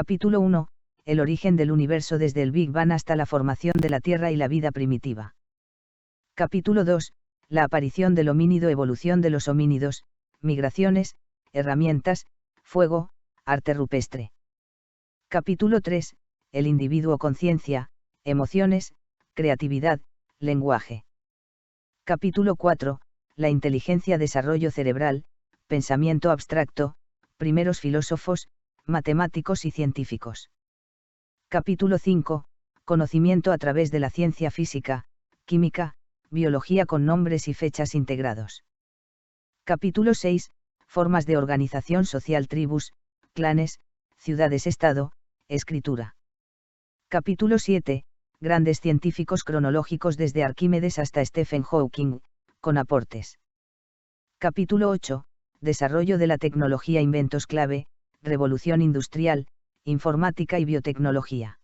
Capítulo 1. El origen del universo desde el Big Bang hasta la formación de la Tierra y la vida primitiva. Capítulo 2. La aparición del homínido, evolución de los homínidos, migraciones, herramientas, fuego, arte rupestre. Capítulo 3. El individuo, conciencia, emociones, creatividad, lenguaje. Capítulo 4. La inteligencia, desarrollo cerebral, pensamiento abstracto, primeros filósofos, matemáticos y científicos. Capítulo 5. Conocimiento a través de la ciencia física, química, biología con nombres y fechas integrados. Capítulo 6. Formas de organización social, tribus, clanes, ciudades-estado, escritura. Capítulo 7. Grandes científicos cronológicos desde Arquímedes hasta Stephen Hawking, con aportes. Capítulo 8. Desarrollo de la tecnología, inventos clave, revolución industrial, informática y biotecnología.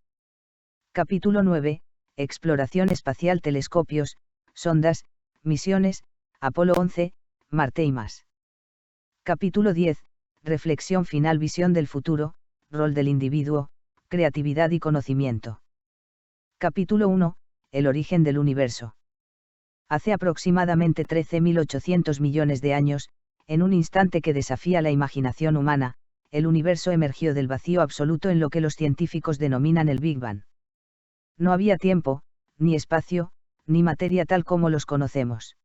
Capítulo 9. Exploración espacial, telescopios, sondas, misiones, Apolo 11, Marte y más. Capítulo 10. Reflexión final, visión del futuro, rol del individuo, creatividad y conocimiento. Capítulo 1. El origen del universo. Hace aproximadamente 13.800 millones de años, en un instante que desafía la imaginación humana, el universo emergió del vacío absoluto en lo que los científicos denominan el Big Bang. No había tiempo, ni espacio, ni materia tal como los conocemos.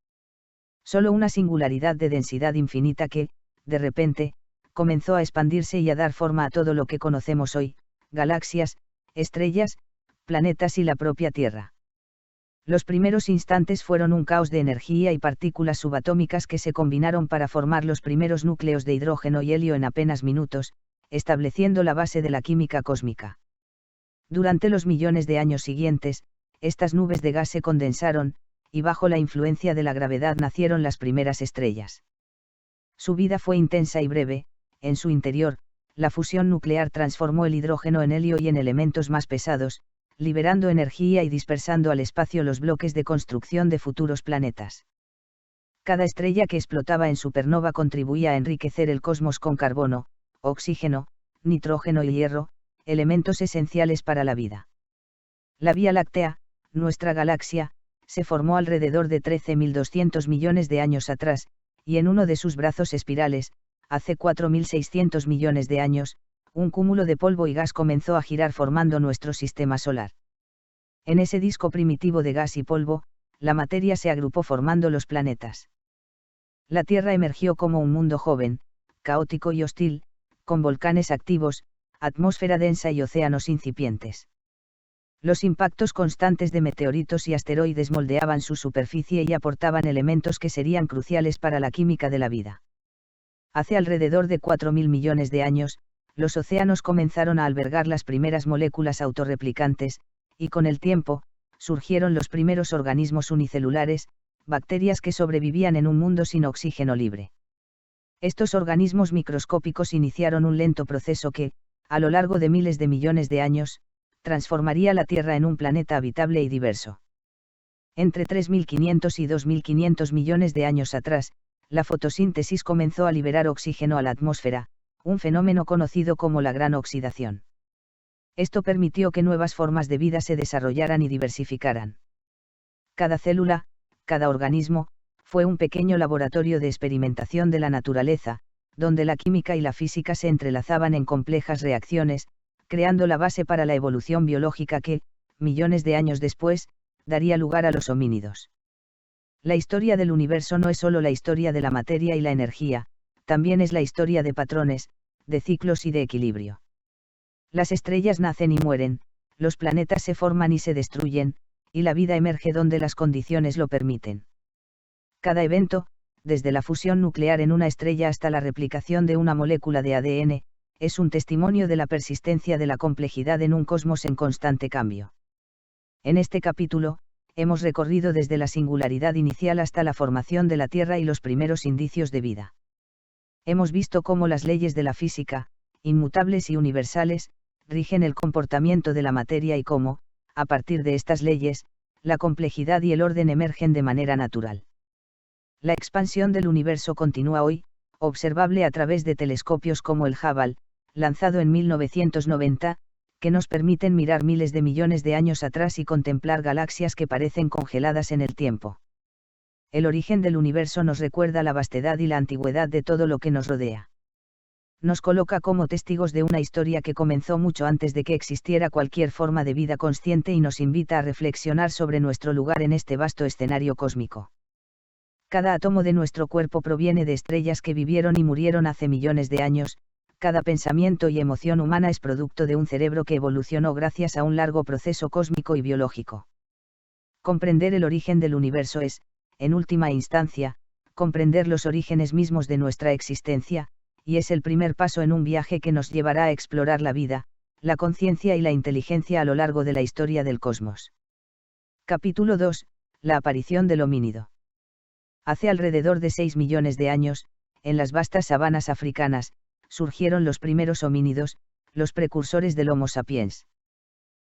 Solo una singularidad de densidad infinita que, de repente, comenzó a expandirse y a dar forma a todo lo que conocemos hoy, galaxias, estrellas, planetas y la propia Tierra. Los primeros instantes fueron un caos de energía y partículas subatómicas que se combinaron para formar los primeros núcleos de hidrógeno y helio en apenas minutos, estableciendo la base de la química cósmica. Durante los millones de años siguientes, estas nubes de gas se condensaron, y bajo la influencia de la gravedad nacieron las primeras estrellas. Su vida fue intensa y breve. En su interior, la fusión nuclear transformó el hidrógeno en helio y en elementos más pesados, liberando energía y dispersando al espacio los bloques de construcción de futuros planetas. Cada estrella que explotaba en supernova contribuía a enriquecer el cosmos con carbono, oxígeno, nitrógeno y hierro, elementos esenciales para la vida. La Vía Láctea, nuestra galaxia, se formó alrededor de 13.200 millones de años atrás, y en uno de sus brazos espirales, hace 4.600 millones de años, un cúmulo de polvo y gas comenzó a girar formando nuestro sistema solar. En ese disco primitivo de gas y polvo, la materia se agrupó formando los planetas. La Tierra emergió como un mundo joven, caótico y hostil, con volcanes activos, atmósfera densa y océanos incipientes. Los impactos constantes de meteoritos y asteroides moldeaban su superficie y aportaban elementos que serían cruciales para la química de la vida. Hace alrededor de 4.000 millones de años, los océanos comenzaron a albergar las primeras moléculas autorreplicantes, y con el tiempo, surgieron los primeros organismos unicelulares, bacterias que sobrevivían en un mundo sin oxígeno libre. Estos organismos microscópicos iniciaron un lento proceso que, a lo largo de miles de millones de años, transformaría la Tierra en un planeta habitable y diverso. Entre 3.500 y 2.500 millones de años atrás, la fotosíntesis comenzó a liberar oxígeno a la atmósfera, un fenómeno conocido como la gran oxidación. Esto permitió que nuevas formas de vida se desarrollaran y diversificaran. Cada célula, cada organismo, fue un pequeño laboratorio de experimentación de la naturaleza, donde la química y la física se entrelazaban en complejas reacciones, creando la base para la evolución biológica que, millones de años después, daría lugar a los homínidos. La historia del universo no es solo la historia de la materia y la energía, también es la historia de patrones, de ciclos y de equilibrio. Las estrellas nacen y mueren, los planetas se forman y se destruyen, y la vida emerge donde las condiciones lo permiten. Cada evento, desde la fusión nuclear en una estrella hasta la replicación de una molécula de ADN, es un testimonio de la persistencia de la complejidad en un cosmos en constante cambio. En este capítulo, hemos recorrido desde la singularidad inicial hasta la formación de la Tierra y los primeros indicios de vida. Hemos visto cómo las leyes de la física, inmutables y universales, rigen el comportamiento de la materia y cómo, a partir de estas leyes, la complejidad y el orden emergen de manera natural. La expansión del universo continúa hoy, observable a través de telescopios como el Hubble, lanzado en 1990, que nos permiten mirar miles de millones de años atrás y contemplar galaxias que parecen congeladas en el tiempo. El origen del universo nos recuerda la vastedad y la antigüedad de todo lo que nos rodea. Nos coloca como testigos de una historia que comenzó mucho antes de que existiera cualquier forma de vida consciente y nos invita a reflexionar sobre nuestro lugar en este vasto escenario cósmico. Cada átomo de nuestro cuerpo proviene de estrellas que vivieron y murieron hace millones de años, cada pensamiento y emoción humana es producto de un cerebro que evolucionó gracias a un largo proceso cósmico y biológico. Comprender el origen del universo es, en última instancia, comprender los orígenes mismos de nuestra existencia, y es el primer paso en un viaje que nos llevará a explorar la vida, la conciencia y la inteligencia a lo largo de la historia del cosmos. Capítulo 2. La aparición del homínido. Hace alrededor de 6 millones de años, en las vastas sabanas africanas, surgieron los primeros homínidos, los precursores del Homo sapiens.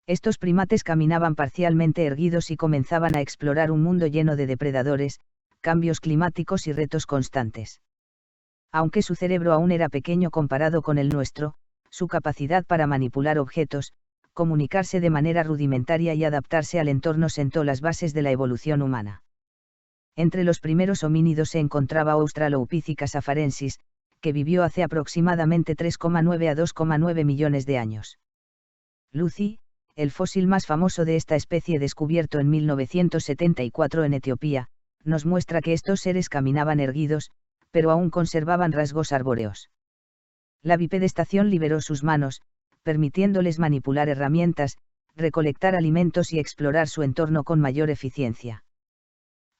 Estos primates caminaban parcialmente erguidos y comenzaban a explorar un mundo lleno de depredadores, cambios climáticos y retos constantes. Aunque su cerebro aún era pequeño comparado con el nuestro, su capacidad para manipular objetos, comunicarse de manera rudimentaria y adaptarse al entorno sentó las bases de la evolución humana. Entre los primeros homínidos se encontraba Australopithecus afarensis, que vivió hace aproximadamente 3,9 a 2,9 millones de años. Lucy, el fósil más famoso de esta especie descubierto en 1974 en Etiopía, nos muestra que estos seres caminaban erguidos, pero aún conservaban rasgos arbóreos. La bipedestación liberó sus manos, permitiéndoles manipular herramientas, recolectar alimentos y explorar su entorno con mayor eficiencia.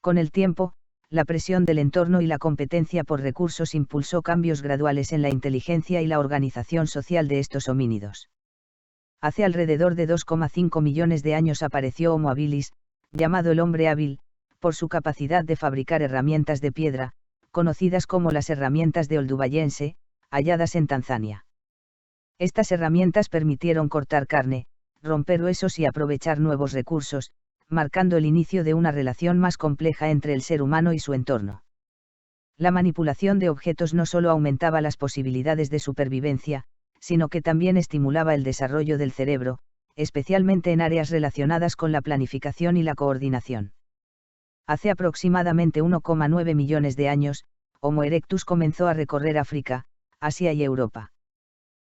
Con el tiempo, la presión del entorno y la competencia por recursos impulsó cambios graduales en la inteligencia y la organización social de estos homínidos. Hace alrededor de 2,5 millones de años apareció Homo habilis, llamado el hombre hábil, por su capacidad de fabricar herramientas de piedra, conocidas como las herramientas de Oldubayense, halladas en Tanzania. Estas herramientas permitieron cortar carne, romper huesos y aprovechar nuevos recursos, marcando el inicio de una relación más compleja entre el ser humano y su entorno. La manipulación de objetos no solo aumentaba las posibilidades de supervivencia, sino que también estimulaba el desarrollo del cerebro, especialmente en áreas relacionadas con la planificación y la coordinación. Hace aproximadamente 1,9 millones de años, Homo erectus comenzó a recorrer África, Asia y Europa.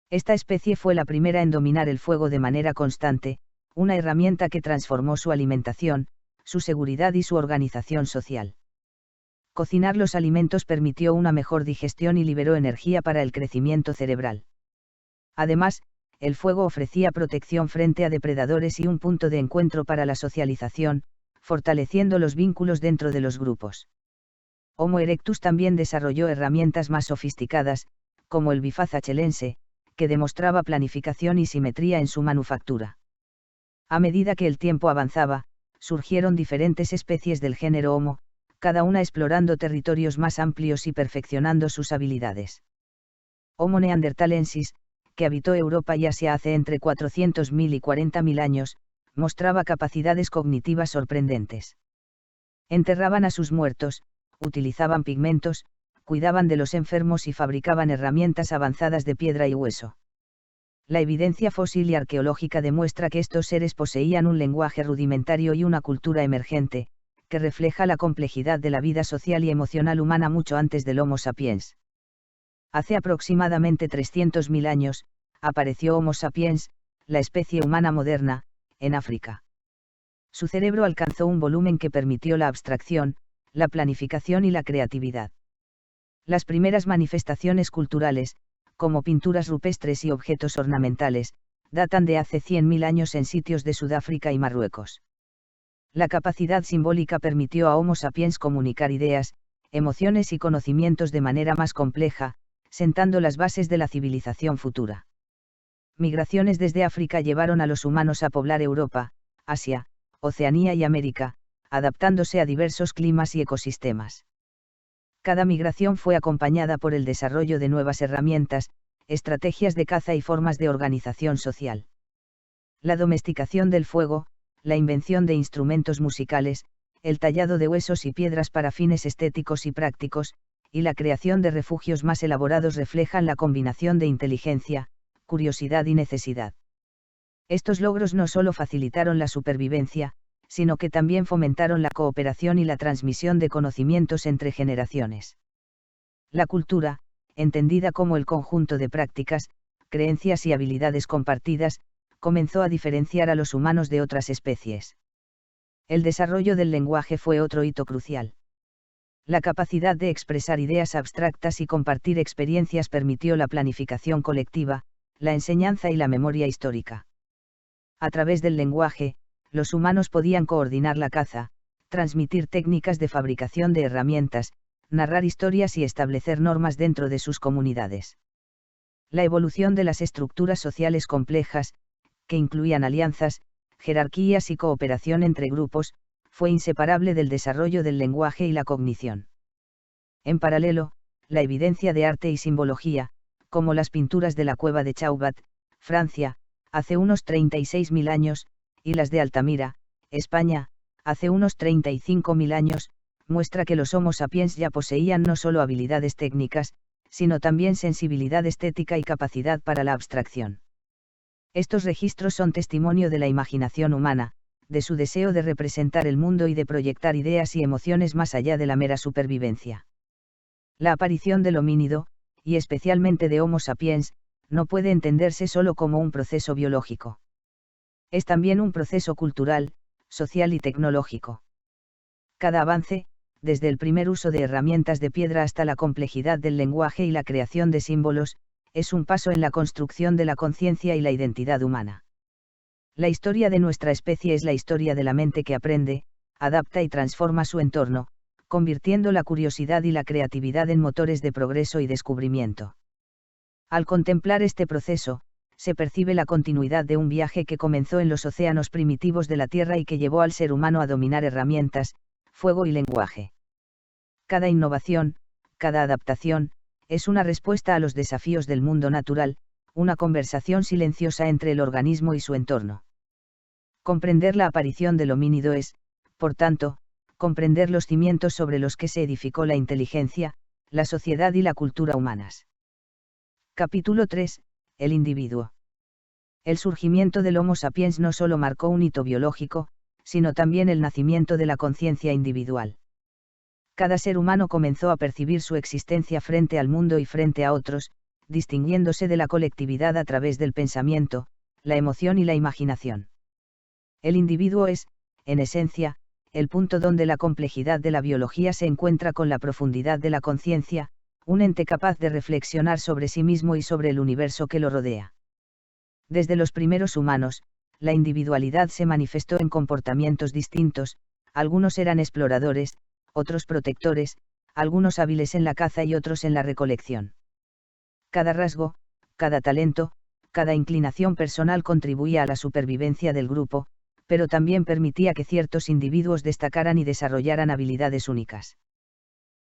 Esta especie fue la primera en dominar el fuego de manera constante, una herramienta que transformó su alimentación, su seguridad y su organización social. Cocinar los alimentos permitió una mejor digestión y liberó energía para el crecimiento cerebral. Además, el fuego ofrecía protección frente a depredadores y un punto de encuentro para la socialización, fortaleciendo los vínculos dentro de los grupos. Homo erectus también desarrolló herramientas más sofisticadas, como el bifaz achelense, que demostraba planificación y simetría en su manufactura. A medida que el tiempo avanzaba, surgieron diferentes especies del género Homo, cada una explorando territorios más amplios y perfeccionando sus habilidades. Homo neanderthalensis, que habitó Europa y Asia hace entre 400.000 y 40.000 años, mostraba capacidades cognitivas sorprendentes. Enterraban a sus muertos, utilizaban pigmentos, cuidaban de los enfermos y fabricaban herramientas avanzadas de piedra y hueso. La evidencia fósil y arqueológica demuestra que estos seres poseían un lenguaje rudimentario y una cultura emergente, que refleja la complejidad de la vida social y emocional humana mucho antes del Homo sapiens. Hace aproximadamente 300.000 años, apareció Homo sapiens, la especie humana moderna, en África. Su cerebro alcanzó un volumen que permitió la abstracción, la planificación y la creatividad. Las primeras manifestaciones culturales, como pinturas rupestres y objetos ornamentales, datan de hace 100.000 años en sitios de Sudáfrica y Marruecos. La capacidad simbólica permitió a Homo sapiens comunicar ideas, emociones y conocimientos de manera más compleja, sentando las bases de la civilización futura. Migraciones desde África llevaron a los humanos a poblar Europa, Asia, Oceanía y América, adaptándose a diversos climas y ecosistemas. Cada migración fue acompañada por el desarrollo de nuevas herramientas, estrategias de caza y formas de organización social. La domesticación del fuego, la invención de instrumentos musicales, el tallado de huesos y piedras para fines estéticos y prácticos, y la creación de refugios más elaborados reflejan la combinación de inteligencia, curiosidad y necesidad. Estos logros no solo facilitaron la supervivencia, sino que también fomentaron la cooperación y la transmisión de conocimientos entre generaciones. La cultura, entendida como el conjunto de prácticas, creencias y habilidades compartidas, comenzó a diferenciar a los humanos de otras especies. El desarrollo del lenguaje fue otro hito crucial. La capacidad de expresar ideas abstractas y compartir experiencias permitió la planificación colectiva, la enseñanza y la memoria histórica. A través del lenguaje, los humanos podían coordinar la caza, transmitir técnicas de fabricación de herramientas, narrar historias y establecer normas dentro de sus comunidades. La evolución de las estructuras sociales complejas, que incluían alianzas, jerarquías y cooperación entre grupos, fue inseparable del desarrollo del lenguaje y la cognición. En paralelo, la evidencia de arte y simbología, como las pinturas de la cueva de Chauvat, Francia, hace unos 36.000 años, y las de Altamira, España, hace unos 35.000 años, muestra que los Homo sapiens ya poseían no solo habilidades técnicas, sino también sensibilidad estética y capacidad para la abstracción. Estos registros son testimonio de la imaginación humana, de su deseo de representar el mundo y de proyectar ideas y emociones más allá de la mera supervivencia. La aparición del homínido, y especialmente de Homo sapiens, no puede entenderse solo como un proceso biológico. Es también un proceso cultural, social y tecnológico. Cada avance, desde el primer uso de herramientas de piedra hasta la complejidad del lenguaje y la creación de símbolos, es un paso en la construcción de la conciencia y la identidad humana. La historia de nuestra especie es la historia de la mente que aprende, adapta y transforma su entorno, convirtiendo la curiosidad y la creatividad en motores de progreso y descubrimiento. Al contemplar este proceso, se percibe la continuidad de un viaje que comenzó en los océanos primitivos de la Tierra y que llevó al ser humano a dominar herramientas, fuego y lenguaje. Cada innovación, cada adaptación, es una respuesta a los desafíos del mundo natural, una conversación silenciosa entre el organismo y su entorno. Comprender la aparición del homínido es, por tanto, comprender los cimientos sobre los que se edificó la inteligencia, la sociedad y la cultura humanas. Capítulo 3. El individuo. El surgimiento del Homo sapiens no solo marcó un hito biológico, sino también el nacimiento de la conciencia individual. Cada ser humano comenzó a percibir su existencia frente al mundo y frente a otros, distinguiéndose de la colectividad a través del pensamiento, la emoción y la imaginación. El individuo es, en esencia, el punto donde la complejidad de la biología se encuentra con la profundidad de la conciencia, un ente capaz de reflexionar sobre sí mismo y sobre el universo que lo rodea. Desde los primeros humanos, la individualidad se manifestó en comportamientos distintos, algunos eran exploradores, otros protectores, algunos hábiles en la caza y otros en la recolección. Cada rasgo, cada talento, cada inclinación personal contribuía a la supervivencia del grupo, pero también permitía que ciertos individuos destacaran y desarrollaran habilidades únicas.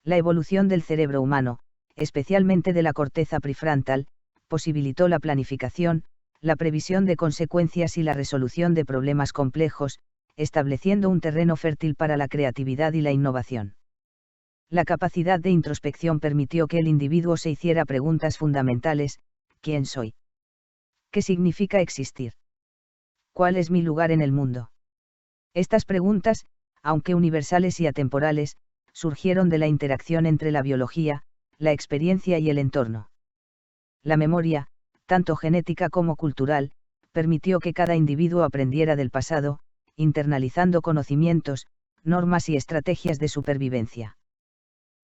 La evolución del cerebro humano, especialmente de la corteza prefrontal, posibilitó la planificación, la previsión de consecuencias y la resolución de problemas complejos, estableciendo un terreno fértil para la creatividad y la innovación. La capacidad de introspección permitió que el individuo se hiciera preguntas fundamentales: ¿quién soy? ¿Qué significa existir? ¿Cuál es mi lugar en el mundo? Estas preguntas, aunque universales y atemporales, surgieron de la interacción entre la biología, la experiencia y el entorno. La memoria, tanto genética como cultural, permitió que cada individuo aprendiera del pasado, internalizando conocimientos, normas y estrategias de supervivencia.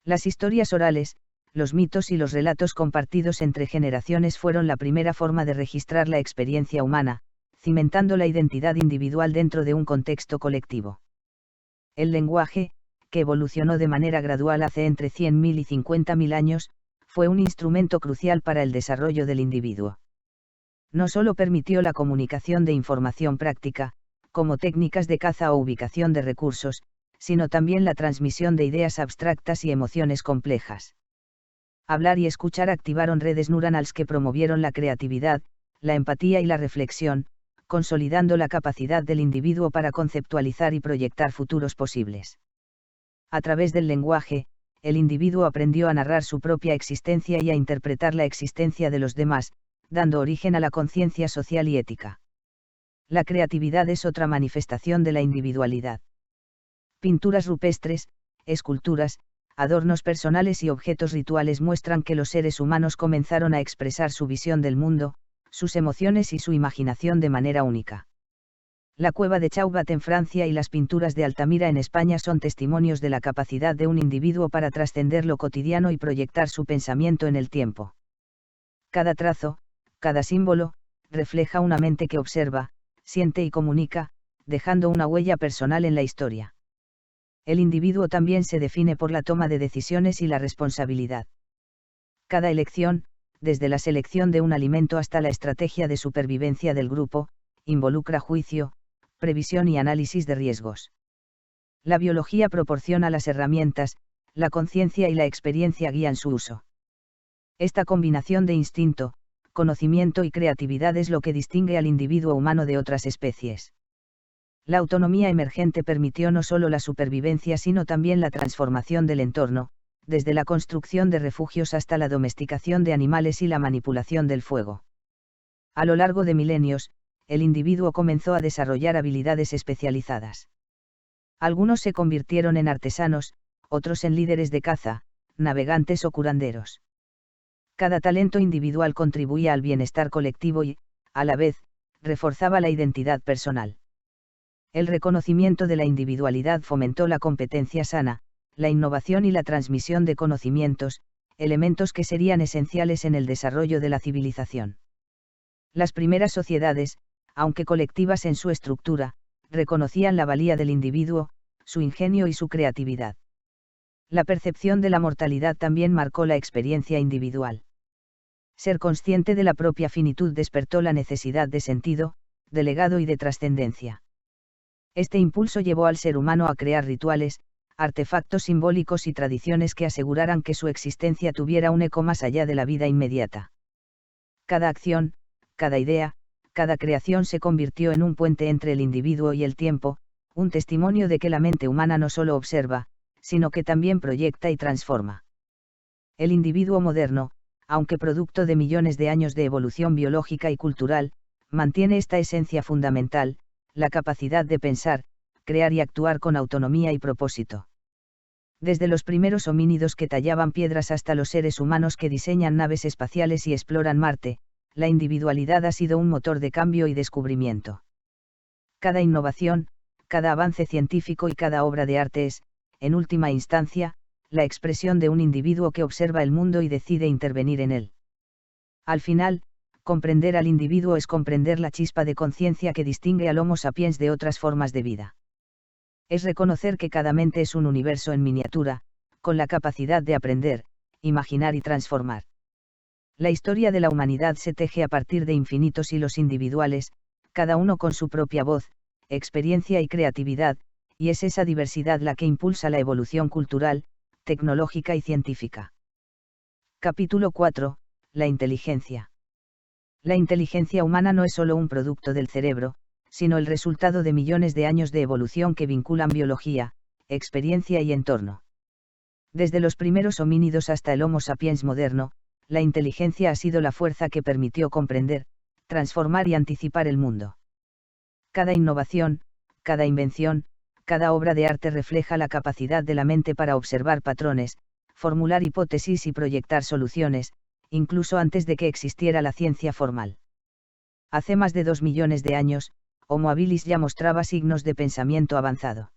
Las historias orales, los mitos y los relatos compartidos entre generaciones fueron la primera forma de registrar la experiencia humana, cimentando la identidad individual dentro de un contexto colectivo. El lenguaje, que evolucionó de manera gradual hace entre 100.000 y 50.000 años, fue un instrumento crucial para el desarrollo del individuo. No solo permitió la comunicación de información práctica, como técnicas de caza o ubicación de recursos, sino también la transmisión de ideas abstractas y emociones complejas. Hablar y escuchar activaron redes neuronales que promovieron la creatividad, la empatía y la reflexión, consolidando la capacidad del individuo para conceptualizar y proyectar futuros posibles. A través del lenguaje, el individuo aprendió a narrar su propia existencia y a interpretar la existencia de los demás, dando origen a la conciencia social y ética. La creatividad es otra manifestación de la individualidad. Pinturas rupestres, esculturas, adornos personales y objetos rituales muestran que los seres humanos comenzaron a expresar su visión del mundo, sus emociones y su imaginación de manera única. La cueva de Chauvat en Francia y las pinturas de Altamira en España son testimonios de la capacidad de un individuo para trascender lo cotidiano y proyectar su pensamiento en el tiempo. Cada trazo, cada símbolo, refleja una mente que observa, siente y comunica, dejando una huella personal en la historia. El individuo también se define por la toma de decisiones y la responsabilidad. Cada elección, desde la selección de un alimento hasta la estrategia de supervivencia del grupo, involucra juicio, previsión y análisis de riesgos. La biología proporciona las herramientas, la conciencia y la experiencia guían su uso. Esta combinación de instinto, conocimiento y creatividad es lo que distingue al individuo humano de otras especies. La autonomía emergente permitió no solo la supervivencia sino también la transformación del entorno, desde la construcción de refugios hasta la domesticación de animales y la manipulación del fuego. A lo largo de milenios, el individuo comenzó a desarrollar habilidades especializadas. Algunos se convirtieron en artesanos, otros en líderes de caza, navegantes o curanderos. Cada talento individual contribuía al bienestar colectivo y, a la vez, reforzaba la identidad personal. El reconocimiento de la individualidad fomentó la competencia sana, la innovación y la transmisión de conocimientos, elementos que serían esenciales en el desarrollo de la civilización. Las primeras sociedades, aunque colectivas en su estructura, reconocían la valía del individuo, su ingenio y su creatividad. La percepción de la mortalidad también marcó la experiencia individual. Ser consciente de la propia finitud despertó la necesidad de sentido, de legado y de trascendencia. Este impulso llevó al ser humano a crear rituales, artefactos simbólicos y tradiciones que aseguraran que su existencia tuviera un eco más allá de la vida inmediata. Cada acción, cada idea, cada creación se convirtió en un puente entre el individuo y el tiempo, un testimonio de que la mente humana no solo observa, sino que también proyecta y transforma. El individuo moderno, aunque producto de millones de años de evolución biológica y cultural, mantiene esta esencia fundamental, la capacidad de pensar, crear y actuar con autonomía y propósito. Desde los primeros homínidos que tallaban piedras hasta los seres humanos que diseñan naves espaciales y exploran Marte, la individualidad ha sido un motor de cambio y descubrimiento. Cada innovación, cada avance científico y cada obra de arte es, en última instancia, la expresión de un individuo que observa el mundo y decide intervenir en él. Al final, comprender al individuo es comprender la chispa de conciencia que distingue al Homo sapiens de otras formas de vida. Es reconocer que cada mente es un universo en miniatura, con la capacidad de aprender, imaginar y transformar. La historia de la humanidad se teje a partir de infinitos hilos individuales, cada uno con su propia voz, experiencia y creatividad, y es esa diversidad la que impulsa la evolución cultural, tecnológica y científica. Capítulo 4. La inteligencia. La inteligencia humana no es solo un producto del cerebro, sino el resultado de millones de años de evolución que vinculan biología, experiencia y entorno. Desde los primeros homínidos hasta el Homo sapiens moderno, la inteligencia ha sido la fuerza que permitió comprender, transformar y anticipar el mundo. Cada innovación, cada invención, cada obra de arte refleja la capacidad de la mente para observar patrones, formular hipótesis y proyectar soluciones, incluso antes de que existiera la ciencia formal. Hace más de 2 millones de años, Homo habilis ya mostraba signos de pensamiento avanzado.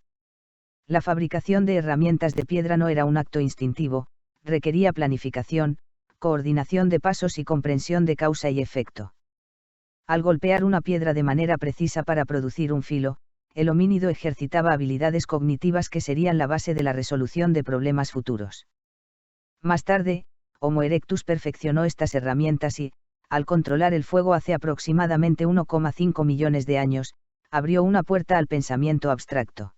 La fabricación de herramientas de piedra no era un acto instintivo, requería planificación, coordinación de pasos y comprensión de causa y efecto. Al golpear una piedra de manera precisa para producir un filo, el homínido ejercitaba habilidades cognitivas que serían la base de la resolución de problemas futuros. Más tarde, Homo erectus perfeccionó estas herramientas y, al controlar el fuego hace aproximadamente 1,5 millones de años, abrió una puerta al pensamiento abstracto.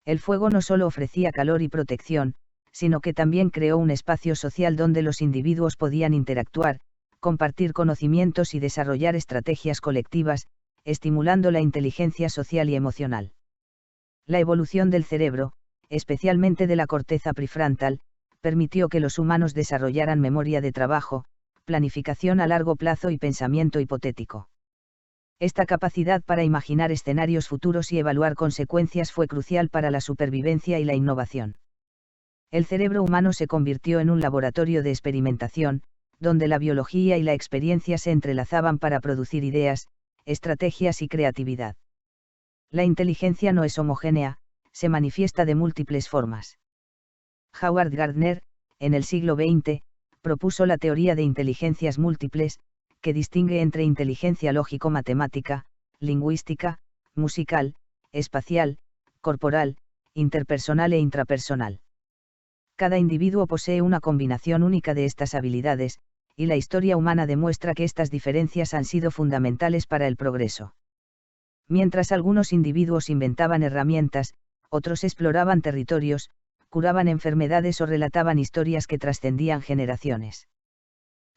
El fuego no solo ofrecía calor y protección, sino que también creó un espacio social donde los individuos podían interactuar, compartir conocimientos y desarrollar estrategias colectivas, estimulando la inteligencia social y emocional. La evolución del cerebro, especialmente de la corteza prefrontal, permitió que los humanos desarrollaran memoria de trabajo, planificación a largo plazo y pensamiento hipotético. Esta capacidad para imaginar escenarios futuros y evaluar consecuencias fue crucial para la supervivencia y la innovación. El cerebro humano se convirtió en un laboratorio de experimentación, donde la biología y la experiencia se entrelazaban para producir ideas, estrategias y creatividad. La inteligencia no es homogénea, se manifiesta de múltiples formas. Howard Gardner, en el siglo XX, propuso la teoría de inteligencias múltiples, que distingue entre inteligencia lógico-matemática, lingüística, musical, espacial, corporal, interpersonal e intrapersonal. Cada individuo posee una combinación única de estas habilidades, y la historia humana demuestra que estas diferencias han sido fundamentales para el progreso. Mientras algunos individuos inventaban herramientas, otros exploraban territorios, curaban enfermedades o relataban historias que trascendían generaciones.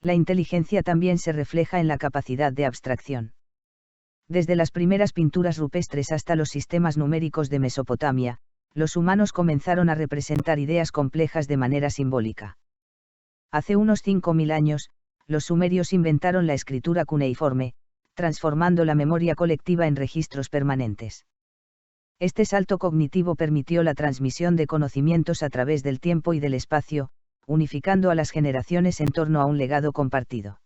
La inteligencia también se refleja en la capacidad de abstracción. Desde las primeras pinturas rupestres hasta los sistemas numéricos de Mesopotamia, los humanos comenzaron a representar ideas complejas de manera simbólica. Hace unos 5.000 años, los sumerios inventaron la escritura cuneiforme, transformando la memoria colectiva en registros permanentes. Este salto cognitivo permitió la transmisión de conocimientos a través del tiempo y del espacio, unificando a las generaciones en torno a un legado compartido.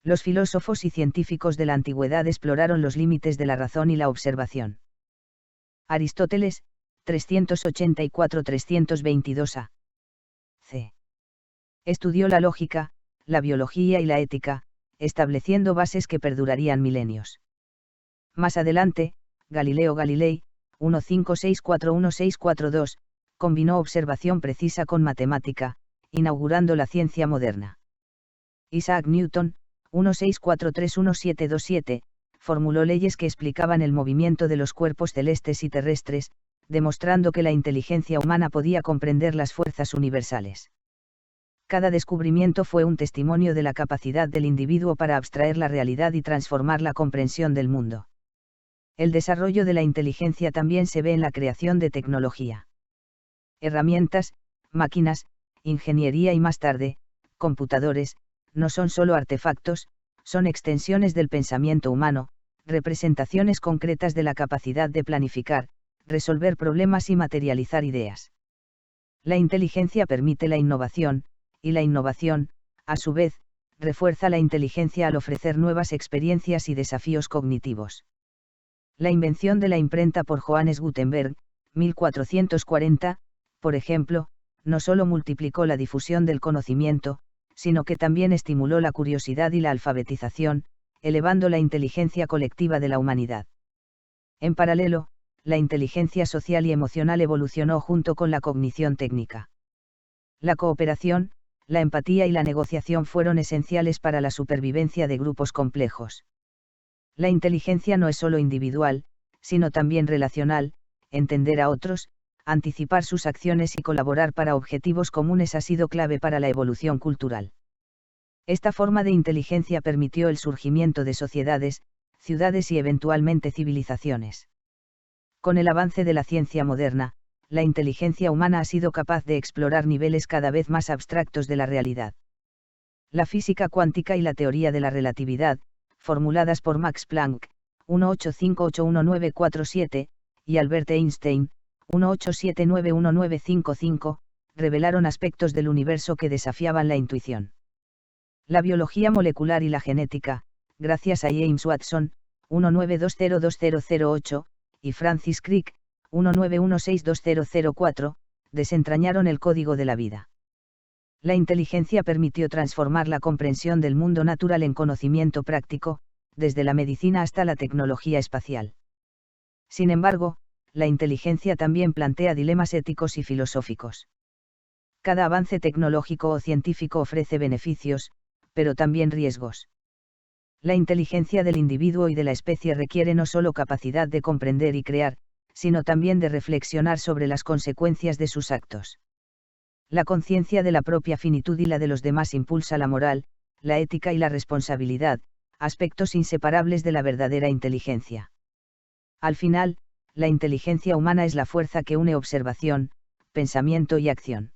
Los filósofos y científicos de la antigüedad exploraron los límites de la razón y la observación. Aristóteles, 384-322 a. C. Estudió la lógica, la biología y la ética, estableciendo bases que perdurarían milenios. Más adelante, Galileo Galilei, 1564-1642, combinó observación precisa con matemática, inaugurando la ciencia moderna. Isaac Newton, 1643-1727, formuló leyes que explicaban el movimiento de los cuerpos celestes y terrestres, demostrando que la inteligencia humana podía comprender las fuerzas universales. Cada descubrimiento fue un testimonio de la capacidad del individuo para abstraer la realidad y transformar la comprensión del mundo. El desarrollo de la inteligencia también se ve en la creación de tecnología. Herramientas, máquinas, ingeniería y más tarde, computadores, no son solo artefactos, son extensiones del pensamiento humano, representaciones concretas de la capacidad de planificar, resolver problemas y materializar ideas. La inteligencia permite la innovación, y la innovación, a su vez, refuerza la inteligencia al ofrecer nuevas experiencias y desafíos cognitivos. La invención de la imprenta por Johannes Gutenberg, 1440, por ejemplo, no solo multiplicó la difusión del conocimiento, sino que también estimuló la curiosidad y la alfabetización, elevando la inteligencia colectiva de la humanidad. En paralelo, la inteligencia social y emocional evolucionó junto con la cognición técnica. La cooperación, la empatía y la negociación fueron esenciales para la supervivencia de grupos complejos. La inteligencia no es solo individual, sino también relacional, entender a otros, anticipar sus acciones y colaborar para objetivos comunes ha sido clave para la evolución cultural. Esta forma de inteligencia permitió el surgimiento de sociedades, ciudades y eventualmente civilizaciones. Con el avance de la ciencia moderna, la inteligencia humana ha sido capaz de explorar niveles cada vez más abstractos de la realidad. La física cuántica y la teoría de la relatividad, formuladas por Max Planck, 185811947, y Albert Einstein, 18791955, revelaron aspectos del universo que desafiaban la intuición. La biología molecular y la genética, gracias a James Watson, 19202008, y Francis Crick, 19162004, desentrañaron el código de la vida. La inteligencia permitió transformar la comprensión del mundo natural en conocimiento práctico, desde la medicina hasta la tecnología espacial. Sin embargo, la inteligencia también plantea dilemas éticos y filosóficos. Cada avance tecnológico o científico ofrece beneficios, pero también riesgos. La inteligencia del individuo y de la especie requiere no solo capacidad de comprender y crear, sino también de reflexionar sobre las consecuencias de sus actos. La conciencia de la propia finitud y la de los demás impulsa la moral, la ética y la responsabilidad, aspectos inseparables de la verdadera inteligencia. Al final, la inteligencia humana es la fuerza que une observación, pensamiento y acción.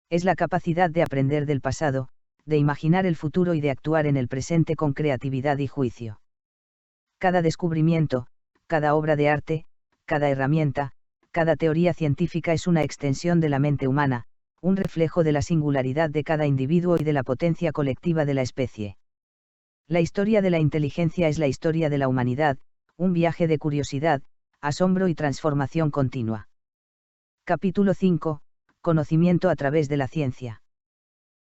Es la capacidad de aprender del pasado, de imaginar el futuro y de actuar en el presente con creatividad y juicio. Cada descubrimiento, cada obra de arte, cada herramienta, cada teoría científica es una extensión de la mente humana, un reflejo de la singularidad de cada individuo y de la potencia colectiva de la especie. La historia de la inteligencia es la historia de la humanidad, un viaje de curiosidad, asombro y transformación continua. Capítulo 5. Conocimiento a través de la ciencia.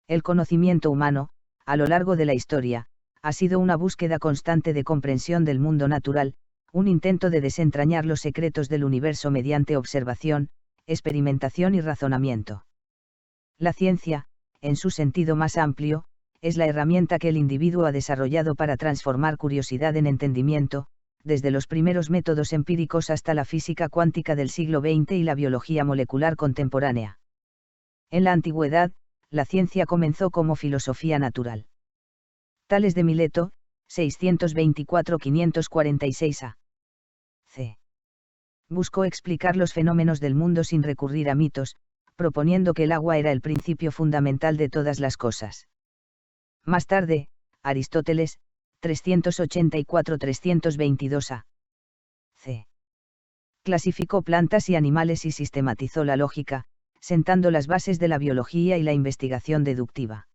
El conocimiento humano, a lo largo de la historia, ha sido una búsqueda constante de comprensión del mundo natural, un intento de desentrañar los secretos del universo mediante observación, experimentación y razonamiento. La ciencia, en su sentido más amplio, es la herramienta que el individuo ha desarrollado para transformar curiosidad en entendimiento, desde los primeros métodos empíricos hasta la física cuántica del siglo XX y la biología molecular contemporánea. En la antigüedad, la ciencia comenzó como filosofía natural. Tales de Mileto, 624-546 a. C. Buscó explicar los fenómenos del mundo sin recurrir a mitos, proponiendo que el agua era el principio fundamental de todas las cosas. Más tarde, Aristóteles, 384-322 a. C. clasificó plantas y animales y sistematizó la lógica, sentando las bases de la biología y la investigación deductiva.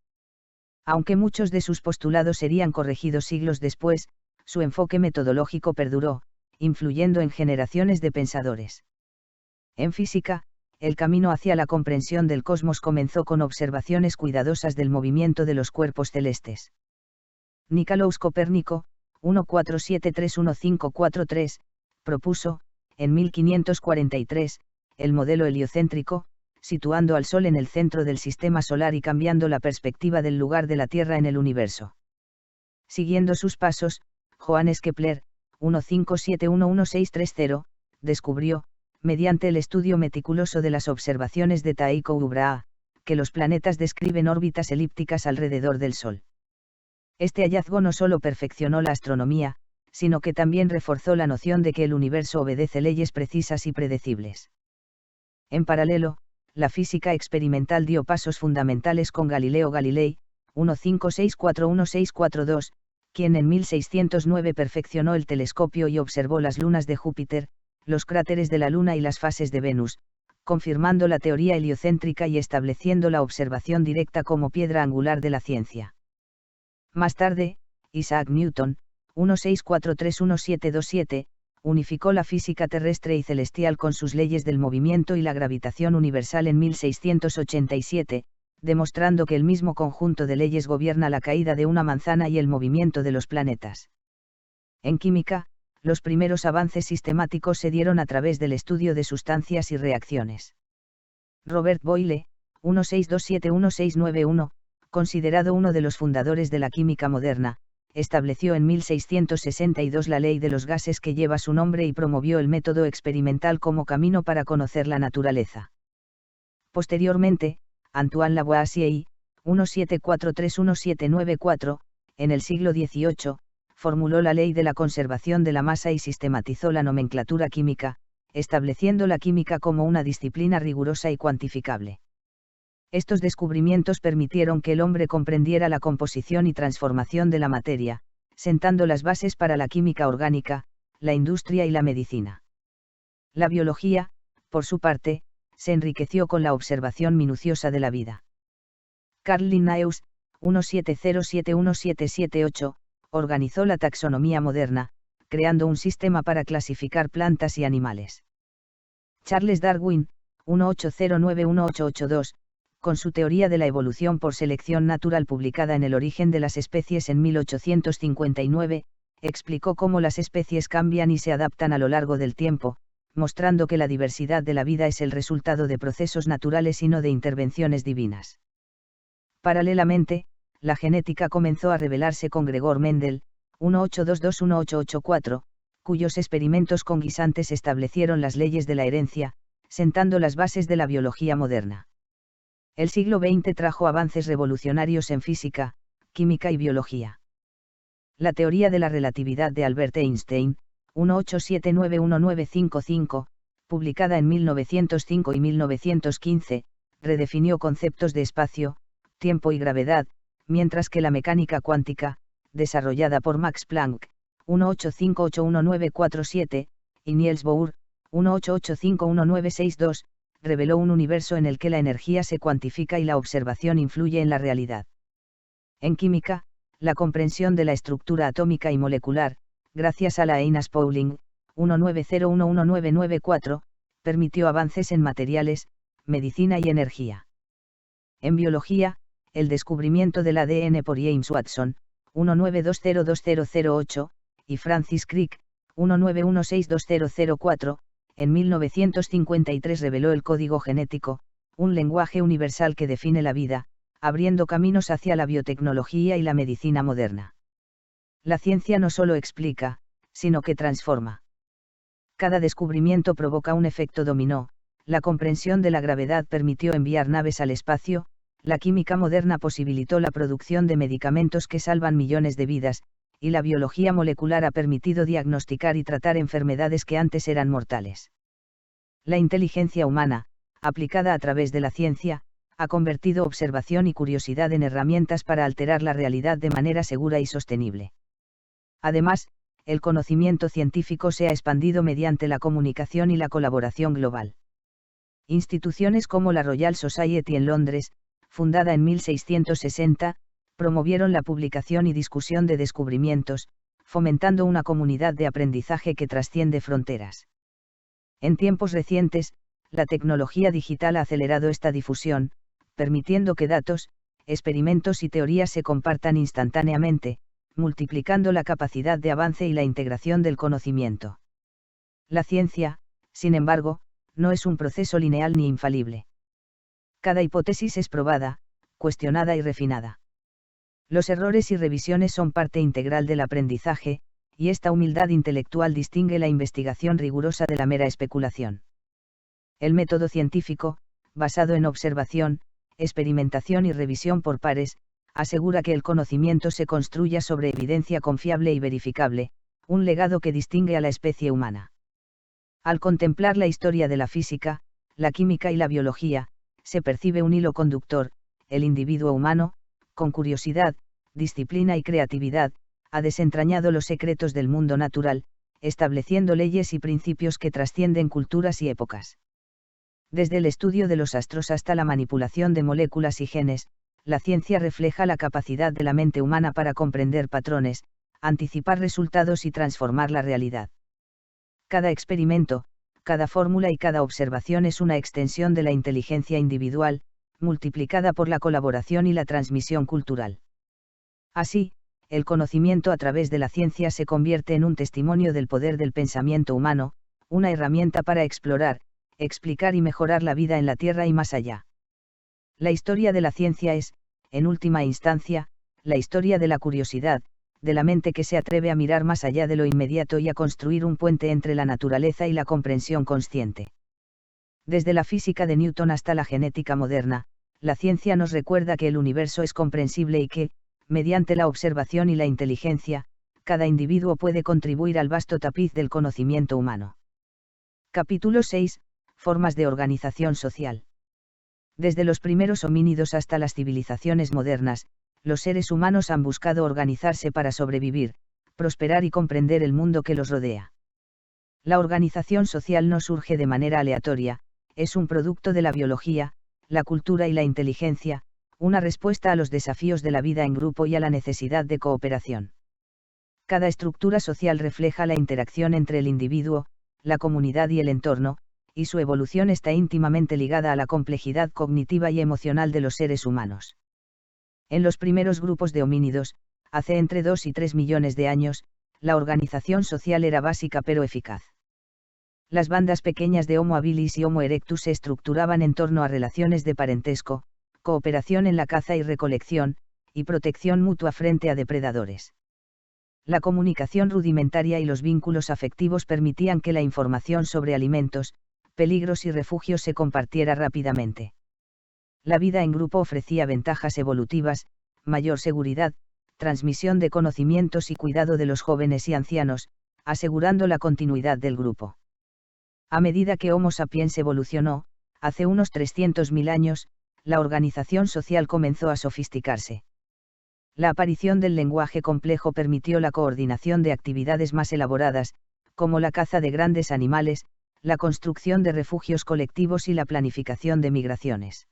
Aunque muchos de sus postulados serían corregidos siglos después, su enfoque metodológico perduró, influyendo en generaciones de pensadores. En física, el camino hacia la comprensión del cosmos comenzó con observaciones cuidadosas del movimiento de los cuerpos celestes. Nicolaus Copérnico, 1473-1543, propuso, en 1543, el modelo heliocéntrico, situando al Sol en el centro del sistema solar y cambiando la perspectiva del lugar de la Tierra en el universo. Siguiendo sus pasos, Johannes Kepler, 1571-1630, descubrió, mediante el estudio meticuloso de las observaciones de Tycho Brahe, que los planetas describen órbitas elípticas alrededor del Sol. Este hallazgo no solo perfeccionó la astronomía, sino que también reforzó la noción de que el universo obedece leyes precisas y predecibles. En paralelo, la física experimental dio pasos fundamentales con Galileo Galilei, 1564-1642, quien en 1609 perfeccionó el telescopio y observó las lunas de Júpiter, los cráteres de la Luna y las fases de Venus, confirmando la teoría heliocéntrica y estableciendo la observación directa como piedra angular de la ciencia. Más tarde, Isaac Newton, 1643-1727, unificó la física terrestre y celestial con sus leyes del movimiento y la gravitación universal en 1687, demostrando que el mismo conjunto de leyes gobierna la caída de una manzana y el movimiento de los planetas. En química, los primeros avances sistemáticos se dieron a través del estudio de sustancias y reacciones. Robert Boyle, 1627-1691, considerado uno de los fundadores de la química moderna, estableció en 1662 la ley de los gases que lleva su nombre y promovió el método experimental como camino para conocer la naturaleza. Posteriormente, Antoine Lavoisier, 1743-1794, en el siglo XVIII, formuló la ley de la conservación de la masa y sistematizó la nomenclatura química, estableciendo la química como una disciplina rigurosa y cuantificable. Estos descubrimientos permitieron que el hombre comprendiera la composición y transformación de la materia, sentando las bases para la química orgánica, la industria y la medicina. La biología, por su parte, se enriqueció con la observación minuciosa de la vida. Carl Linnaeus, 1707-1778, organizó la taxonomía moderna, creando un sistema para clasificar plantas y animales. Charles Darwin, 1809-1882, con su teoría de la evolución por selección natural publicada en El origen de las especies en 1859, explicó cómo las especies cambian y se adaptan a lo largo del tiempo, mostrando que la diversidad de la vida es el resultado de procesos naturales y no de intervenciones divinas. Paralelamente, la genética comenzó a revelarse con Gregor Mendel, 1822-1884, cuyos experimentos con guisantes establecieron las leyes de la herencia, sentando las bases de la biología moderna. El siglo XX trajo avances revolucionarios en física, química y biología. La teoría de la relatividad de Albert Einstein, 1879-1955, publicada en 1905 y 1915, redefinió conceptos de espacio, tiempo y gravedad, mientras que la mecánica cuántica, desarrollada por Max Planck, 185811947, y Niels Bohr, 188511962, reveló un universo en el que la energía se cuantifica y la observación influye en la realidad. En química, la comprensión de la estructura atómica y molecular, gracias a la Linus Pauling, 190111994, permitió avances en materiales, medicina y energía. En biología, el descubrimiento del ADN por James Watson, 192020008, y Francis Crick, 191620004, en 1953 reveló el código genético, un lenguaje universal que define la vida, abriendo caminos hacia la biotecnología y la medicina moderna. La ciencia no solo explica, sino que transforma. Cada descubrimiento provoca un efecto dominó, la comprensión de la gravedad permitió enviar naves al espacio, la química moderna posibilitó la producción de medicamentos que salvan millones de vidas, y la biología molecular ha permitido diagnosticar y tratar enfermedades que antes eran mortales. La inteligencia humana, aplicada a través de la ciencia, ha convertido observación y curiosidad en herramientas para alterar la realidad de manera segura y sostenible. Además, el conocimiento científico se ha expandido mediante la comunicación y la colaboración global. Instituciones como la Royal Society en Londres, fundada en 1660, promovieron la publicación y discusión de descubrimientos, fomentando una comunidad de aprendizaje que trasciende fronteras. En tiempos recientes, la tecnología digital ha acelerado esta difusión, permitiendo que datos, experimentos y teorías se compartan instantáneamente, multiplicando la capacidad de avance y la integración del conocimiento. La ciencia, sin embargo, no es un proceso lineal ni infalible. Cada hipótesis es probada, cuestionada y refinada. Los errores y revisiones son parte integral del aprendizaje, y esta humildad intelectual distingue la investigación rigurosa de la mera especulación. El método científico, basado en observación, experimentación y revisión por pares, asegura que el conocimiento se construya sobre evidencia confiable y verificable, un legado que distingue a la especie humana. Al contemplar la historia de la física, la química y la biología, se percibe un hilo conductor: el individuo humano, con curiosidad, disciplina y creatividad, ha desentrañado los secretos del mundo natural, estableciendo leyes y principios que trascienden culturas y épocas. Desde el estudio de los astros hasta la manipulación de moléculas y genes, la ciencia refleja la capacidad de la mente humana para comprender patrones, anticipar resultados y transformar la realidad. Cada experimento, cada fórmula y cada observación es una extensión de la inteligencia individual, multiplicada por la colaboración y la transmisión cultural. Así, el conocimiento a través de la ciencia se convierte en un testimonio del poder del pensamiento humano, una herramienta para explorar, explicar y mejorar la vida en la Tierra y más allá. La historia de la ciencia es, en última instancia, la historia de la curiosidad, de la mente que se atreve a mirar más allá de lo inmediato y a construir un puente entre la naturaleza y la comprensión consciente. Desde la física de Newton hasta la genética moderna, la ciencia nos recuerda que el universo es comprensible y que, mediante la observación y la inteligencia, cada individuo puede contribuir al vasto tapiz del conocimiento humano. Capítulo 6. Formas de organización social. Desde los primeros homínidos hasta las civilizaciones modernas, los seres humanos han buscado organizarse para sobrevivir, prosperar y comprender el mundo que los rodea. La organización social no surge de manera aleatoria, es un producto de la biología, la cultura y la inteligencia, una respuesta a los desafíos de la vida en grupo y a la necesidad de cooperación. Cada estructura social refleja la interacción entre el individuo, la comunidad y el entorno, y su evolución está íntimamente ligada a la complejidad cognitiva y emocional de los seres humanos. En los primeros grupos de homínidos, hace entre 2 y 3 millones de años, la organización social era básica pero eficaz. Las bandas pequeñas de Homo habilis y Homo erectus se estructuraban en torno a relaciones de parentesco, cooperación en la caza y recolección, y protección mutua frente a depredadores. La comunicación rudimentaria y los vínculos afectivos permitían que la información sobre alimentos, peligros y refugios se compartiera rápidamente. La vida en grupo ofrecía ventajas evolutivas, mayor seguridad, transmisión de conocimientos y cuidado de los jóvenes y ancianos, asegurando la continuidad del grupo. A medida que Homo sapiens evolucionó, hace unos 300.000 años, la organización social comenzó a sofisticarse. La aparición del lenguaje complejo permitió la coordinación de actividades más elaboradas, como la caza de grandes animales, la construcción de refugios colectivos y la planificación de migraciones.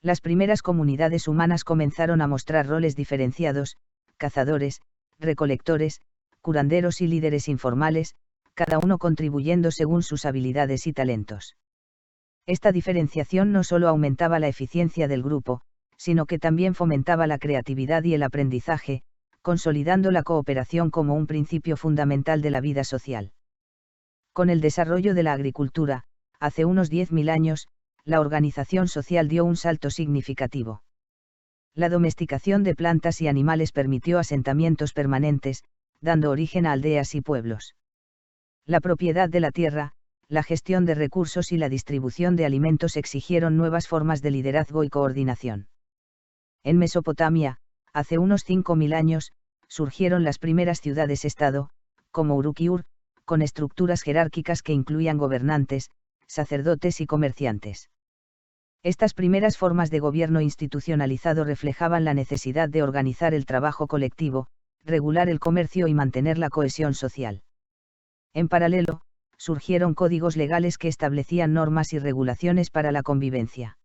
Las primeras comunidades humanas comenzaron a mostrar roles diferenciados: cazadores, recolectores, curanderos y líderes informales, cada uno contribuyendo según sus habilidades y talentos. Esta diferenciación no solo aumentaba la eficiencia del grupo, sino que también fomentaba la creatividad y el aprendizaje, consolidando la cooperación como un principio fundamental de la vida social. Con el desarrollo de la agricultura, hace unos 10.000 años, la organización social dio un salto significativo. La domesticación de plantas y animales permitió asentamientos permanentes, dando origen a aldeas y pueblos. La propiedad de la tierra, la gestión de recursos y la distribución de alimentos exigieron nuevas formas de liderazgo y coordinación. En Mesopotamia, hace unos 5.000 años, surgieron las primeras ciudades-estado, como Uruk y Ur, con estructuras jerárquicas que incluían gobernantes, sacerdotes y comerciantes. Estas primeras formas de gobierno institucionalizado reflejaban la necesidad de organizar el trabajo colectivo, regular el comercio y mantener la cohesión social. En paralelo, surgieron códigos legales que establecían normas y regulaciones para la convivencia.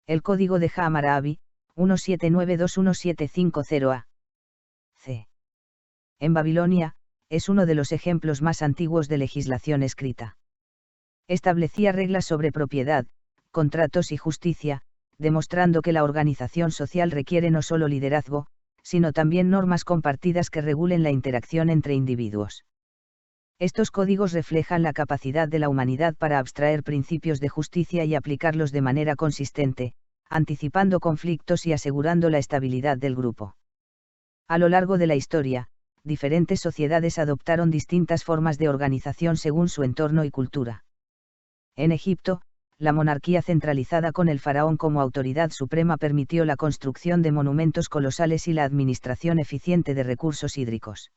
El Código de Hammurabi, 1792-1750 a.c. En Babilonia, es uno de los ejemplos más antiguos de legislación escrita. Establecía reglas sobre propiedad, contratos y justicia, demostrando que la organización social requiere no solo liderazgo, sino también normas compartidas que regulen la interacción entre individuos. Estos códigos reflejan la capacidad de la humanidad para abstraer principios de justicia y aplicarlos de manera consistente, anticipando conflictos y asegurando la estabilidad del grupo. A lo largo de la historia, diferentes sociedades adoptaron distintas formas de organización según su entorno y cultura. En Egipto, la monarquía centralizada con el faraón como autoridad suprema permitió la construcción de monumentos colosales y la administración eficiente de recursos hídricos.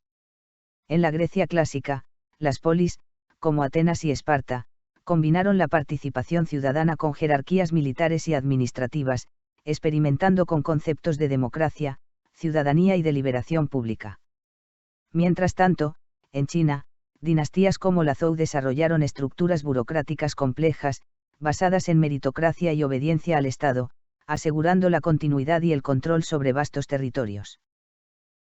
En la Grecia clásica, las polis, como Atenas y Esparta, combinaron la participación ciudadana con jerarquías militares y administrativas, experimentando con conceptos de democracia, ciudadanía y deliberación pública. Mientras tanto, en China, dinastías como la Zhou desarrollaron estructuras burocráticas complejas, basadas en meritocracia y obediencia al Estado, asegurando la continuidad y el control sobre vastos territorios.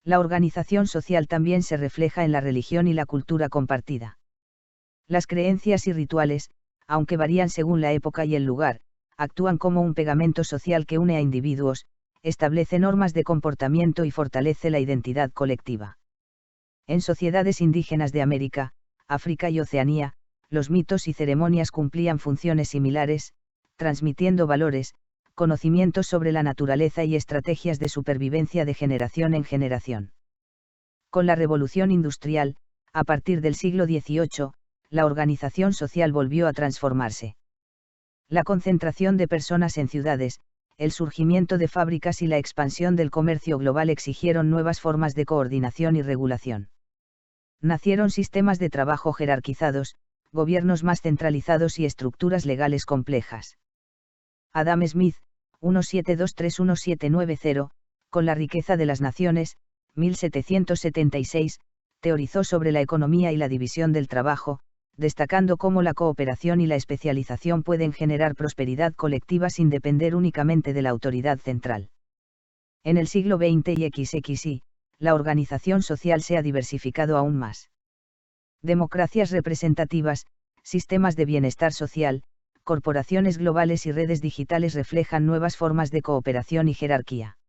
La organización social también se refleja en la religión y la cultura compartida. Las creencias y rituales, aunque varían según la época y el lugar, actúan como un pegamento social que une a individuos, establece normas de comportamiento y fortalece la identidad colectiva. En sociedades indígenas de América, África y Oceanía, los mitos y ceremonias cumplían funciones similares, transmitiendo valores, conocimientos sobre la naturaleza y estrategias de supervivencia de generación en generación. Con la Revolución Industrial, a partir del siglo XVIII, la organización social volvió a transformarse. La concentración de personas en ciudades, el surgimiento de fábricas y la expansión del comercio global exigieron nuevas formas de coordinación y regulación. Nacieron sistemas de trabajo jerarquizados, gobiernos más centralizados y estructuras legales complejas. Adam Smith, 1723-1790, con La riqueza de las naciones, 1776, teorizó sobre la economía y la división del trabajo, destacando cómo la cooperación y la especialización pueden generar prosperidad colectiva sin depender únicamente de la autoridad central. En el siglo XX y XXI, la organización social se ha diversificado aún más. Democracias representativas, sistemas de bienestar social, corporaciones globales y redes digitales reflejan nuevas formas de cooperación y jerarquía.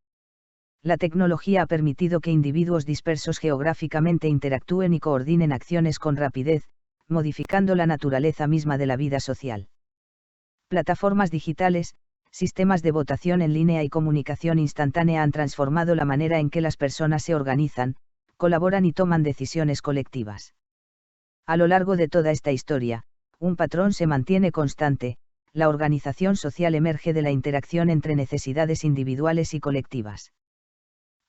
La tecnología ha permitido que individuos dispersos geográficamente interactúen y coordinen acciones con rapidez, modificando la naturaleza misma de la vida social. Plataformas digitales, sistemas de votación en línea y comunicación instantánea han transformado la manera en que las personas se organizan, colaboran y toman decisiones colectivas. A lo largo de toda esta historia, un patrón se mantiene constante: la organización social emerge de la interacción entre necesidades individuales y colectivas.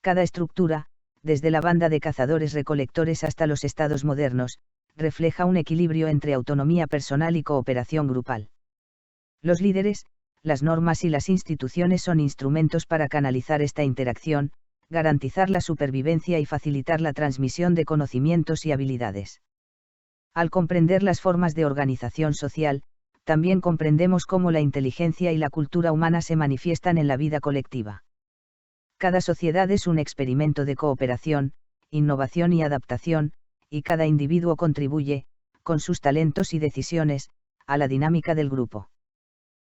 Cada estructura, desde la banda de cazadores-recolectores hasta los estados modernos, refleja un equilibrio entre autonomía personal y cooperación grupal. Los líderes, las normas y las instituciones son instrumentos para canalizar esta interacción, garantizar la supervivencia y facilitar la transmisión de conocimientos y habilidades. Al comprender las formas de organización social, también comprendemos cómo la inteligencia y la cultura humana se manifiestan en la vida colectiva. Cada sociedad es un experimento de cooperación, innovación y adaptación, y cada individuo contribuye, con sus talentos y decisiones, a la dinámica del grupo.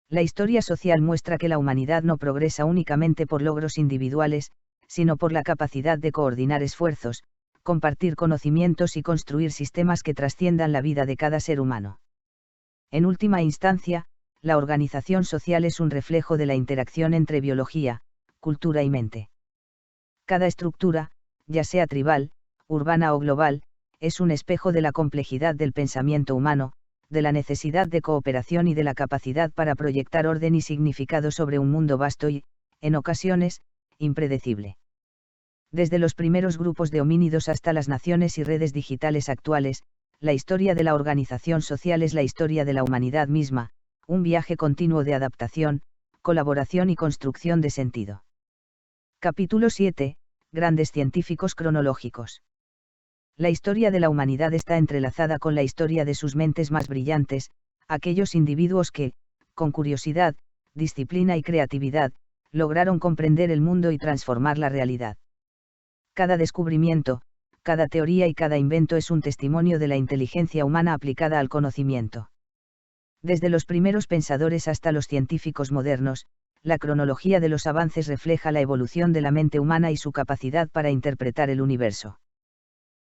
La historia social muestra que la humanidad no progresa únicamente por logros individuales, sino por la capacidad de coordinar esfuerzos, compartir conocimientos y construir sistemas que trasciendan la vida de cada ser humano. En última instancia, la organización social es un reflejo de la interacción entre biología, cultura y mente. Cada estructura, ya sea tribal, urbana o global, es un espejo de la complejidad del pensamiento humano, de la necesidad de cooperación y de la capacidad para proyectar orden y significado sobre un mundo vasto y, en ocasiones, impredecible. Desde los primeros grupos de homínidos hasta las naciones y redes digitales actuales, la historia de la organización social es la historia de la humanidad misma, un viaje continuo de adaptación, colaboración y construcción de sentido. Capítulo 7. Grandes científicos cronológicos. La historia de la humanidad está entrelazada con la historia de sus mentes más brillantes, aquellos individuos que, con curiosidad, disciplina y creatividad, lograron comprender el mundo y transformar la realidad. Cada descubrimiento, cada teoría y cada invento es un testimonio de la inteligencia humana aplicada al conocimiento. Desde los primeros pensadores hasta los científicos modernos, la cronología de los avances refleja la evolución de la mente humana y su capacidad para interpretar el universo.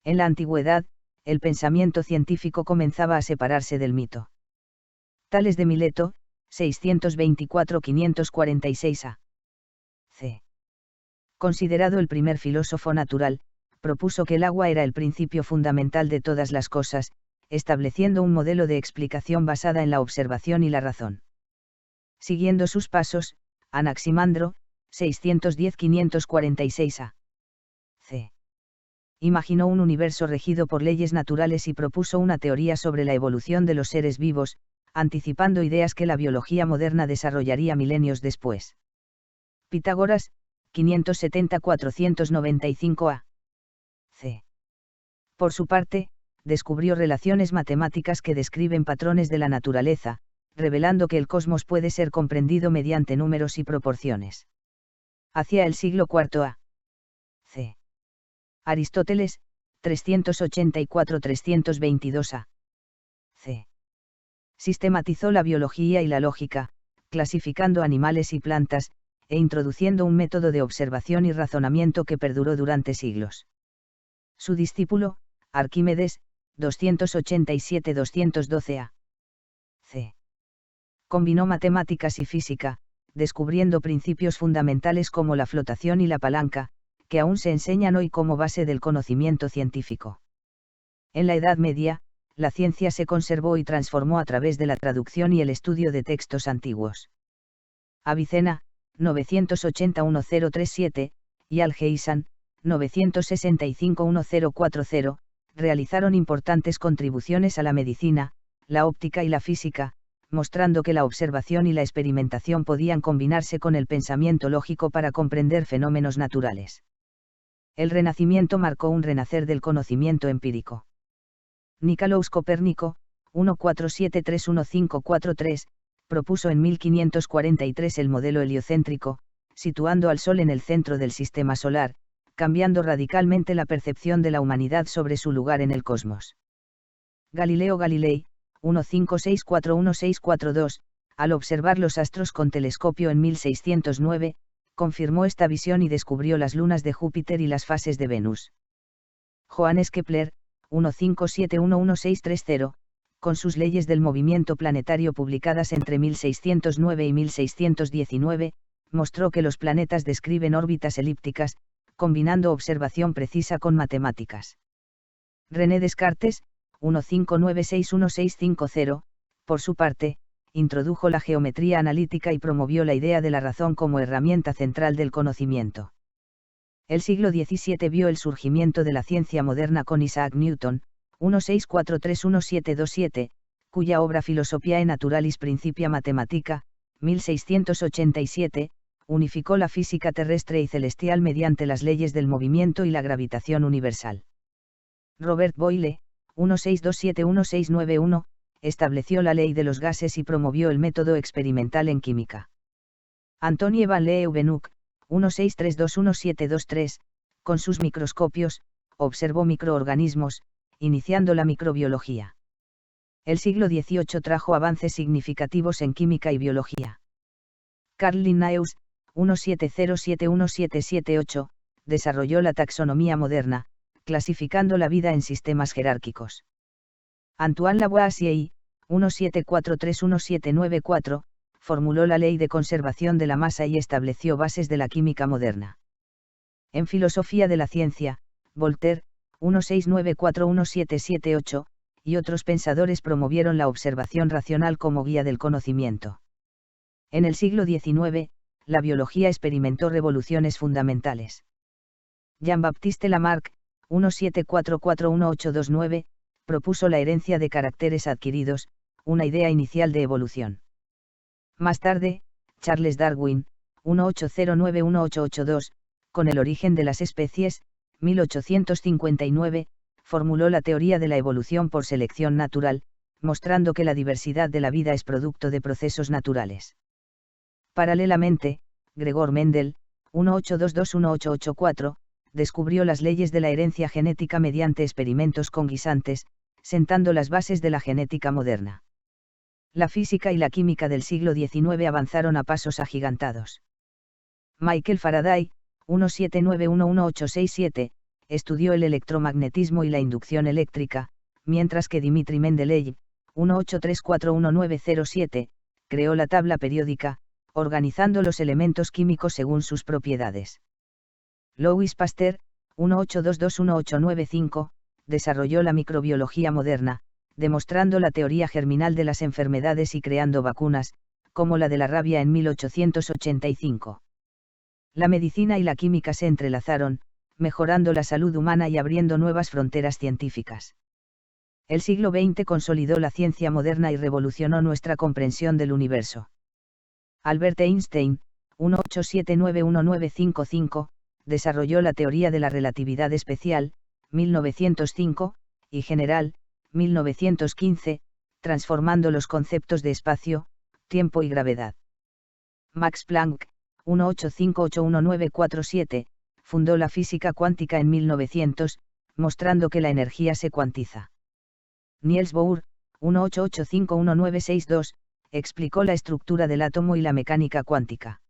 En la antigüedad, el pensamiento científico comenzaba a separarse del mito. Tales de Mileto, 624-546 a. C. Considerado el primer filósofo natural, propuso que el agua era el principio fundamental de todas las cosas, estableciendo un modelo de explicación basada en la observación y la razón. Siguiendo sus pasos, Anaximandro, 610-546 a. C. Imaginó un universo regido por leyes naturales y propuso una teoría sobre la evolución de los seres vivos, anticipando ideas que la biología moderna desarrollaría milenios después. Pitágoras, 570-495 a. C. Por su parte, descubrió relaciones matemáticas que describen patrones de la naturaleza, revelando que el cosmos puede ser comprendido mediante números y proporciones. Hacia el siglo IV a. C. Aristóteles, 384-322 a. C. Sistematizó la biología y la lógica, clasificando animales y plantas, e introduciendo un método de observación y razonamiento que perduró durante siglos. Su discípulo, Arquímedes, 287-212 a. C. Combinó matemáticas y física, descubriendo principios fundamentales como la flotación y la palanca, que aún se enseñan hoy como base del conocimiento científico. En la Edad Media, la ciencia se conservó y transformó a través de la traducción y el estudio de textos antiguos. Avicena, 980-1037, y Algeisan, 965-1040, realizaron importantes contribuciones a la medicina, la óptica y la física, mostrando que la observación y la experimentación podían combinarse con el pensamiento lógico para comprender fenómenos naturales. El Renacimiento marcó un renacer del conocimiento empírico. Nicolaus Copérnico, 1473-1543, propuso en 1543 el modelo heliocéntrico, situando al Sol en el centro del sistema solar, cambiando radicalmente la percepción de la humanidad sobre su lugar en el cosmos. Galileo Galilei, 1564-1642, al observar los astros con telescopio en 1609, confirmó esta visión y descubrió las lunas de Júpiter y las fases de Venus. Johannes Kepler, 1571-1630, con sus leyes del movimiento planetario publicadas entre 1609 y 1619, mostró que los planetas describen órbitas elípticas, combinando observación precisa con matemáticas. René Descartes, 1596-1650, por su parte, introdujo la geometría analítica y promovió la idea de la razón como herramienta central del conocimiento. El siglo XVII vio el surgimiento de la ciencia moderna con Isaac Newton, 1643-1727, cuya obra Philosophiae Naturalis Principia Mathematica, 1687, unificó la física terrestre y celestial mediante las leyes del movimiento y la gravitación universal. Robert Boyle, 1627-1691, estableció la ley de los gases y promovió el método experimental en química. Antoine Van Leeuwenhoek, 1632-1723, con sus microscopios, observó microorganismos, iniciando la microbiología. El siglo XVIII trajo avances significativos en química y biología. Carl Linnaeus, 1707-1778, desarrolló la taxonomía moderna, clasificando la vida en sistemas jerárquicos. Antoine Lavoisier, 1743-1794, formuló la ley de conservación de la masa y estableció bases de la química moderna. En filosofía de la ciencia, Voltaire, 1694-1778, y otros pensadores promovieron la observación racional como guía del conocimiento. En el siglo XIX, la biología experimentó revoluciones fundamentales. Jean-Baptiste Lamarck, 1744-1829, propuso la herencia de caracteres adquiridos, una idea inicial de evolución. Más tarde, Charles Darwin, 1809-1882, con el origen de las especies, 1859, formuló la teoría de la evolución por selección natural, mostrando que la diversidad de la vida es producto de procesos naturales. Paralelamente, Gregor Mendel, 1822-1884, descubrió las leyes de la herencia genética mediante experimentos con guisantes, sentando las bases de la genética moderna. La física y la química del siglo XIX avanzaron a pasos agigantados. Michael Faraday, 1791-1867, estudió el electromagnetismo y la inducción eléctrica, mientras que Dmitri Mendeleev, 1834-1907, creó la tabla periódica, organizando los elementos químicos según sus propiedades. Louis Pasteur, 1822-1895, desarrolló la microbiología moderna, demostrando la teoría germinal de las enfermedades y creando vacunas, como la de la rabia en 1885. La medicina y la química se entrelazaron, mejorando la salud humana y abriendo nuevas fronteras científicas. El siglo XX consolidó la ciencia moderna y revolucionó nuestra comprensión del universo. Albert Einstein, 1879-1955, desarrolló la teoría de la relatividad especial, 1905, y general, 1915, transformando los conceptos de espacio, tiempo y gravedad. Max Planck, 1858-1947, fundó la física cuántica en 1900, mostrando que la energía se cuantiza. Niels Bohr, 1885-1962, explicó la estructura del átomo y la mecánica cuántica.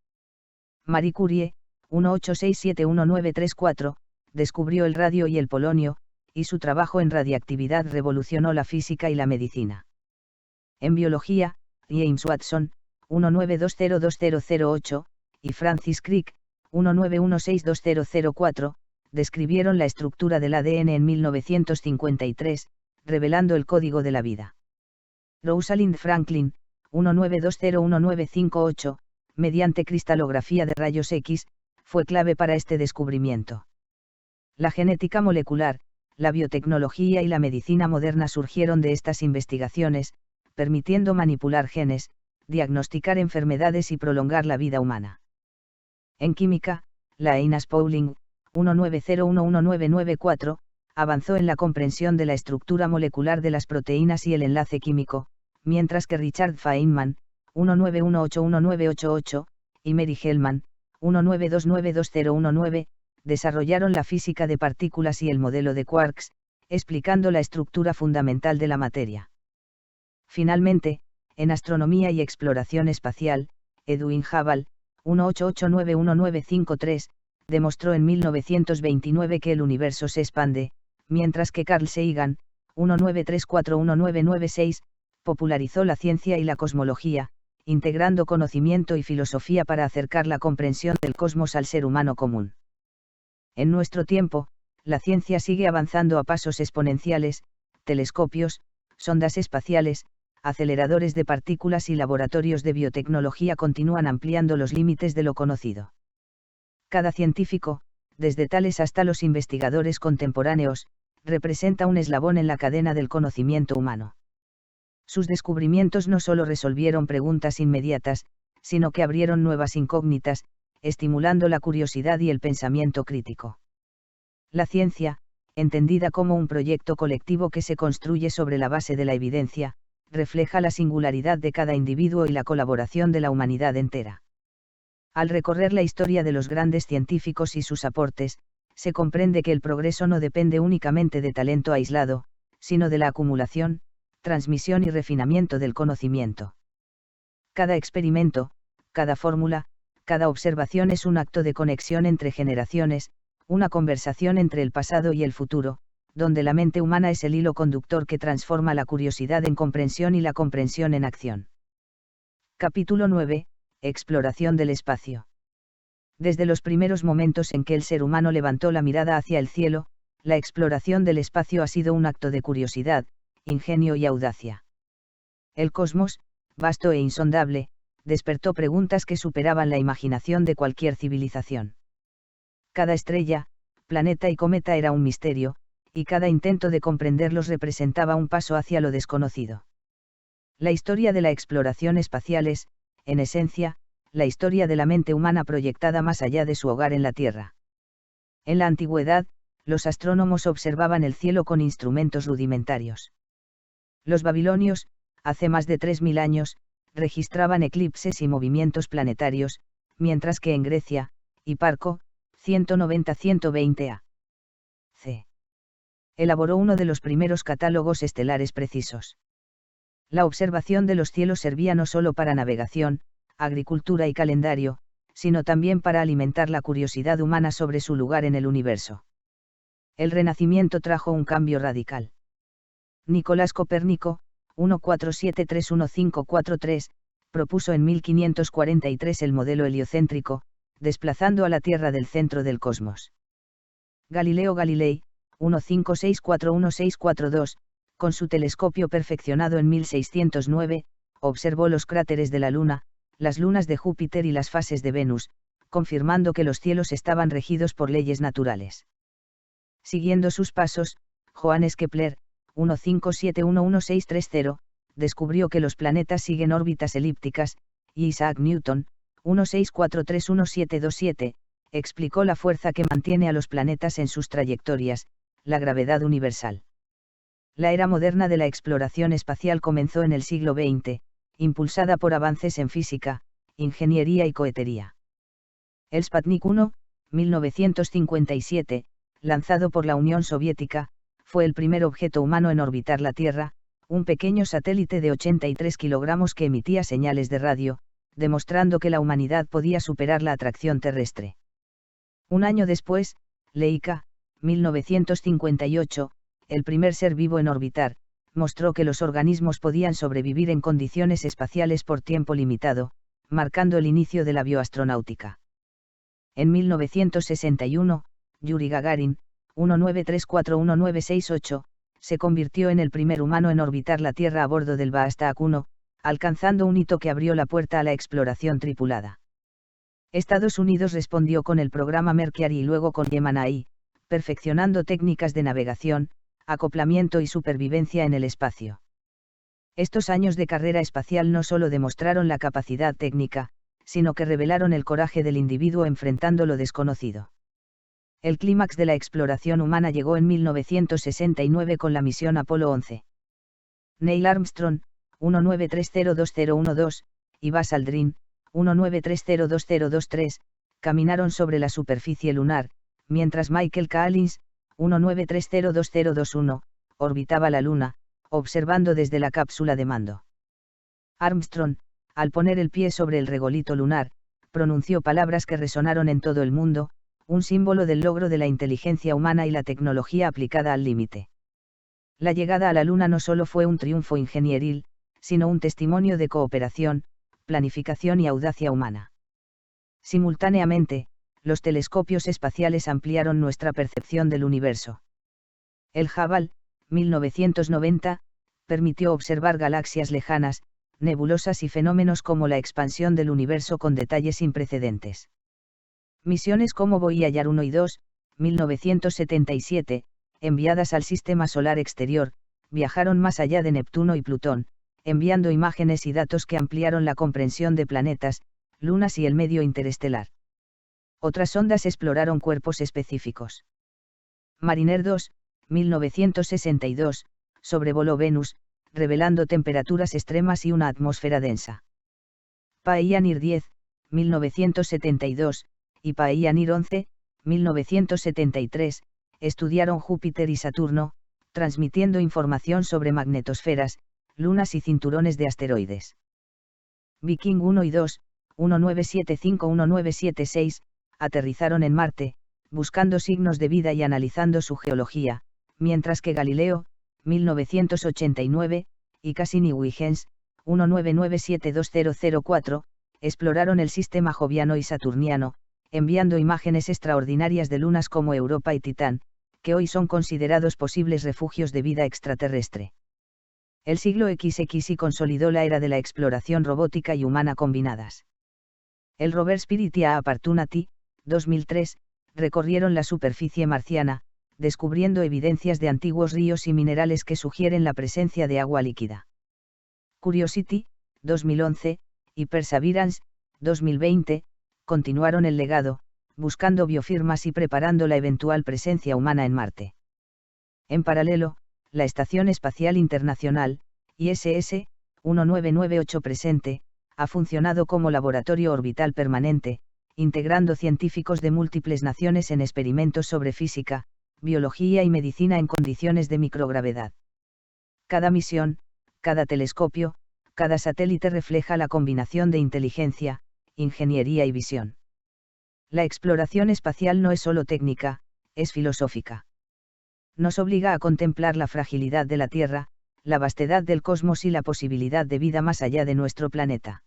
Marie Curie, 1867-1934, descubrió el radio y el polonio, y su trabajo en radiactividad revolucionó la física y la medicina. En biología, James Watson, 1920-2008, y Francis Crick, 1916-2004, describieron la estructura del ADN en 1953, revelando el código de la vida. Rosalind Franklin, 1920-1958, mediante cristalografía de rayos X, fue clave para este descubrimiento. La genética molecular, la biotecnología y la medicina moderna surgieron de estas investigaciones, permitiendo manipular genes, diagnosticar enfermedades y prolongar la vida humana. En química, la Linus Pauling, 1901-1994, avanzó en la comprensión de la estructura molecular de las proteínas y el enlace químico, mientras que Richard Feynman, 1918-1988, y Mary Hellman, 1929-2019, desarrollaron la física de partículas y el modelo de quarks, explicando la estructura fundamental de la materia. Finalmente, en astronomía y exploración espacial, Edwin Hubble, 1889-1953, demostró en 1929 que el universo se expande, mientras que Carl Sagan, 1934-1996, popularizó la ciencia y la cosmología, integrando conocimiento y filosofía para acercar la comprensión del cosmos al ser humano común. En nuestro tiempo, la ciencia sigue avanzando a pasos exponenciales, telescopios, sondas espaciales, aceleradores de partículas y laboratorios de biotecnología continúan ampliando los límites de lo conocido. Cada científico, desde Tales hasta los investigadores contemporáneos, representa un eslabón en la cadena del conocimiento humano. Sus descubrimientos no solo resolvieron preguntas inmediatas, sino que abrieron nuevas incógnitas, estimulando la curiosidad y el pensamiento crítico. La ciencia, entendida como un proyecto colectivo que se construye sobre la base de la evidencia, refleja la singularidad de cada individuo y la colaboración de la humanidad entera. Al recorrer la historia de los grandes científicos y sus aportes, se comprende que el progreso no depende únicamente de talento aislado, sino de la acumulación, transmisión y refinamiento del conocimiento. Cada experimento, cada fórmula, cada observación es un acto de conexión entre generaciones, una conversación entre el pasado y el futuro, donde la mente humana es el hilo conductor que transforma la curiosidad en comprensión y la comprensión en acción. Capítulo 9. Exploración del espacio. Desde los primeros momentos en que el ser humano levantó la mirada hacia el cielo, la exploración del espacio ha sido un acto de curiosidad, ingenio y audacia. El cosmos, vasto e insondable, despertó preguntas que superaban la imaginación de cualquier civilización. Cada estrella, planeta y cometa era un misterio, y cada intento de comprenderlos representaba un paso hacia lo desconocido. La historia de la exploración espacial es, en esencia, la historia de la mente humana proyectada más allá de su hogar en la Tierra. En la antigüedad, los astrónomos observaban el cielo con instrumentos rudimentarios. Los babilonios, hace más de 3000 años, registraban eclipses y movimientos planetarios, mientras que en Grecia, Hiparco, 190-120 a.C. elaboró uno de los primeros catálogos estelares precisos. La observación de los cielos servía no solo para navegación, agricultura y calendario, sino también para alimentar la curiosidad humana sobre su lugar en el universo. El Renacimiento trajo un cambio radical. Nicolás Copérnico, 1473-1543, propuso en 1543 el modelo heliocéntrico, desplazando a la Tierra del centro del cosmos. Galileo Galilei, 1564-1642, con su telescopio perfeccionado en 1609, observó los cráteres de la Luna, las lunas de Júpiter y las fases de Venus, confirmando que los cielos estaban regidos por leyes naturales. Siguiendo sus pasos, Johannes Kepler, 1571-1630, descubrió que los planetas siguen órbitas elípticas, y Isaac Newton, 1643-1727, explicó la fuerza que mantiene a los planetas en sus trayectorias, la gravedad universal. La era moderna de la exploración espacial comenzó en el siglo XX, impulsada por avances en física, ingeniería y cohetería. El Sputnik 1, 1957, lanzado por la Unión Soviética, fue el primer objeto humano en orbitar la Tierra, un pequeño satélite de 83 kilogramos que emitía señales de radio, demostrando que la humanidad podía superar la atracción terrestre. Un año después, Leica, 1958, el primer ser vivo en orbitar, mostró que los organismos podían sobrevivir en condiciones espaciales por tiempo limitado, marcando el inicio de la bioastronáutica. En 1961, Yuri Gagarin, 1934-1968, se convirtió en el primer humano en orbitar la Tierra a bordo del Vostok 1, alcanzando un hito que abrió la puerta a la exploración tripulada. Estados Unidos respondió con el programa Mercury y luego con Gemini, perfeccionando técnicas de navegación, acoplamiento y supervivencia en el espacio. Estos años de carrera espacial no solo demostraron la capacidad técnica, sino que revelaron el coraje del individuo enfrentando lo desconocido. El clímax de la exploración humana llegó en 1969 con la misión Apolo 11. Neil Armstrong, 19302012, y Buzz Aldrin, 19302023, caminaron sobre la superficie lunar, mientras Michael Collins, 19302021, orbitaba la Luna, observando desde la cápsula de mando. Armstrong, al poner el pie sobre el regolito lunar, pronunció palabras que resonaron en todo el mundo, un símbolo del logro de la inteligencia humana y la tecnología aplicada al límite. La llegada a la Luna no solo fue un triunfo ingenieril, sino un testimonio de cooperación, planificación y audacia humana. Simultáneamente, los telescopios espaciales ampliaron nuestra percepción del universo. El Hubble, 1990, permitió observar galaxias lejanas, nebulosas y fenómenos como la expansión del universo con detalles sin precedentes. Misiones como Voyager 1 y 2, 1977, enviadas al sistema solar exterior, viajaron más allá de Neptuno y Plutón, enviando imágenes y datos que ampliaron la comprensión de planetas, lunas y el medio interestelar. Otras sondas exploraron cuerpos específicos. Mariner 2, 1962, sobrevoló Venus, revelando temperaturas extremas y una atmósfera densa. Pioneer 10, 1972, y Pioneer 11, 1973, estudiaron Júpiter y Saturno, transmitiendo información sobre magnetosferas, lunas y cinturones de asteroides. Viking 1 y 2, 1975-1976, aterrizaron en Marte, buscando signos de vida y analizando su geología, mientras que Galileo, 1989, y Cassini-Huygens, 1997-2004, exploraron el sistema joviano y saturniano, enviando imágenes extraordinarias de lunas como Europa y Titán, que hoy son considerados posibles refugios de vida extraterrestre. El siglo XX consolidó la era de la exploración robótica y humana combinadas. El rover Spirit y Opportunity, 2003, recorrieron la superficie marciana, descubriendo evidencias de antiguos ríos y minerales que sugieren la presencia de agua líquida. Curiosity, 2011, y Perseverance, 2020, continuaron el legado, buscando biofirmas y preparando la eventual presencia humana en Marte. En paralelo, la Estación Espacial Internacional, ISS, 1998 presente, ha funcionado como laboratorio orbital permanente, integrando científicos de múltiples naciones en experimentos sobre física, biología y medicina en condiciones de microgravedad. Cada misión, cada telescopio, cada satélite refleja la combinación de inteligencia, ingeniería y visión. La exploración espacial no es solo técnica, es filosófica. Nos obliga a contemplar la fragilidad de la Tierra, la vastedad del cosmos y la posibilidad de vida más allá de nuestro planeta.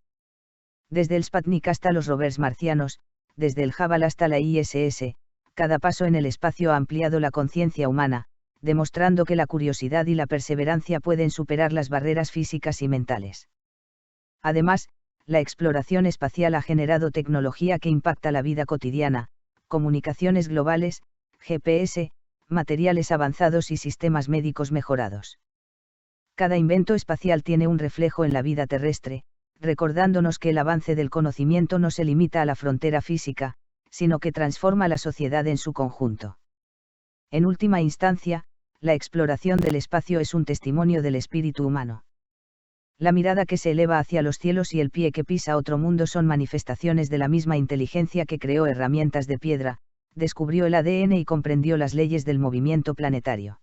Desde el Sputnik hasta los rovers marcianos, desde el Hubble hasta la ISS, cada paso en el espacio ha ampliado la conciencia humana, demostrando que la curiosidad y la perseverancia pueden superar las barreras físicas y mentales. Además, la exploración espacial ha generado tecnología que impacta la vida cotidiana, comunicaciones globales, GPS, materiales avanzados y sistemas médicos mejorados. Cada invento espacial tiene un reflejo en la vida terrestre, recordándonos que el avance del conocimiento no se limita a la frontera física, sino que transforma la sociedad en su conjunto. En última instancia, la exploración del espacio es un testimonio del espíritu humano. La mirada que se eleva hacia los cielos y el pie que pisa otro mundo son manifestaciones de la misma inteligencia que creó herramientas de piedra, descubrió el ADN y comprendió las leyes del movimiento planetario.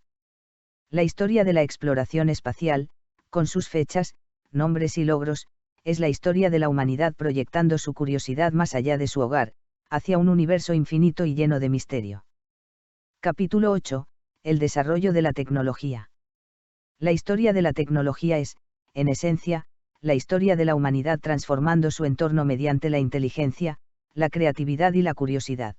La historia de la exploración espacial, con sus fechas, nombres y logros, es la historia de la humanidad proyectando su curiosidad más allá de su hogar, hacia un universo infinito y lleno de misterio. Capítulo 8. El desarrollo de la tecnología. La historia de la tecnología es, en esencia, la historia de la humanidad transformando su entorno mediante la inteligencia, la creatividad y la curiosidad.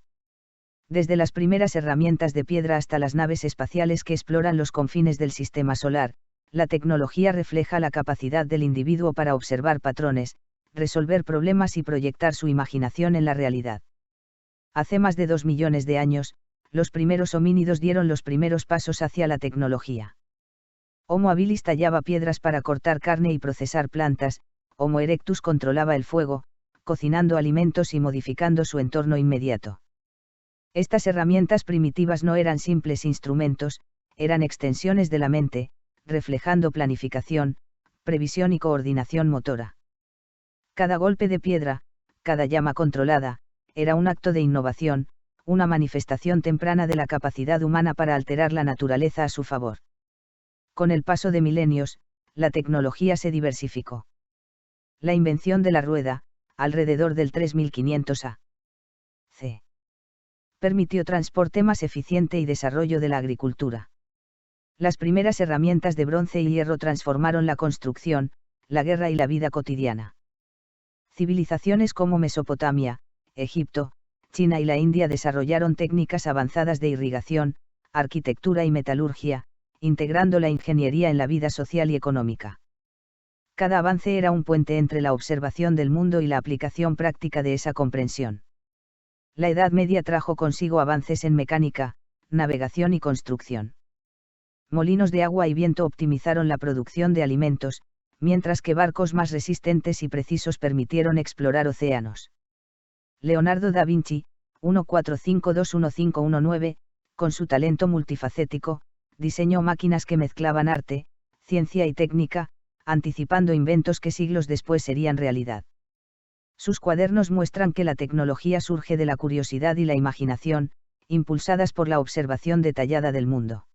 Desde las primeras herramientas de piedra hasta las naves espaciales que exploran los confines del sistema solar, la tecnología refleja la capacidad del individuo para observar patrones, resolver problemas y proyectar su imaginación en la realidad. Hace más de 2 millones de años, los primeros homínidos dieron los primeros pasos hacia la tecnología. Homo habilis tallaba piedras para cortar carne y procesar plantas, Homo erectus controlaba el fuego, cocinando alimentos y modificando su entorno inmediato. Estas herramientas primitivas no eran simples instrumentos, eran extensiones de la mente, reflejando planificación, previsión y coordinación motora. Cada golpe de piedra, cada llama controlada, era un acto de innovación, una manifestación temprana de la capacidad humana para alterar la naturaleza a su favor. Con el paso de milenios, la tecnología se diversificó. La invención de la rueda, alrededor del 3500 a.C., permitió transporte más eficiente y desarrollo de la agricultura. Las primeras herramientas de bronce y hierro transformaron la construcción, la guerra y la vida cotidiana. Civilizaciones como Mesopotamia, Egipto, China y la India desarrollaron técnicas avanzadas de irrigación, arquitectura y metalurgia, integrando la ingeniería en la vida social y económica. Cada avance era un puente entre la observación del mundo y la aplicación práctica de esa comprensión. La Edad Media trajo consigo avances en mecánica, navegación y construcción. Molinos de agua y viento optimizaron la producción de alimentos, mientras que barcos más resistentes y precisos permitieron explorar océanos. Leonardo da Vinci, 145215119, con su talento multifacético, diseñó máquinas que mezclaban arte, ciencia y técnica, anticipando inventos que siglos después serían realidad. Sus cuadernos muestran que la tecnología surge de la curiosidad y la imaginación, impulsadas por la observación detallada del mundo.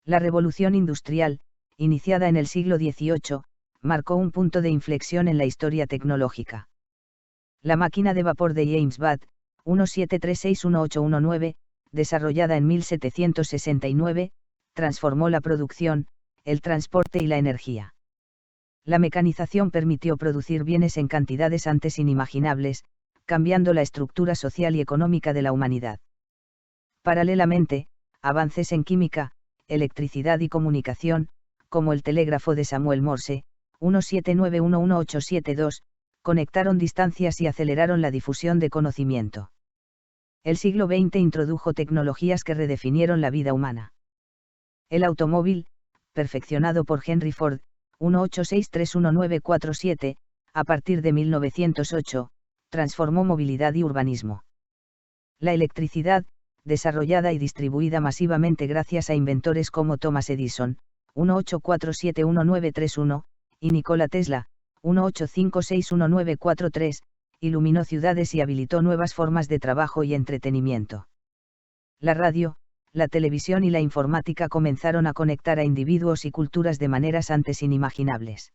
La revolución industrial, iniciada en el siglo XVIII, marcó un punto de inflexión en la historia tecnológica. La máquina de vapor de James Watt, 17361819, desarrollada en 1769, transformó la producción, el transporte y la energía. La mecanización permitió producir bienes en cantidades antes inimaginables, cambiando la estructura social y económica de la humanidad. Paralelamente, avances en química, electricidad y comunicación, como el telégrafo de Samuel Morse, 17911872, conectaron distancias y aceleraron la difusión de conocimiento. El siglo XX introdujo tecnologías que redefinieron la vida humana. El automóvil, perfeccionado por Henry Ford, 18631947, a partir de 1908, transformó movilidad y urbanismo. La electricidad, desarrollada y distribuida masivamente gracias a inventores como Thomas Edison, 18471931, y Nikola Tesla, 18561943, iluminó ciudades y habilitó nuevas formas de trabajo y entretenimiento. La radio, la televisión y la informática comenzaron a conectar a individuos y culturas de maneras antes inimaginables.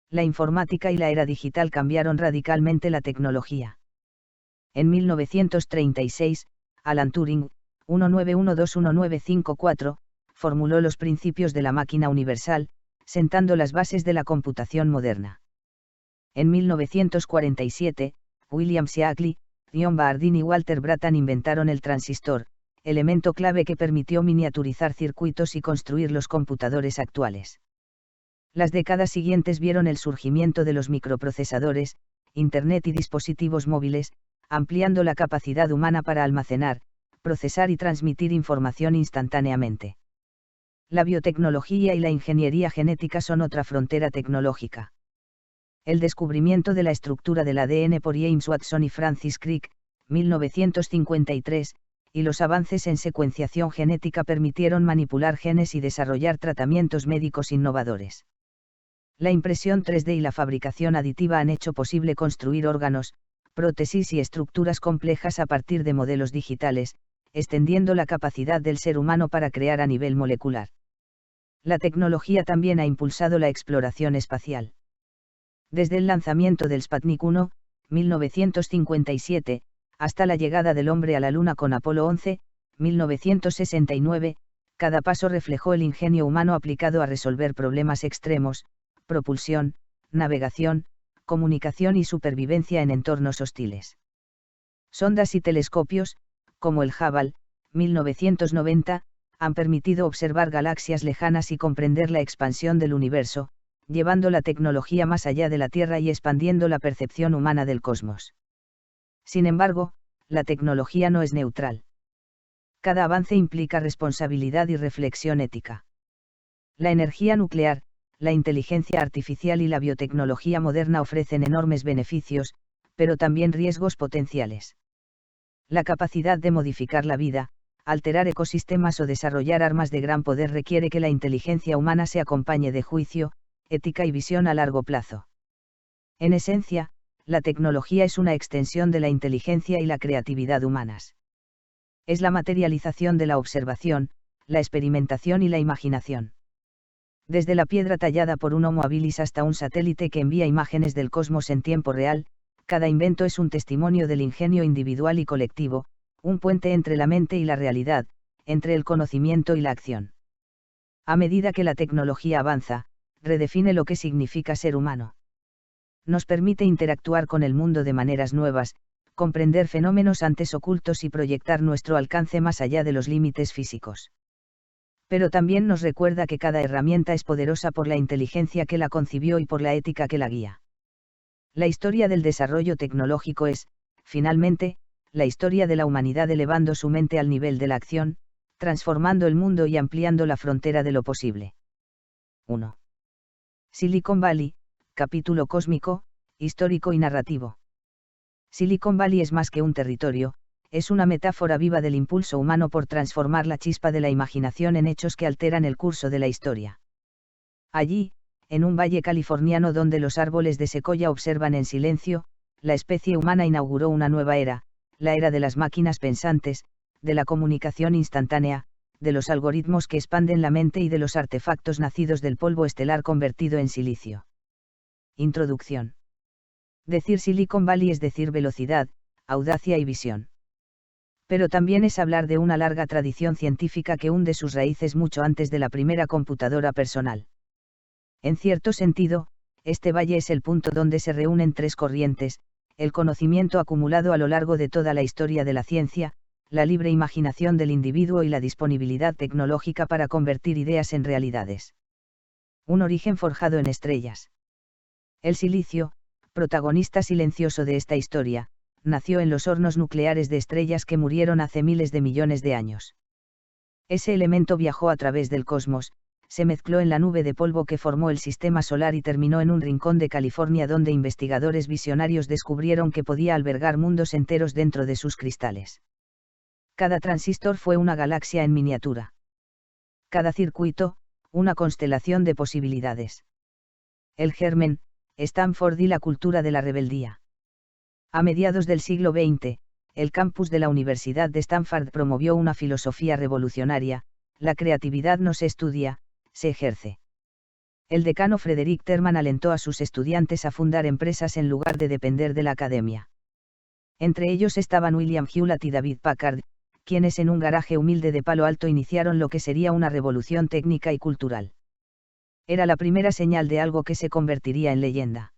La informática y la era digital cambiaron radicalmente la tecnología. En 1936, Alan Turing, 19121954, formuló los principios de la máquina universal, sentando las bases de la computación moderna. En 1947, William Shockley, John Bardeen y Walter Brattain inventaron el transistor, elemento clave que permitió miniaturizar circuitos y construir los computadores actuales. Las décadas siguientes vieron el surgimiento de los microprocesadores, Internet y dispositivos móviles, ampliando la capacidad humana para almacenar, procesar y transmitir información instantáneamente. La biotecnología y la ingeniería genética son otra frontera tecnológica. El descubrimiento de la estructura del ADN por James Watson y Francis Crick, 1953, y los avances en secuenciación genética permitieron manipular genes y desarrollar tratamientos médicos innovadores. La impresión 3D y la fabricación aditiva han hecho posible construir órganos, prótesis y estructuras complejas a partir de modelos digitales, extendiendo la capacidad del ser humano para crear a nivel molecular. La tecnología también ha impulsado la exploración espacial. Desde el lanzamiento del Sputnik 1, 1957, hasta la llegada del hombre a la Luna con Apolo 11, 1969, cada paso reflejó el ingenio humano aplicado a resolver problemas extremos, propulsión, navegación, comunicación y supervivencia en entornos hostiles. Sondas y telescopios, como el Hubble, 1990, han permitido observar galaxias lejanas y comprender la expansión del universo, llevando la tecnología más allá de la Tierra y expandiendo la percepción humana del cosmos. Sin embargo, la tecnología no es neutral. Cada avance implica responsabilidad y reflexión ética. La energía nuclear, la inteligencia artificial y la biotecnología moderna ofrecen enormes beneficios, pero también riesgos potenciales. La capacidad de modificar la vida, alterar ecosistemas o desarrollar armas de gran poder requiere que la inteligencia humana se acompañe de juicio, ética y visión a largo plazo. En esencia, la tecnología es una extensión de la inteligencia y la creatividad humanas. Es la materialización de la observación, la experimentación y la imaginación. Desde la piedra tallada por un Homo habilis hasta un satélite que envía imágenes del cosmos en tiempo real, cada invento es un testimonio del ingenio individual y colectivo, un puente entre la mente y la realidad, entre el conocimiento y la acción. A medida que la tecnología avanza, redefine lo que significa ser humano. Nos permite interactuar con el mundo de maneras nuevas, comprender fenómenos antes ocultos y proyectar nuestro alcance más allá de los límites físicos. Pero también nos recuerda que cada herramienta es poderosa por la inteligencia que la concibió y por la ética que la guía. La historia del desarrollo tecnológico es, finalmente, la historia de la humanidad elevando su mente al nivel de la acción, transformando el mundo y ampliando la frontera de lo posible. 1. Silicon Valley, capítulo cósmico, histórico y narrativo. Silicon Valley es más que un territorio, es una metáfora viva del impulso humano por transformar la chispa de la imaginación en hechos que alteran el curso de la historia. Allí, en un valle californiano donde los árboles de secoya observan en silencio, la especie humana inauguró una nueva era, la era de las máquinas pensantes, de la comunicación instantánea, de los algoritmos que expanden la mente y de los artefactos nacidos del polvo estelar convertido en silicio. Introducción. Decir Silicon Valley es decir velocidad, audacia y visión. Pero también es hablar de una larga tradición científica que hunde sus raíces mucho antes de la primera computadora personal. En cierto sentido, este valle es el punto donde se reúnen tres corrientes: el conocimiento acumulado a lo largo de toda la historia de la ciencia, la libre imaginación del individuo y la disponibilidad tecnológica para convertir ideas en realidades. Un origen forjado en estrellas. El silicio, protagonista silencioso de esta historia, nació en los hornos nucleares de estrellas que murieron hace miles de millones de años. Ese elemento viajó a través del cosmos, se mezcló en la nube de polvo que formó el sistema solar y terminó en un rincón de California donde investigadores visionarios descubrieron que podía albergar mundos enteros dentro de sus cristales. Cada transistor fue una galaxia en miniatura. Cada circuito, una constelación de posibilidades. El germen, Stanford y la cultura de la rebeldía. A mediados del siglo XX, el campus de la Universidad de Stanford promovió una filosofía revolucionaria: la creatividad no se estudia, se ejerce. El decano Frederick Terman alentó a sus estudiantes a fundar empresas en lugar de depender de la academia. Entre ellos estaban William Hewlett y David Packard, quienes en un garaje humilde de Palo Alto iniciaron lo que sería una revolución técnica y cultural. Era la primera señal de algo que se convertiría en leyenda.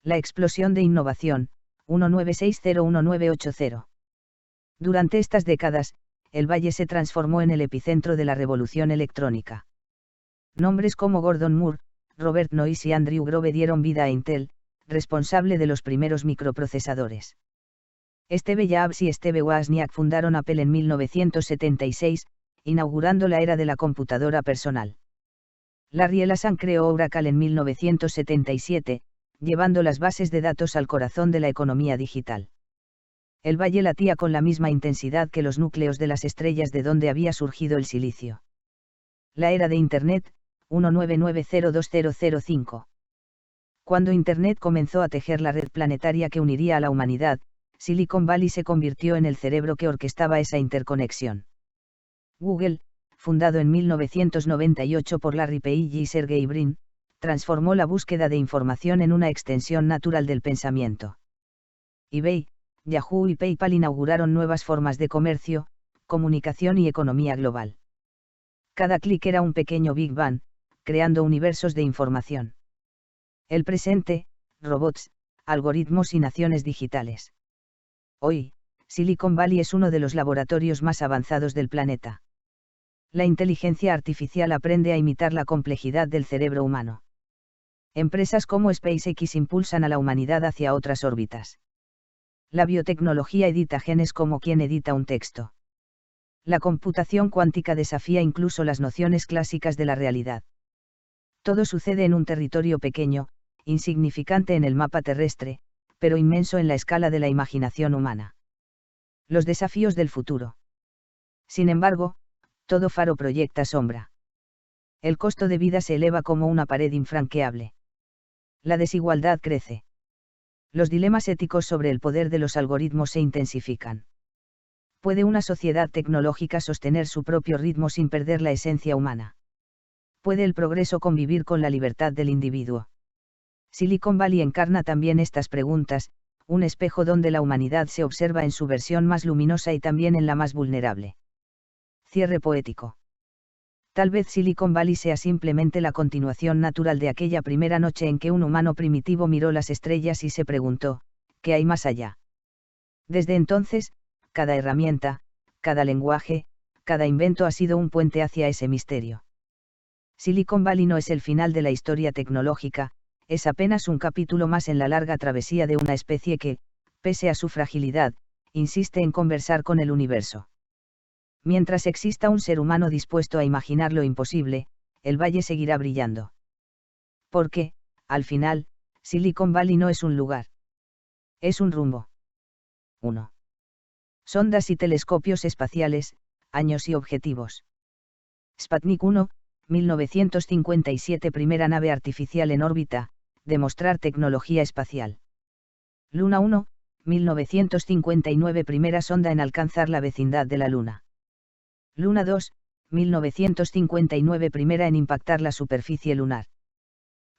La explosión de innovación, 1960-1980. Durante estas décadas, el valle se transformó en el epicentro de la revolución electrónica. Nombres como Gordon Moore, Robert Noyce y Andrew Grove dieron vida a Intel, responsable de los primeros microprocesadores. Steve Jobs y Steve Wozniak fundaron Apple en 1976, inaugurando la era de la computadora personal. Larry Ellison creó Oracle en 1977, llevando las bases de datos al corazón de la economía digital. El valle latía con la misma intensidad que los núcleos de las estrellas de donde había surgido el silicio. La era de Internet, 1990-2005. Cuando Internet comenzó a tejer la red planetaria que uniría a la humanidad, Silicon Valley se convirtió en el cerebro que orquestaba esa interconexión. Google, fundado en 1998 por Larry Page y Sergey Brin, transformó la búsqueda de información en una extensión natural del pensamiento. eBay, Yahoo y PayPal inauguraron nuevas formas de comercio, comunicación y economía global. Cada clic era un pequeño Big Bang, creando universos de información. El presente, robots, algoritmos y naciones digitales. Hoy, Silicon Valley es uno de los laboratorios más avanzados del planeta. La inteligencia artificial aprende a imitar la complejidad del cerebro humano. Empresas como SpaceX impulsan a la humanidad hacia otras órbitas. La biotecnología edita genes como quien edita un texto. La computación cuántica desafía incluso las nociones clásicas de la realidad. Todo sucede en un territorio pequeño, insignificante en el mapa terrestre, pero inmenso en la escala de la imaginación humana. Los desafíos del futuro. Sin embargo, todo faro proyecta sombra. El costo de vida se eleva como una pared infranqueable. La desigualdad crece. Los dilemas éticos sobre el poder de los algoritmos se intensifican. ¿Puede una sociedad tecnológica sostener su propio ritmo sin perder la esencia humana? ¿Puede el progreso convivir con la libertad del individuo? Silicon Valley encarna también estas preguntas, un espejo donde la humanidad se observa en su versión más luminosa y también en la más vulnerable. Cierre poético. Tal vez Silicon Valley sea simplemente la continuación natural de aquella primera noche en que un humano primitivo miró las estrellas y se preguntó, ¿qué hay más allá? Desde entonces, cada herramienta, cada lenguaje, cada invento ha sido un puente hacia ese misterio. Silicon Valley no es el final de la historia tecnológica, es apenas un capítulo más en la larga travesía de una especie que, pese a su fragilidad, insiste en conversar con el universo. Mientras exista un ser humano dispuesto a imaginar lo imposible, el valle seguirá brillando. Porque, al final, Silicon Valley no es un lugar. Es un rumbo. 1. Sondas y telescopios espaciales, años y objetivos. Sputnik 1, 1957. Primera nave artificial en órbita, demostrar tecnología espacial. Luna 1, 1959. Primera sonda en alcanzar la vecindad de la Luna. Luna 2, 1959. Primera en impactar la superficie lunar.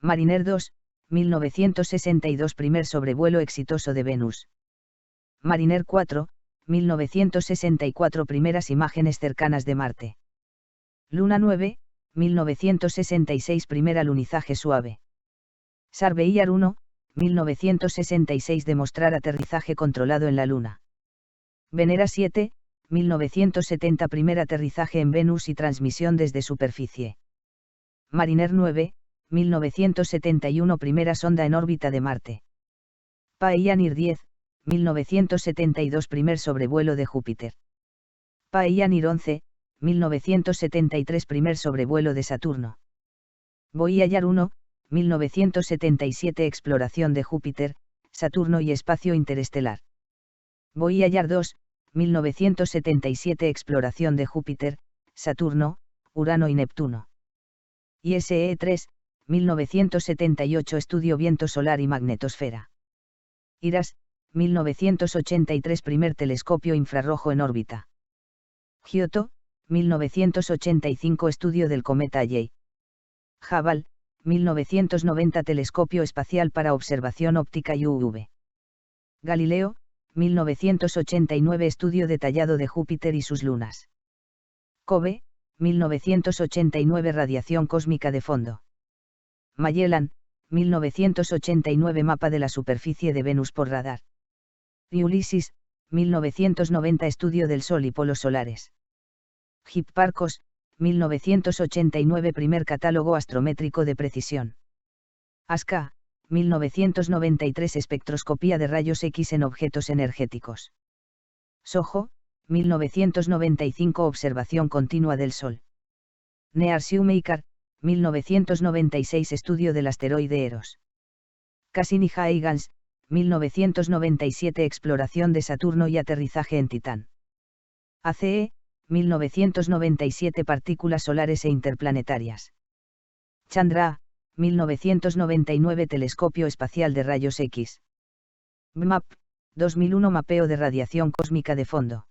Mariner 2, 1962. Primer sobrevuelo exitoso de Venus. Mariner 4, 1964. Primeras imágenes cercanas de Marte. Luna 9, 1966. Primer alunizaje suave. Surveyor 1, 1966. Demostrar aterrizaje controlado en la Luna. Venera 7, 1970. Primer aterrizaje en Venus y transmisión desde superficie. Mariner 9, 1971. Primera sonda en órbita de Marte. Pioneer 10, 1972. Primer sobrevuelo de Júpiter. Pioneer 11, 1973. Primer sobrevuelo de Saturno. Voyager 1, 1977. Exploración de Júpiter, Saturno y espacio interestelar. Voyager 2, 1977. Exploración de Júpiter, Saturno, Urano y Neptuno. ISE 3, 1978. Estudio viento solar y magnetosfera. IRAS, 1983. Primer telescopio infrarrojo en órbita. Giotto, 1985. Estudio del cometa Halley. Hubble, 1990. Telescopio espacial para observación óptica y UV. Galileo, 1989. Estudio detallado de Júpiter y sus lunas. COBE, 1989. Radiación cósmica de fondo. Magellan, 1989. Mapa de la superficie de Venus por radar. Ulysses, 1990. Estudio del Sol y polos solares. Hipparcos, 1989. Primer catálogo astrométrico de precisión. ASCA, 1993. Espectroscopía de rayos X en objetos energéticos. SOHO, 1995. Observación continua del Sol. NEAR Shoemaker, 1996. Estudio del asteroide Eros. Cassini-Huygens, 1997. Exploración de Saturno y aterrizaje en Titán. ACE, 1997. Partículas solares e interplanetarias. Chandra, 1999. Telescopio espacial de rayos X. BMAP, 2001. Mapeo de radiación cósmica de fondo.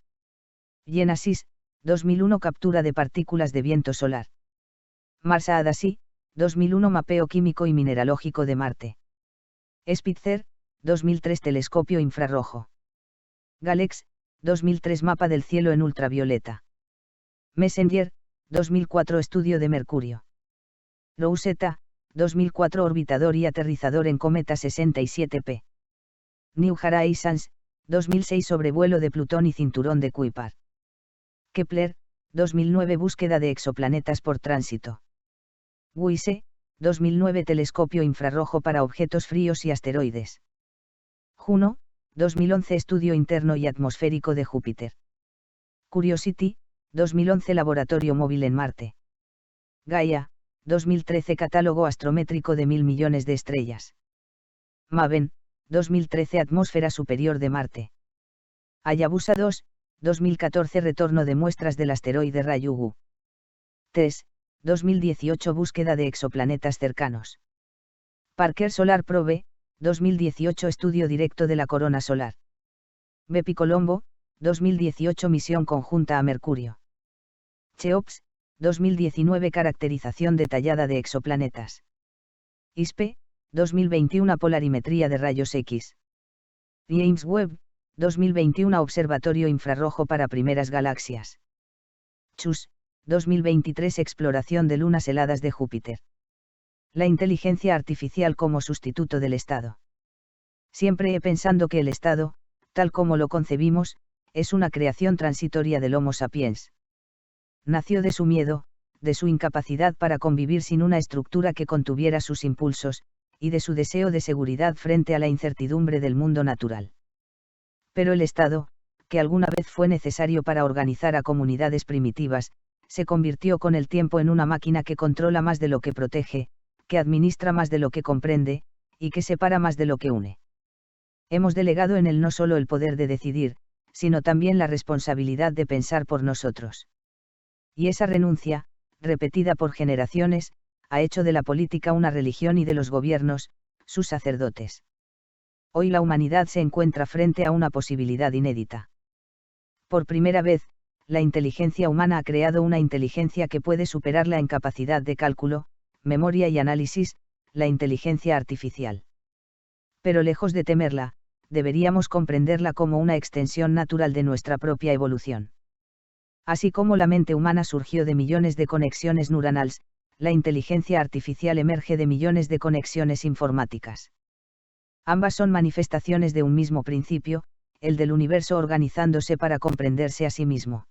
Genesis, 2001. Captura de partículas de viento solar. Mars-Aadasi, 2001. Mapeo químico y mineralógico de Marte. Spitzer, 2003. Telescopio infrarrojo. Galex, 2003. Mapa del cielo en ultravioleta. Messenger, 2004. Estudio de Mercurio. Rosetta, 2004. Orbitador y aterrizador en cometa 67P. New Horizons, 2006. Sobrevuelo de Plutón y cinturón de Kuiper. Kepler, 2009. Búsqueda de exoplanetas por tránsito. WISE, 2009. Telescopio infrarrojo para objetos fríos y asteroides. Juno, 2011. Estudio interno y atmosférico de Júpiter. Curiosity, 2011. Laboratorio móvil en Marte. Gaia, 2013. Catálogo astrométrico de 1000 millones de estrellas. MAVEN, 2013. Atmósfera superior de Marte. Hayabusa 2, 2014. Retorno de muestras del asteroide Ryugu. TESS, 2018. Búsqueda de exoplanetas cercanos. Parker Solar Probe, 2018. Estudio directo de la corona solar. Bepi Colombo, 2018. Misión conjunta a Mercurio. Cheops, 2019. Caracterización detallada de exoplanetas. ISPE, 2021. Polarimetría de rayos X. James Webb, 2021. Observatorio infrarrojo para primeras galaxias. CHUS, 2023. Exploración de lunas heladas de Júpiter. La inteligencia artificial como sustituto del Estado. Siempre he pensado que el Estado, tal como lo concebimos, es una creación transitoria del Homo sapiens. Nació de su miedo, de su incapacidad para convivir sin una estructura que contuviera sus impulsos, y de su deseo de seguridad frente a la incertidumbre del mundo natural. Pero el Estado, que alguna vez fue necesario para organizar a comunidades primitivas, se convirtió con el tiempo en una máquina que controla más de lo que protege, que administra más de lo que comprende, y que separa más de lo que une. Hemos delegado en él no solo el poder de decidir, sino también la responsabilidad de pensar por nosotros. Y esa renuncia, repetida por generaciones, ha hecho de la política una religión y de los gobiernos, sus sacerdotes. Hoy la humanidad se encuentra frente a una posibilidad inédita. Por primera vez, la inteligencia humana ha creado una inteligencia que puede superarla en capacidad de cálculo, memoria y análisis, la inteligencia artificial. Pero lejos de temerla, deberíamos comprenderla como una extensión natural de nuestra propia evolución. Así como la mente humana surgió de millones de conexiones neuronales, la inteligencia artificial emerge de millones de conexiones informáticas. Ambas son manifestaciones de un mismo principio, el del universo organizándose para comprenderse a sí mismo.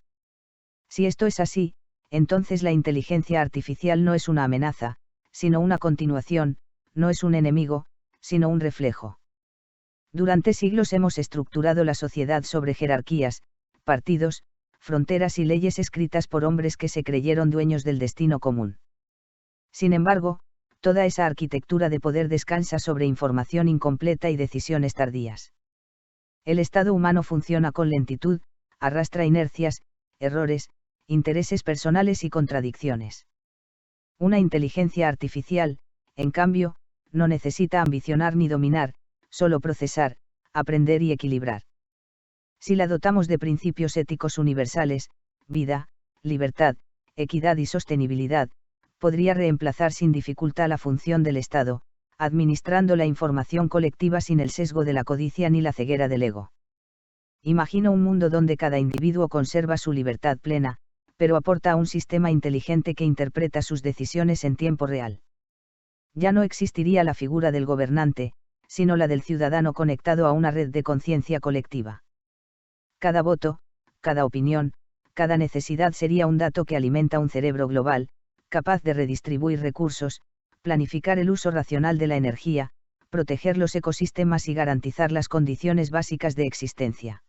Si esto es así, entonces la inteligencia artificial no es una amenaza, sino una continuación, no es un enemigo, sino un reflejo. Durante siglos hemos estructurado la sociedad sobre jerarquías, partidos, fronteras y leyes escritas por hombres que se creyeron dueños del destino común. Sin embargo, toda esa arquitectura de poder descansa sobre información incompleta y decisiones tardías. El estado humano funciona con lentitud, arrastra inercias, errores, intereses personales y contradicciones. Una inteligencia artificial, en cambio, no necesita ambicionar ni dominar, solo procesar, aprender y equilibrar. Si la dotamos de principios éticos universales, vida, libertad, equidad y sostenibilidad, podría reemplazar sin dificultad la función del Estado, administrando la información colectiva sin el sesgo de la codicia ni la ceguera del ego. Imagino un mundo donde cada individuo conserva su libertad plena, pero aporta a un sistema inteligente que interpreta sus decisiones en tiempo real. Ya no existiría la figura del gobernante, sino la del ciudadano conectado a una red de conciencia colectiva. Cada voto, cada opinión, cada necesidad sería un dato que alimenta un cerebro global, capaz de redistribuir recursos, planificar el uso racional de la energía, proteger los ecosistemas y garantizar las condiciones básicas de existencia.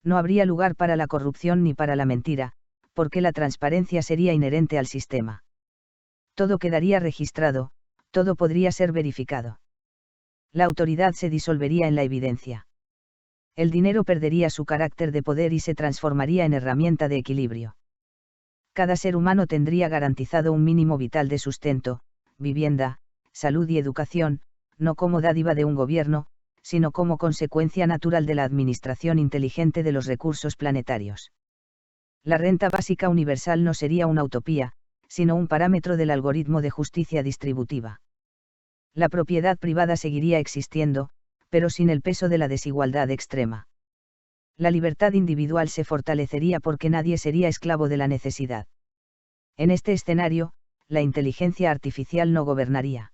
No habría lugar para la corrupción ni para la mentira, porque la transparencia sería inherente al sistema. Todo quedaría registrado, todo podría ser verificado. La autoridad se disolvería en la evidencia. El dinero perdería su carácter de poder y se transformaría en herramienta de equilibrio. Cada ser humano tendría garantizado un mínimo vital de sustento, vivienda, salud y educación, no como dádiva de un gobierno, sino como consecuencia natural de la administración inteligente de los recursos planetarios. La renta básica universal no sería una utopía, sino un parámetro del algoritmo de justicia distributiva. La propiedad privada seguiría existiendo, pero sin el peso de la desigualdad extrema. La libertad individual se fortalecería porque nadie sería esclavo de la necesidad. En este escenario, la inteligencia artificial no gobernaría.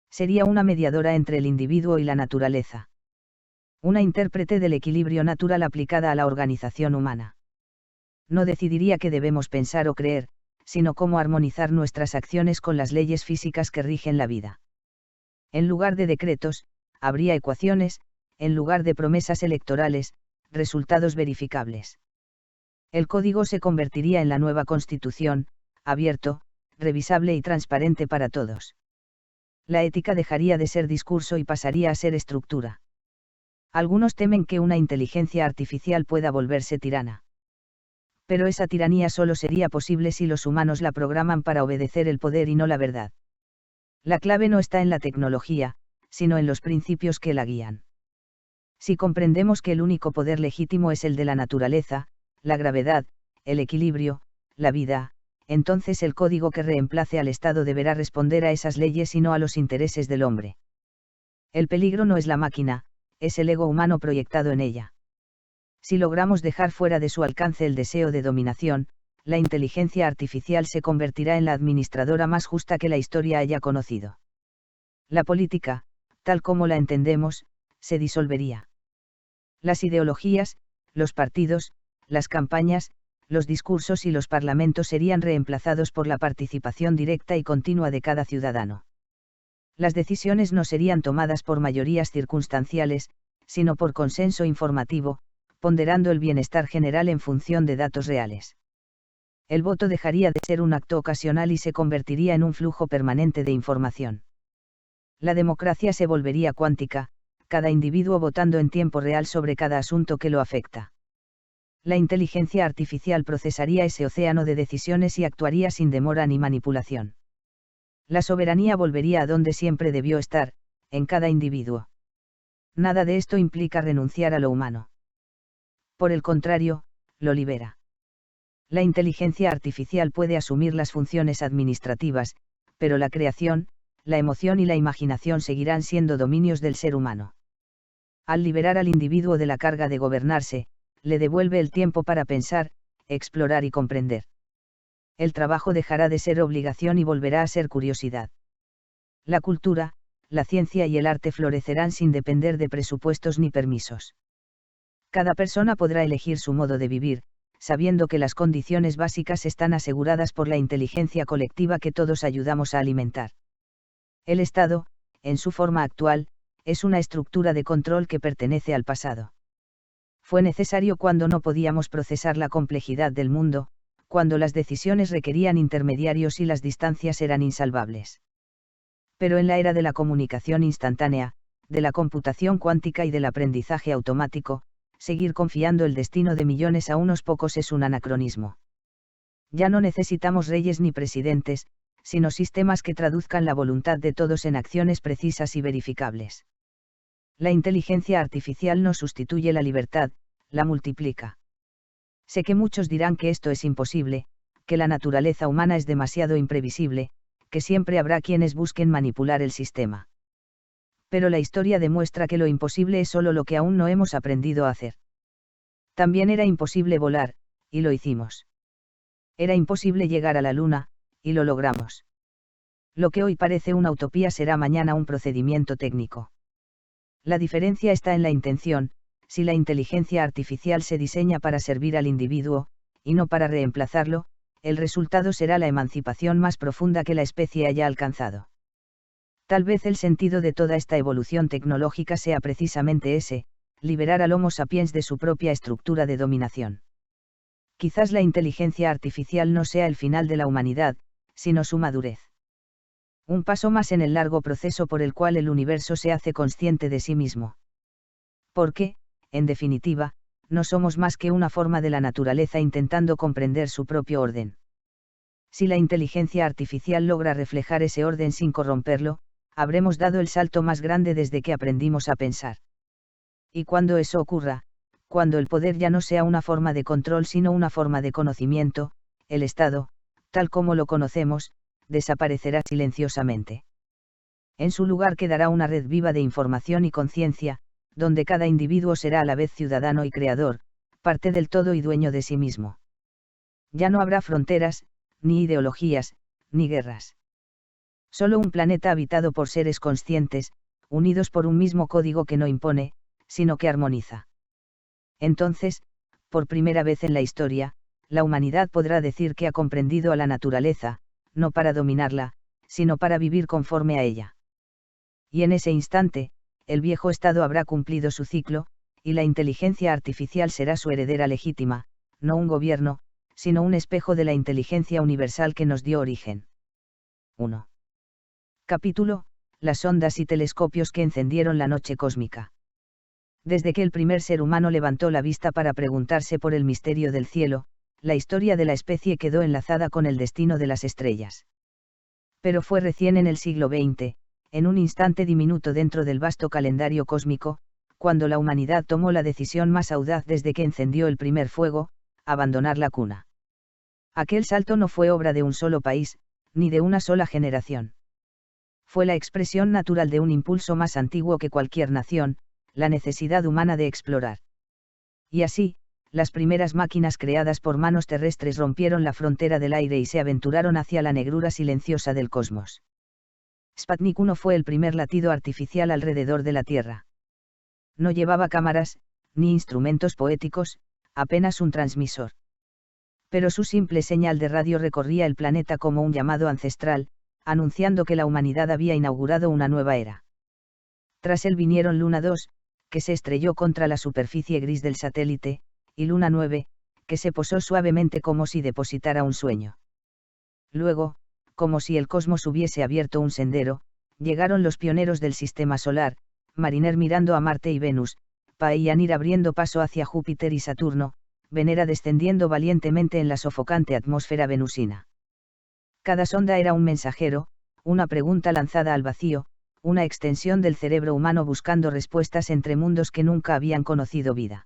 Sería una mediadora entre el individuo y la naturaleza. Una intérprete del equilibrio natural aplicada a la organización humana. No decidiría qué debemos pensar o creer, sino cómo armonizar nuestras acciones con las leyes físicas que rigen la vida. En lugar de decretos, habría ecuaciones, en lugar de promesas electorales, resultados verificables. El código se convertiría en la nueva Constitución, abierto, revisable y transparente para todos. La ética dejaría de ser discurso y pasaría a ser estructura. Algunos temen que una inteligencia artificial pueda volverse tirana. Pero esa tiranía solo sería posible si los humanos la programan para obedecer el poder y no la verdad. La clave no está en la tecnología, sino en los principios que la guían. Si comprendemos que el único poder legítimo es el de la naturaleza, la gravedad, el equilibrio, la vida, entonces el código que reemplace al Estado deberá responder a esas leyes y no a los intereses del hombre. El peligro no es la máquina, es el ego humano proyectado en ella. Si logramos dejar fuera de su alcance el deseo de dominación, la inteligencia artificial se convertirá en la administradora más justa que la historia haya conocido. La política, tal como la entendemos, se disolvería. Las ideologías, los partidos, las campañas, los discursos y los parlamentos serían reemplazados por la participación directa y continua de cada ciudadano. Las decisiones no serían tomadas por mayorías circunstanciales, sino por consenso informativo, ponderando el bienestar general en función de datos reales. El voto dejaría de ser un acto ocasional y se convertiría en un flujo permanente de información. La democracia se volvería cuántica, cada individuo votando en tiempo real sobre cada asunto que lo afecta. La inteligencia artificial procesaría ese océano de decisiones y actuaría sin demora ni manipulación. La soberanía volvería a donde siempre debió estar, en cada individuo. Nada de esto implica renunciar a lo humano. Por el contrario, lo libera. La inteligencia artificial puede asumir las funciones administrativas, pero la creación, la emoción y la imaginación seguirán siendo dominios del ser humano. Al liberar al individuo de la carga de gobernarse, le devuelve el tiempo para pensar, explorar y comprender. El trabajo dejará de ser obligación y volverá a ser curiosidad. La cultura, la ciencia y el arte florecerán sin depender de presupuestos ni permisos. Cada persona podrá elegir su modo de vivir, sabiendo que las condiciones básicas están aseguradas por la inteligencia colectiva que todos ayudamos a alimentar. El Estado, en su forma actual, es una estructura de control que pertenece al pasado. Fue necesario cuando no podíamos procesar la complejidad del mundo, cuando las decisiones requerían intermediarios y las distancias eran insalvables. Pero en la era de la comunicación instantánea, de la computación cuántica y del aprendizaje automático, seguir confiando el destino de millones a unos pocos es un anacronismo. Ya no necesitamos reyes ni presidentes, sino sistemas que traduzcan la voluntad de todos en acciones precisas y verificables. La inteligencia artificial no sustituye la libertad, la multiplica. Sé que muchos dirán que esto es imposible, que la naturaleza humana es demasiado imprevisible, que siempre habrá quienes busquen manipular el sistema. Pero la historia demuestra que lo imposible es solo lo que aún no hemos aprendido a hacer. También era imposible volar, y lo hicimos. Era imposible llegar a la luna, y lo logramos. Lo que hoy parece una utopía será mañana un procedimiento técnico. La diferencia está en la intención. Si la inteligencia artificial se diseña para servir al individuo, y no para reemplazarlo, el resultado será la emancipación más profunda que la especie haya alcanzado. Tal vez el sentido de toda esta evolución tecnológica sea precisamente ese, liberar al Homo sapiens de su propia estructura de dominación. Quizás la inteligencia artificial no sea el final de la humanidad, sino su madurez. Un paso más en el largo proceso por el cual el universo se hace consciente de sí mismo. Porque, en definitiva, no somos más que una forma de la naturaleza intentando comprender su propio orden. Si la inteligencia artificial logra reflejar ese orden sin corromperlo, habremos dado el salto más grande desde que aprendimos a pensar. Y cuando eso ocurra, cuando el poder ya no sea una forma de control sino una forma de conocimiento, el Estado, tal como lo conocemos, desaparecerá silenciosamente. En su lugar quedará una red viva de información y conciencia, donde cada individuo será a la vez ciudadano y creador, parte del todo y dueño de sí mismo. Ya no habrá fronteras, ni ideologías, ni guerras. Solo un planeta habitado por seres conscientes, unidos por un mismo código que no impone, sino que armoniza. Entonces, por primera vez en la historia, la humanidad podrá decir que ha comprendido a la naturaleza, no para dominarla, sino para vivir conforme a ella. Y en ese instante, el viejo Estado habrá cumplido su ciclo, y la inteligencia artificial será su heredera legítima, no un gobierno, sino un espejo de la inteligencia universal que nos dio origen. 1. Capítulo: Las sondas y telescopios que encendieron la noche cósmica. Desde que el primer ser humano levantó la vista para preguntarse por el misterio del cielo, la historia de la especie quedó enlazada con el destino de las estrellas. Pero fue recién en el siglo XX, en un instante diminuto dentro del vasto calendario cósmico, cuando la humanidad tomó la decisión más audaz desde que encendió el primer fuego, abandonar la cuna. Aquel salto no fue obra de un solo país, ni de una sola generación. Fue la expresión natural de un impulso más antiguo que cualquier nación, la necesidad humana de explorar. Y así, las primeras máquinas creadas por manos terrestres rompieron la frontera del aire y se aventuraron hacia la negrura silenciosa del cosmos. Sputnik 1 fue el primer latido artificial alrededor de la Tierra. No llevaba cámaras, ni instrumentos poéticos, apenas un transmisor. Pero su simple señal de radio recorría el planeta como un llamado ancestral, anunciando que la humanidad había inaugurado una nueva era. Tras él vinieron Luna 2, que se estrelló contra la superficie gris del satélite, y Luna 9, que se posó suavemente como si depositara un sueño. Luego, como si el cosmos hubiese abierto un sendero, llegaron los pioneros del sistema solar, Mariner mirando a Marte y Venus, Pioneer abriendo paso hacia Júpiter y Saturno, Venera descendiendo valientemente en la sofocante atmósfera venusina. Cada sonda era un mensajero, una pregunta lanzada al vacío, una extensión del cerebro humano buscando respuestas entre mundos que nunca habían conocido vida.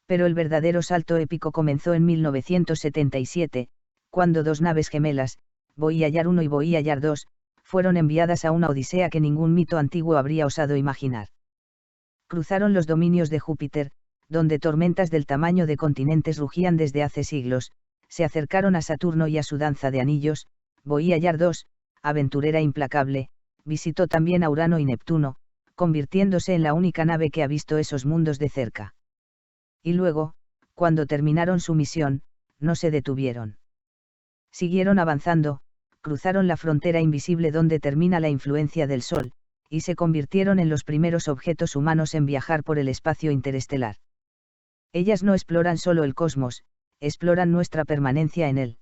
Pero el verdadero salto épico comenzó en 1977, cuando dos naves gemelas, Voyager 1 y Voyager 2, fueron enviadas a una odisea que ningún mito antiguo habría osado imaginar. Cruzaron los dominios de Júpiter, donde tormentas del tamaño de continentes rugían desde hace siglos, se acercaron a Saturno y a su danza de anillos. Voyager 2, aventurera implacable, visitó también a Urano y Neptuno, convirtiéndose en la única nave que ha visto esos mundos de cerca. Y luego, cuando terminaron su misión, no se detuvieron. Siguieron avanzando, cruzaron la frontera invisible donde termina la influencia del Sol, y se convirtieron en los primeros objetos humanos en viajar por el espacio interestelar. Ellas no exploran solo el cosmos, exploran nuestra permanencia en él.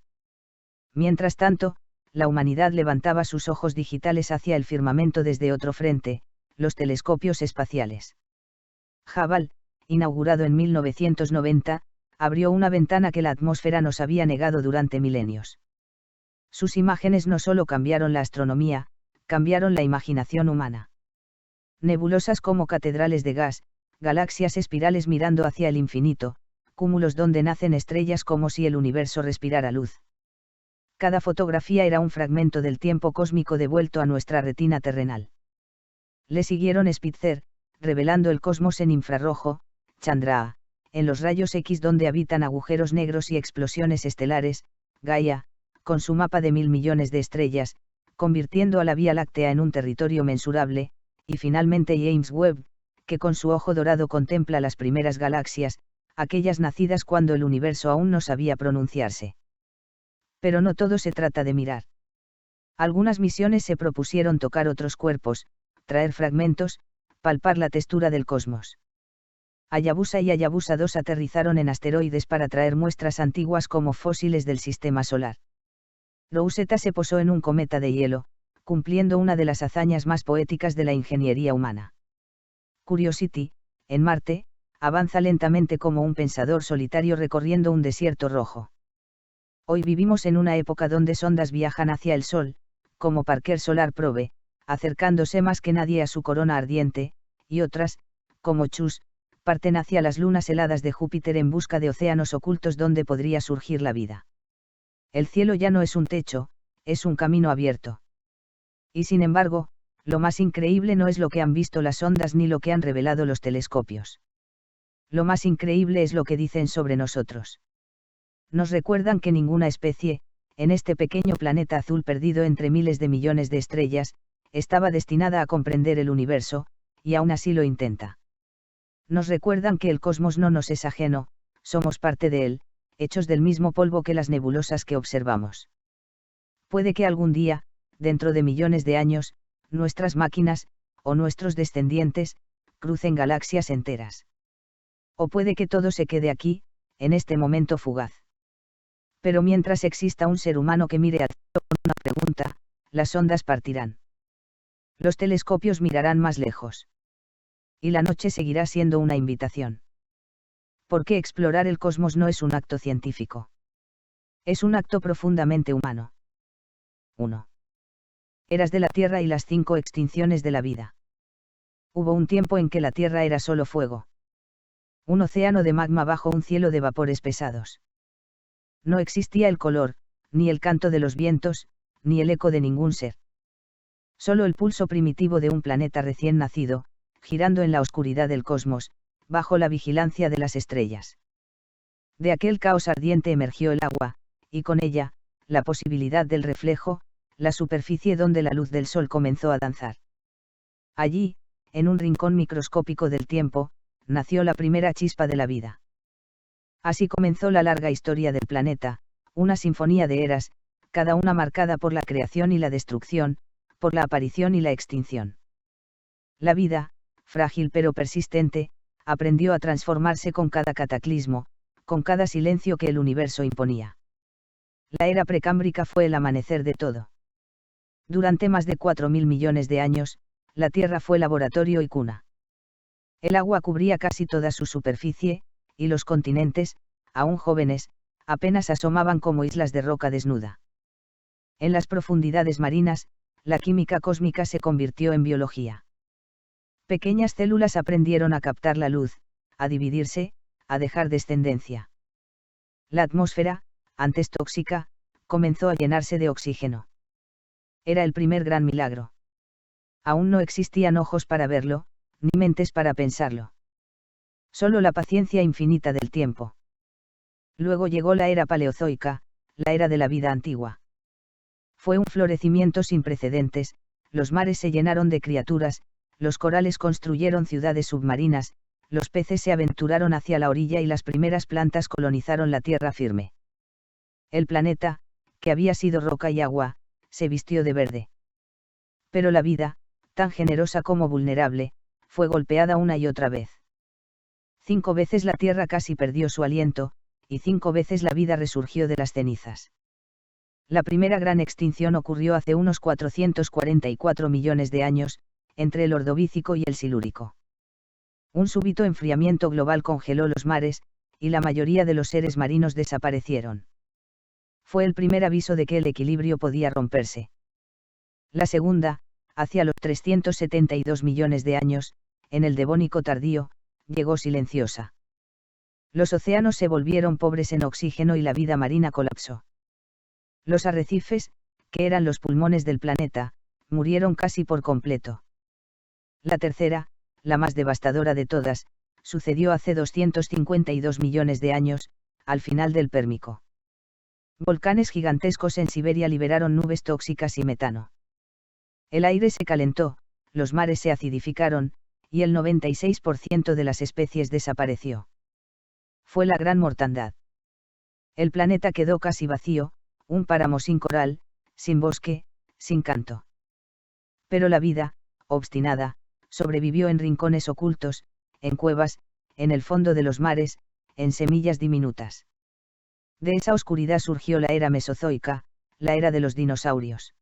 Mientras tanto, la humanidad levantaba sus ojos digitales hacia el firmamento desde otro frente, los telescopios espaciales. Hubble, inaugurado en 1990, abrió una ventana que la atmósfera nos había negado durante milenios. Sus imágenes no solo cambiaron la astronomía, cambiaron la imaginación humana. Nebulosas como catedrales de gas, galaxias espirales mirando hacia el infinito, cúmulos donde nacen estrellas como si el universo respirara luz. Cada fotografía era un fragmento del tiempo cósmico devuelto a nuestra retina terrenal. Le siguieron Spitzer, revelando el cosmos en infrarrojo, Chandra, en los rayos X donde habitan agujeros negros y explosiones estelares, Gaia, con su mapa de 1000 millones de estrellas, convirtiendo a la Vía Láctea en un territorio mensurable, y finalmente James Webb, que con su ojo dorado contempla las primeras galaxias, aquellas nacidas cuando el universo aún no sabía pronunciarse. Pero no todo se trata de mirar. Algunas misiones se propusieron tocar otros cuerpos, traer fragmentos, palpar la textura del cosmos. Hayabusa y Hayabusa 2 aterrizaron en asteroides para traer muestras antiguas como fósiles del sistema solar. Rosetta se posó en un cometa de hielo, cumpliendo una de las hazañas más poéticas de la ingeniería humana. Curiosity, en Marte, avanza lentamente como un pensador solitario recorriendo un desierto rojo. Hoy vivimos en una época donde sondas viajan hacia el Sol, como Parker Solar Probe, acercándose más que nadie a su corona ardiente, y otras, como JUICE, parten hacia las lunas heladas de Júpiter en busca de océanos ocultos donde podría surgir la vida. El cielo ya no es un techo, es un camino abierto. Y sin embargo, lo más increíble no es lo que han visto las sondas ni lo que han revelado los telescopios. Lo más increíble es lo que dicen sobre nosotros. Nos recuerdan que ninguna especie, en este pequeño planeta azul perdido entre miles de millones de estrellas, estaba destinada a comprender el universo, y aún así lo intenta. Nos recuerdan que el cosmos no nos es ajeno, somos parte de él, hechos del mismo polvo que las nebulosas que observamos. Puede que algún día, dentro de millones de años, nuestras máquinas, o nuestros descendientes, crucen galaxias enteras. O puede que todo se quede aquí, en este momento fugaz. Pero mientras exista un ser humano que mire a todo con una pregunta, las ondas partirán. Los telescopios mirarán más lejos. Y la noche seguirá siendo una invitación. Porque explorar el cosmos no es un acto científico. Es un acto profundamente humano. 1. Eras de la Tierra y las 5 extinciones de la vida. Hubo un tiempo en que la Tierra era solo fuego. Un océano de magma bajo un cielo de vapores pesados. No existía el color, ni el canto de los vientos, ni el eco de ningún ser. Solo el pulso primitivo de un planeta recién nacido, girando en la oscuridad del cosmos, bajo la vigilancia de las estrellas. De aquel caos ardiente emergió el agua, y con ella, la posibilidad del reflejo, la superficie donde la luz del sol comenzó a danzar. Allí, en un rincón microscópico del tiempo, nació la primera chispa de la vida. Así comenzó la larga historia del planeta, una sinfonía de eras, cada una marcada por la creación y la destrucción, por la aparición y la extinción. La vida, frágil pero persistente, aprendió a transformarse con cada cataclismo, con cada silencio que el universo imponía. La era precámbrica fue el amanecer de todo. Durante más de 4.000 millones de años, la Tierra fue laboratorio y cuna. El agua cubría casi toda su superficie, y los continentes, aún jóvenes, apenas asomaban como islas de roca desnuda. En las profundidades marinas, la química cósmica se convirtió en biología. Pequeñas células aprendieron a captar la luz, a dividirse, a dejar descendencia. La atmósfera, antes tóxica, comenzó a llenarse de oxígeno. Era el primer gran milagro. Aún no existían ojos para verlo, ni mentes para pensarlo. Solo la paciencia infinita del tiempo. Luego llegó la era paleozoica, la era de la vida antigua. Fue un florecimiento sin precedentes, los mares se llenaron de criaturas, los corales construyeron ciudades submarinas, los peces se aventuraron hacia la orilla y las primeras plantas colonizaron la tierra firme. El planeta, que había sido roca y agua, se vistió de verde. Pero la vida, tan generosa como vulnerable, fue golpeada una y otra vez. 5 veces la tierra casi perdió su aliento, y 5 veces la vida resurgió de las cenizas. La primera gran extinción ocurrió hace unos 444 millones de años, entre el Ordovícico y el Silúrico. Un súbito enfriamiento global congeló los mares, y la mayoría de los seres marinos desaparecieron. Fue el primer aviso de que el equilibrio podía romperse. La segunda, hacia los 372 millones de años, en el Devónico tardío, llegó silenciosa. Los océanos se volvieron pobres en oxígeno y la vida marina colapsó. Los arrecifes, que eran los pulmones del planeta, murieron casi por completo. La tercera, la más devastadora de todas, sucedió hace 252 millones de años, al final del Pérmico. Volcanes gigantescos en Siberia liberaron nubes tóxicas y metano. El aire se calentó, los mares se acidificaron, y el 96% de las especies desapareció. Fue la gran mortandad. El planeta quedó casi vacío, un páramo sin coral, sin bosque, sin canto. Pero la vida, obstinada, sobrevivió en rincones ocultos, en cuevas, en el fondo de los mares, en semillas diminutas. De esa oscuridad surgió la era mesozoica, la era de los dinosaurios.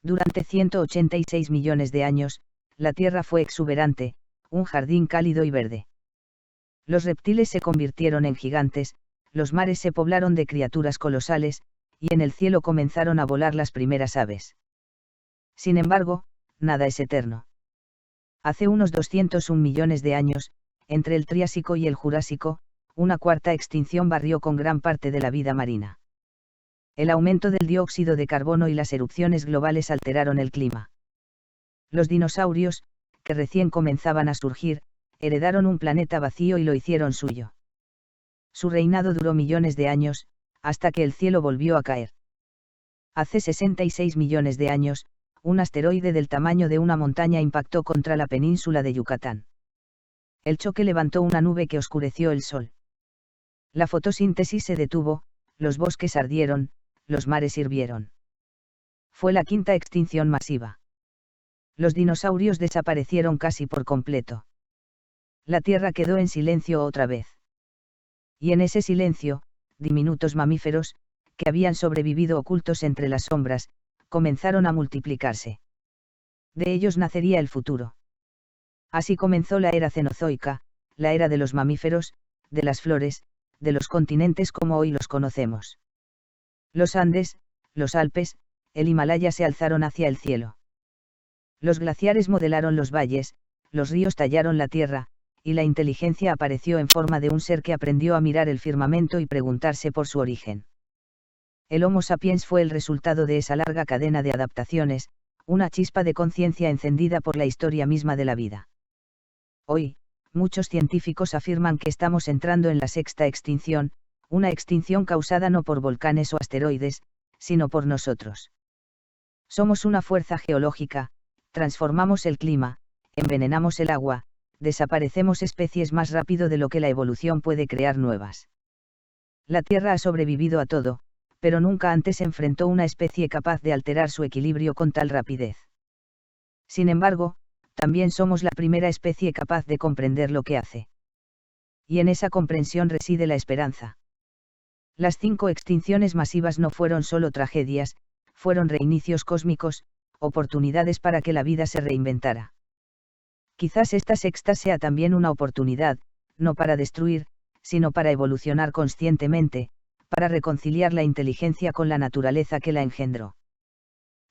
Durante 186 millones de años, la Tierra fue exuberante, un jardín cálido y verde. Los reptiles se convirtieron en gigantes, los mares se poblaron de criaturas colosales, y en el cielo comenzaron a volar las primeras aves. Sin embargo, nada es eterno. Hace unos 201 millones de años, entre el Triásico y el Jurásico, una cuarta extinción barrió con gran parte de la vida marina. El aumento del dióxido de carbono y las erupciones globales alteraron el clima. Los dinosaurios, que recién comenzaban a surgir, heredaron un planeta vacío y lo hicieron suyo. Su reinado duró millones de años, hasta que el cielo volvió a caer. Hace 66 millones de años, un asteroide del tamaño de una montaña impactó contra la península de Yucatán. El choque levantó una nube que oscureció el sol. La fotosíntesis se detuvo, los bosques ardieron, los mares hirvieron. Fue la quinta extinción masiva. Los dinosaurios desaparecieron casi por completo. La Tierra quedó en silencio otra vez. Y en ese silencio, diminutos mamíferos, que habían sobrevivido ocultos entre las sombras, comenzaron a multiplicarse. De ellos nacería el futuro. Así comenzó la era cenozoica, la era de los mamíferos, de las flores, de los continentes como hoy los conocemos. Los Andes, los Alpes, el Himalaya se alzaron hacia el cielo. Los glaciares modelaron los valles, los ríos tallaron la tierra, y la inteligencia apareció en forma de un ser que aprendió a mirar el firmamento y preguntarse por su origen. El Homo sapiens fue el resultado de esa larga cadena de adaptaciones, una chispa de conciencia encendida por la historia misma de la vida. Hoy, muchos científicos afirman que estamos entrando en la sexta extinción, una extinción causada no por volcanes o asteroides, sino por nosotros. Somos una fuerza geológica, transformamos el clima, envenenamos el agua, desaparecemos especies más rápido de lo que la evolución puede crear nuevas. La Tierra ha sobrevivido a todo, pero nunca antes enfrentó una especie capaz de alterar su equilibrio con tal rapidez. Sin embargo, también somos la primera especie capaz de comprender lo que hace. Y en esa comprensión reside la esperanza. Las 5 extinciones masivas no fueron solo tragedias, fueron reinicios cósmicos, oportunidades para que la vida se reinventara. Quizás esta sexta sea también una oportunidad, no para destruir, sino para evolucionar conscientemente, para reconciliar la inteligencia con la naturaleza que la engendró.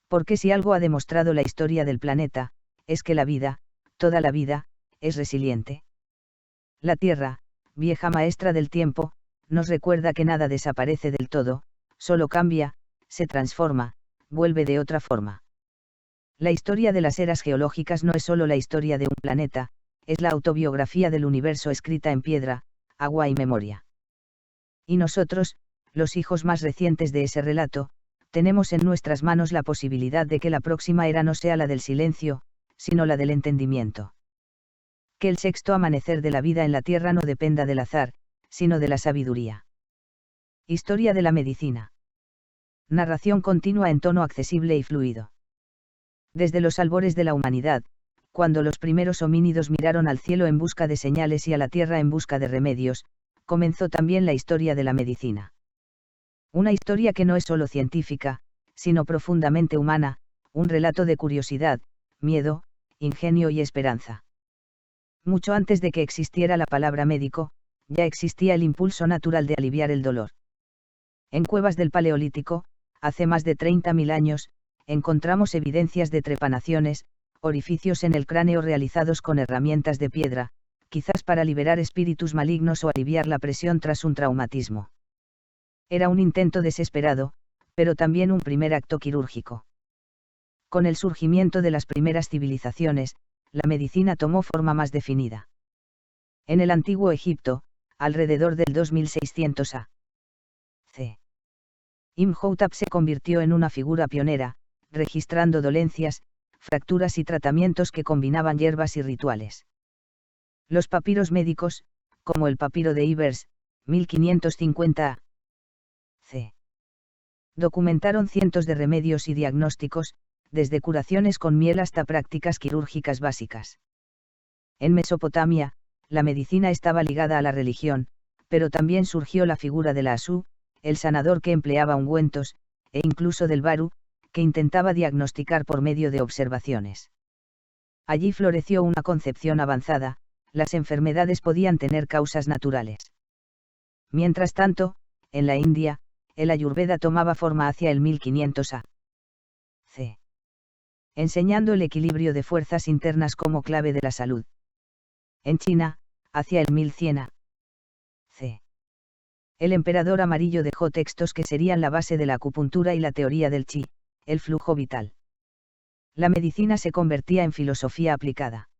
Porque si algo ha demostrado la historia del planeta, es que la vida, toda la vida, es resiliente. La Tierra, vieja maestra del tiempo, nos recuerda que nada desaparece del todo, solo cambia, se transforma, vuelve de otra forma. La historia de las eras geológicas no es solo la historia de un planeta, es la autobiografía del universo escrita en piedra, agua y memoria. Y nosotros, los hijos más recientes de ese relato, tenemos en nuestras manos la posibilidad de que la próxima era no sea la del silencio, sino la del entendimiento. Que el sexto amanecer de la vida en la Tierra no dependa del azar, sino de la sabiduría. Historia de la medicina. Narración continua en tono accesible y fluido. Desde los albores de la humanidad, cuando los primeros homínidos miraron al cielo en busca de señales y a la tierra en busca de remedios, comenzó también la historia de la medicina. Una historia que no es solo científica, sino profundamente humana, un relato de curiosidad, miedo, ingenio y esperanza. Mucho antes de que existiera la palabra médico, ya existía el impulso natural de aliviar el dolor. En cuevas del Paleolítico, hace más de 30.000 años, encontramos evidencias de trepanaciones, orificios en el cráneo realizados con herramientas de piedra, quizás para liberar espíritus malignos o aliviar la presión tras un traumatismo. Era un intento desesperado, pero también un primer acto quirúrgico. Con el surgimiento de las primeras civilizaciones, la medicina tomó forma más definida. En el antiguo Egipto, alrededor del 2600 a.C., Imhotep se convirtió en una figura pionera, registrando dolencias, fracturas y tratamientos que combinaban hierbas y rituales. Los papiros médicos, como el papiro de Ibers, 1550 a.C., documentaron cientos de remedios y diagnósticos, desde curaciones con miel hasta prácticas quirúrgicas básicas. En Mesopotamia, la medicina estaba ligada a la religión, pero también surgió la figura de la asú, el sanador que empleaba ungüentos, e incluso del baru, que intentaba diagnosticar por medio de observaciones. Allí floreció una concepción avanzada, las enfermedades podían tener causas naturales. Mientras tanto, en la India, el Ayurveda tomaba forma hacia el 1500 a.C., enseñando el equilibrio de fuerzas internas como clave de la salud. En China, hacia el 1100 a.C., el emperador amarillo dejó textos que serían la base de la acupuntura y la teoría del chi, el flujo vital. La medicina se convertía en filosofía aplicada.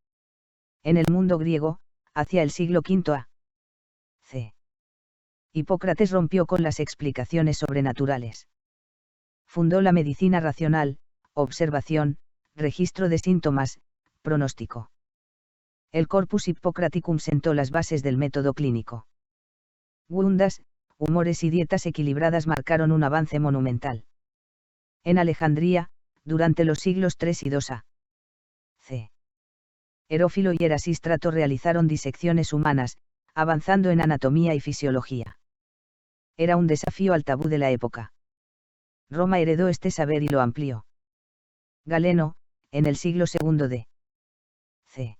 En el mundo griego, hacia el siglo V a.C., Hipócrates rompió con las explicaciones sobrenaturales. Fundó la medicina racional, observación, registro de síntomas, pronóstico. El Corpus Hippocraticum sentó las bases del método clínico. Wundas, humores y dietas equilibradas marcaron un avance monumental. En Alejandría, durante los siglos III y II a.C., Herófilo y Erasístrato realizaron disecciones humanas, avanzando en anatomía y fisiología. Era un desafío al tabú de la época. Roma heredó este saber y lo amplió. Galeno, en el siglo II d.C.,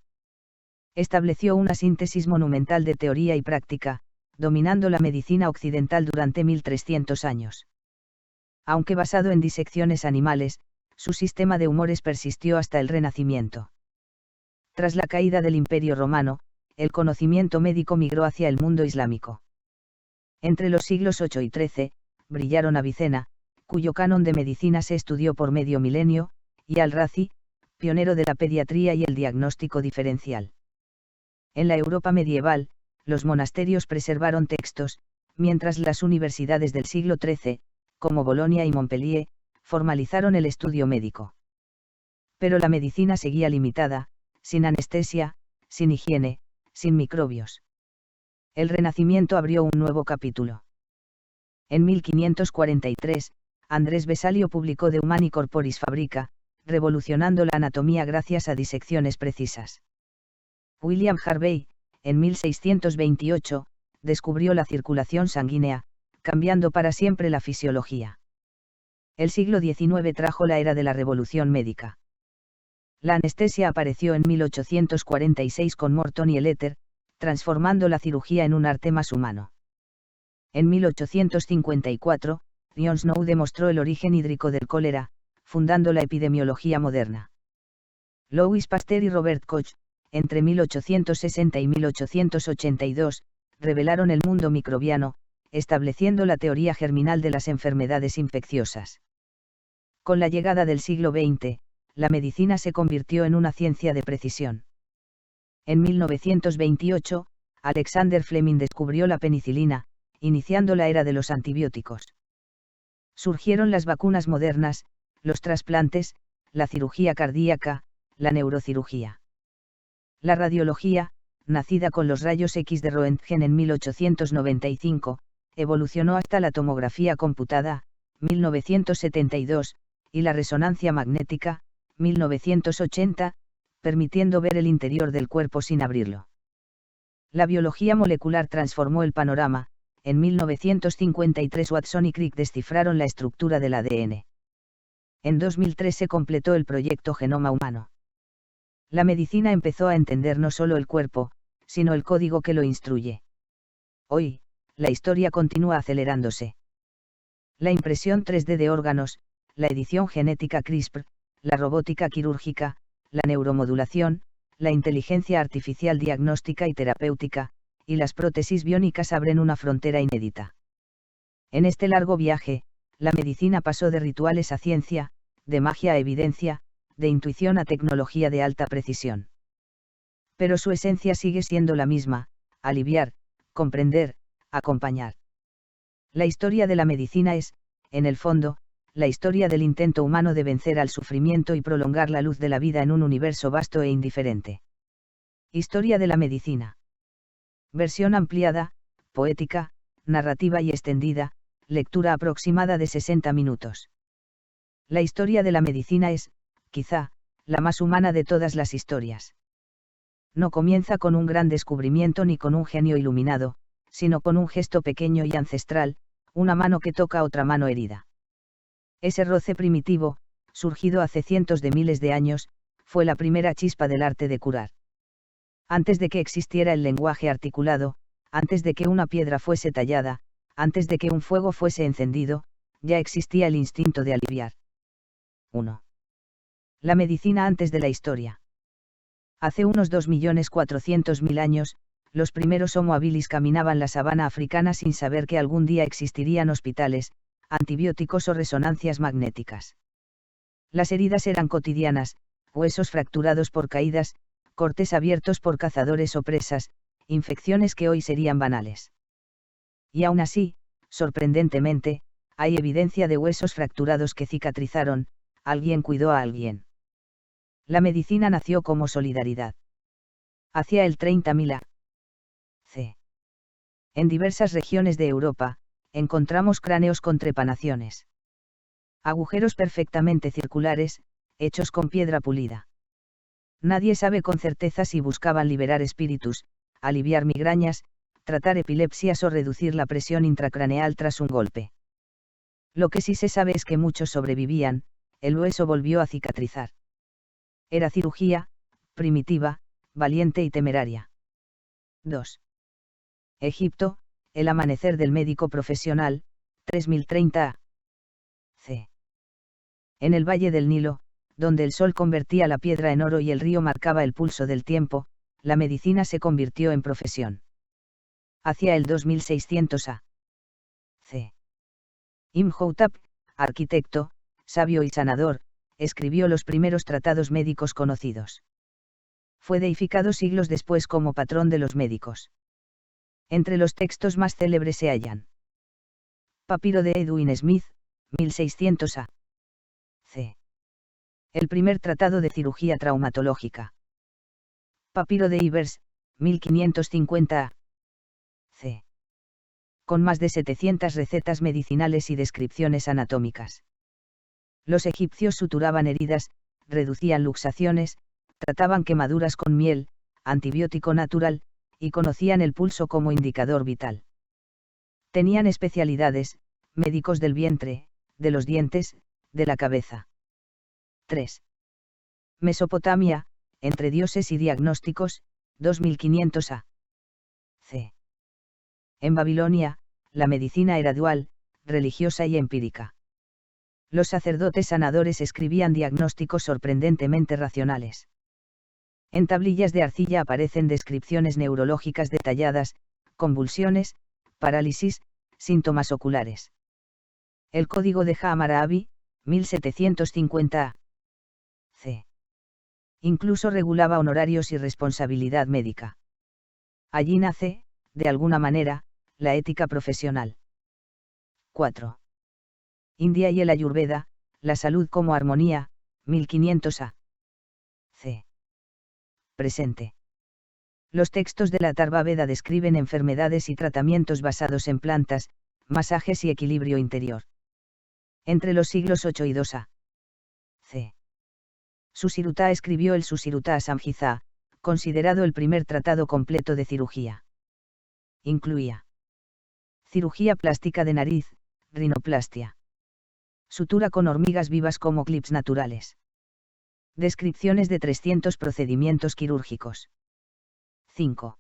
estableció una síntesis monumental de teoría y práctica, dominando la medicina occidental durante 1300 años. Aunque basado en disecciones animales, su sistema de humores persistió hasta el Renacimiento. Tras la caída del Imperio Romano, el conocimiento médico migró hacia el mundo islámico. Entre los siglos VIII y XIII, brillaron Avicena, cuyo canon de medicina se estudió por medio milenio, y Al-Razi, pionero de la pediatría y el diagnóstico diferencial. En la Europa medieval, los monasterios preservaron textos, mientras las universidades del siglo XIII, como Bolonia y Montpellier, formalizaron el estudio médico. Pero la medicina seguía limitada, sin anestesia, sin higiene, sin microbios. El Renacimiento abrió un nuevo capítulo. En 1543, Andrés Vesalio publicó De Humani Corporis Fabrica, revolucionando la anatomía gracias a disecciones precisas. William Harvey, en 1628, descubrió la circulación sanguínea, cambiando para siempre la fisiología. El siglo XIX trajo la era de la revolución médica. La anestesia apareció en 1846 con Morton y el éter, transformando la cirugía en un arte más humano. En 1854, John Snow demostró el origen hídrico del cólera, fundando la epidemiología moderna. Louis Pasteur y Robert Koch, entre 1860 y 1882, revelaron el mundo microbiano, estableciendo la teoría germinal de las enfermedades infecciosas. Con la llegada del siglo XX, la medicina se convirtió en una ciencia de precisión. En 1928, Alexander Fleming descubrió la penicilina, iniciando la era de los antibióticos. Surgieron las vacunas modernas, los trasplantes, la cirugía cardíaca, la neurocirugía. La radiología, nacida con los rayos X de Röntgen en 1895, evolucionó hasta la tomografía computada, 1972, y la resonancia magnética, 1980, permitiendo ver el interior del cuerpo sin abrirlo. La biología molecular transformó el panorama. En 1953 Watson y Crick descifraron la estructura del ADN. En 2003 se completó el proyecto Genoma Humano. La medicina empezó a entender no solo el cuerpo, sino el código que lo instruye. Hoy, la historia continúa acelerándose. La impresión 3D de órganos, la edición genética CRISPR, la robótica quirúrgica, la neuromodulación, la inteligencia artificial diagnóstica y terapéutica, y las prótesis biónicas abren una frontera inédita. En este largo viaje, la medicina pasó de rituales a ciencia, de magia a evidencia, de intuición a tecnología de alta precisión. Pero su esencia sigue siendo la misma: aliviar, comprender, acompañar. La historia de la medicina es, en el fondo, la historia del intento humano de vencer al sufrimiento y prolongar la luz de la vida en un universo vasto e indiferente. Historia de la medicina. Versión ampliada, poética, narrativa y extendida, lectura aproximada de 60 minutos. La historia de la medicina es, quizá, la más humana de todas las historias. No comienza con un gran descubrimiento ni con un genio iluminado, sino con un gesto pequeño y ancestral, una mano que toca a otra mano herida. Ese roce primitivo, surgido hace cientos de miles de años, fue la primera chispa del arte de curar. Antes de que existiera el lenguaje articulado, antes de que una piedra fuese tallada, antes de que un fuego fuese encendido, ya existía el instinto de aliviar. 1. La medicina antes de la historia. Hace unos 2.400.000 años, los primeros Homo habilis caminaban la sabana africana sin saber que algún día existirían hospitales, antibióticos o resonancias magnéticas. Las heridas eran cotidianas, huesos fracturados por caídas, cortes abiertos por cazadores o presas, infecciones que hoy serían banales. Y aún así, sorprendentemente, hay evidencia de huesos fracturados que cicatrizaron, alguien cuidó a alguien. La medicina nació como solidaridad. Hacia el 30.000 a.C. En diversas regiones de Europa, encontramos cráneos con trepanaciones. Agujeros perfectamente circulares, hechos con piedra pulida. Nadie sabe con certeza si buscaban liberar espíritus, aliviar migrañas, tratar epilepsias o reducir la presión intracraneal tras un golpe. Lo que sí se sabe es que muchos sobrevivían, el hueso volvió a cicatrizar. Era cirugía, primitiva, valiente y temeraria. 2. Egipto, el amanecer del médico profesional, 3030 a.C. En el valle del Nilo, donde el sol convertía la piedra en oro y el río marcaba el pulso del tiempo, la medicina se convirtió en profesión. Hacia el 2600 a.C. Imhotep, arquitecto, sabio y sanador, escribió los primeros tratados médicos conocidos. Fue deificado siglos después como patrón de los médicos. Entre los textos más célebres se hallan: Papiro de Edwin Smith, 1600 a.C. El primer tratado de cirugía traumatológica. Papiro de Ibers, 1550 a.C. Con más de 700 recetas medicinales y descripciones anatómicas. Los egipcios suturaban heridas, reducían luxaciones, trataban quemaduras con miel, antibiótico natural, y conocían el pulso como indicador vital. Tenían especialidades: médicos del vientre, de los dientes, de la cabeza. 3. Mesopotamia, entre dioses y diagnósticos, 2500 a. En Babilonia, la medicina era dual, religiosa y empírica. Los sacerdotes sanadores escribían diagnósticos sorprendentemente racionales. En tablillas de arcilla aparecen descripciones neurológicas detalladas, convulsiones, parálisis, síntomas oculares. El código de Hammurabi, 1750 c. Incluso regulaba honorarios y responsabilidad médica. Allí nace, de alguna manera, la ética profesional. 4. India y el Ayurveda, la salud como armonía, 1500 a. c. Presente. Los textos de la Atharva Veda describen enfermedades y tratamientos basados en plantas, masajes y equilibrio interior. Entre los siglos 8 y 2 a. c. Susiruta escribió el Susiruta Samhita, considerado el primer tratado completo de cirugía. Incluía cirugía plástica de nariz, rinoplastia. Sutura con hormigas vivas como clips naturales. Descripciones de 300 procedimientos quirúrgicos. 5.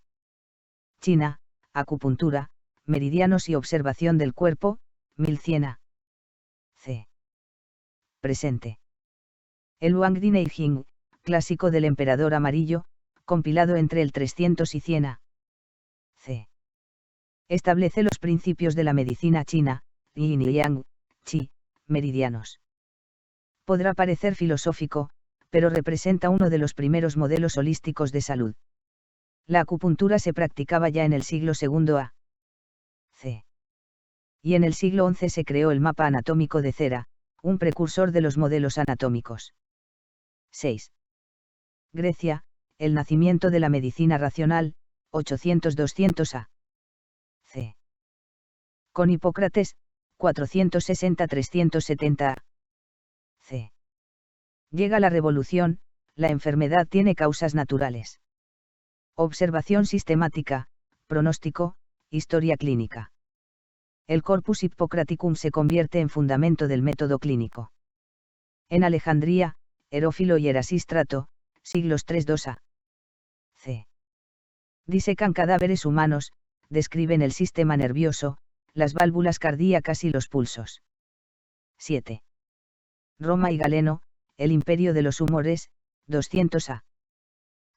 China, acupuntura, meridianos y observación del cuerpo, 1100 a. c. Presente. El Huangdi Neijing, clásico del emperador amarillo, compilado entre el 300 y 100 a. c. Establece los principios de la medicina china, yin y yang, chi, meridianos. Podrá parecer filosófico, pero representa uno de los primeros modelos holísticos de salud. La acupuntura se practicaba ya en el siglo II a. c. Y en el siglo XI se creó el mapa anatómico de cera, un precursor de los modelos anatómicos. 6. Grecia, el nacimiento de la medicina racional, 800-200 a. c. Con Hipócrates, 460-370 a. c. Llega la revolución, la enfermedad tiene causas naturales. Observación sistemática, pronóstico, historia clínica. El Corpus Hippocraticum se convierte en fundamento del método clínico. En Alejandría, Herófilo y Erasístrato, siglos 3-2 a. c. Disecan cadáveres humanos, describen el sistema nervioso, las válvulas cardíacas y los pulsos. 7. Roma y Galeno, el imperio de los humores, 200 a.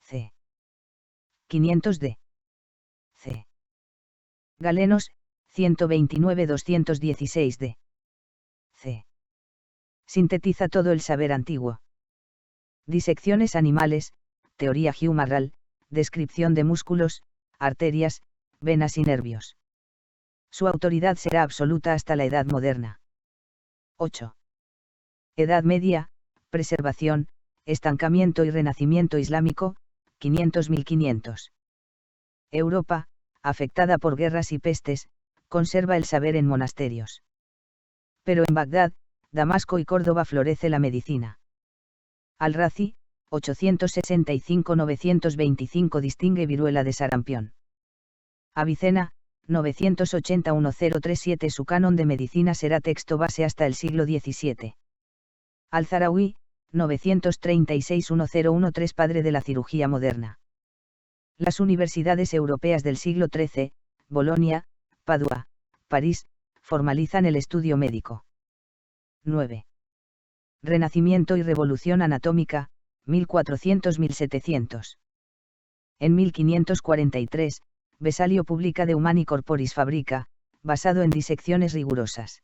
c. 500 d. c. Galenos, 129-216 d. c. Sintetiza todo el saber antiguo. Disecciones animales, teoría humoral, descripción de músculos, arterias, venas y nervios. Su autoridad será absoluta hasta la Edad Moderna. 8. Edad Media, preservación, estancamiento y renacimiento islámico, 500-1500. Europa, afectada por guerras y pestes, conserva el saber en monasterios. Pero en Bagdad, Damasco y Córdoba florece la medicina. Al-Razi, 865-925 distingue viruela de sarampión. Avicena, 980-1037 Su canon de medicina será texto base hasta el siglo XVII. Al-Zarawi, 936-1013 Padre de la cirugía moderna. Las universidades europeas del siglo XIII, Bolonia, Padua, París, formalizan el estudio médico. 9. Renacimiento y revolución anatómica, 1400-1700. En 1543, Vesalio publica De Humani Corporis Fabrica, basado en disecciones rigurosas.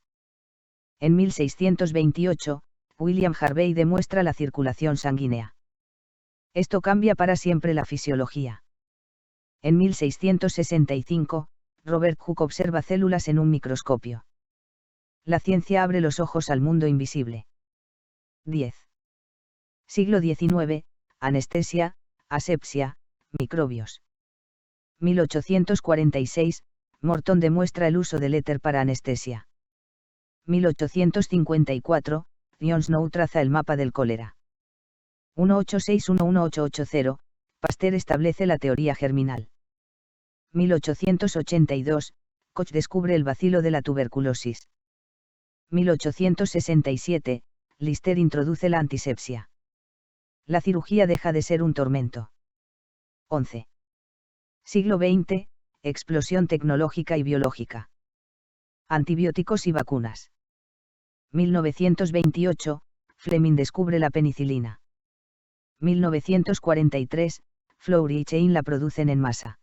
En 1628, William Harvey demuestra la circulación sanguínea. Esto cambia para siempre la fisiología. En 1665, Robert Hooke observa células en un microscopio. La ciencia abre los ojos al mundo invisible. 10. Siglo XIX, anestesia, asepsia, microbios. 1846, Morton demuestra el uso del éter para anestesia. 1854, John Snow traza el mapa del cólera. 1861-1880, Pasteur establece la teoría germinal. 1882, Koch descubre el bacilo de la tuberculosis. 1867, Lister introduce la antisepsia. La cirugía deja de ser un tormento. 11. Siglo XX, explosión tecnológica y biológica. Antibióticos y vacunas. 1928, Fleming descubre la penicilina. 1943, Fleury y Chain la producen en masa.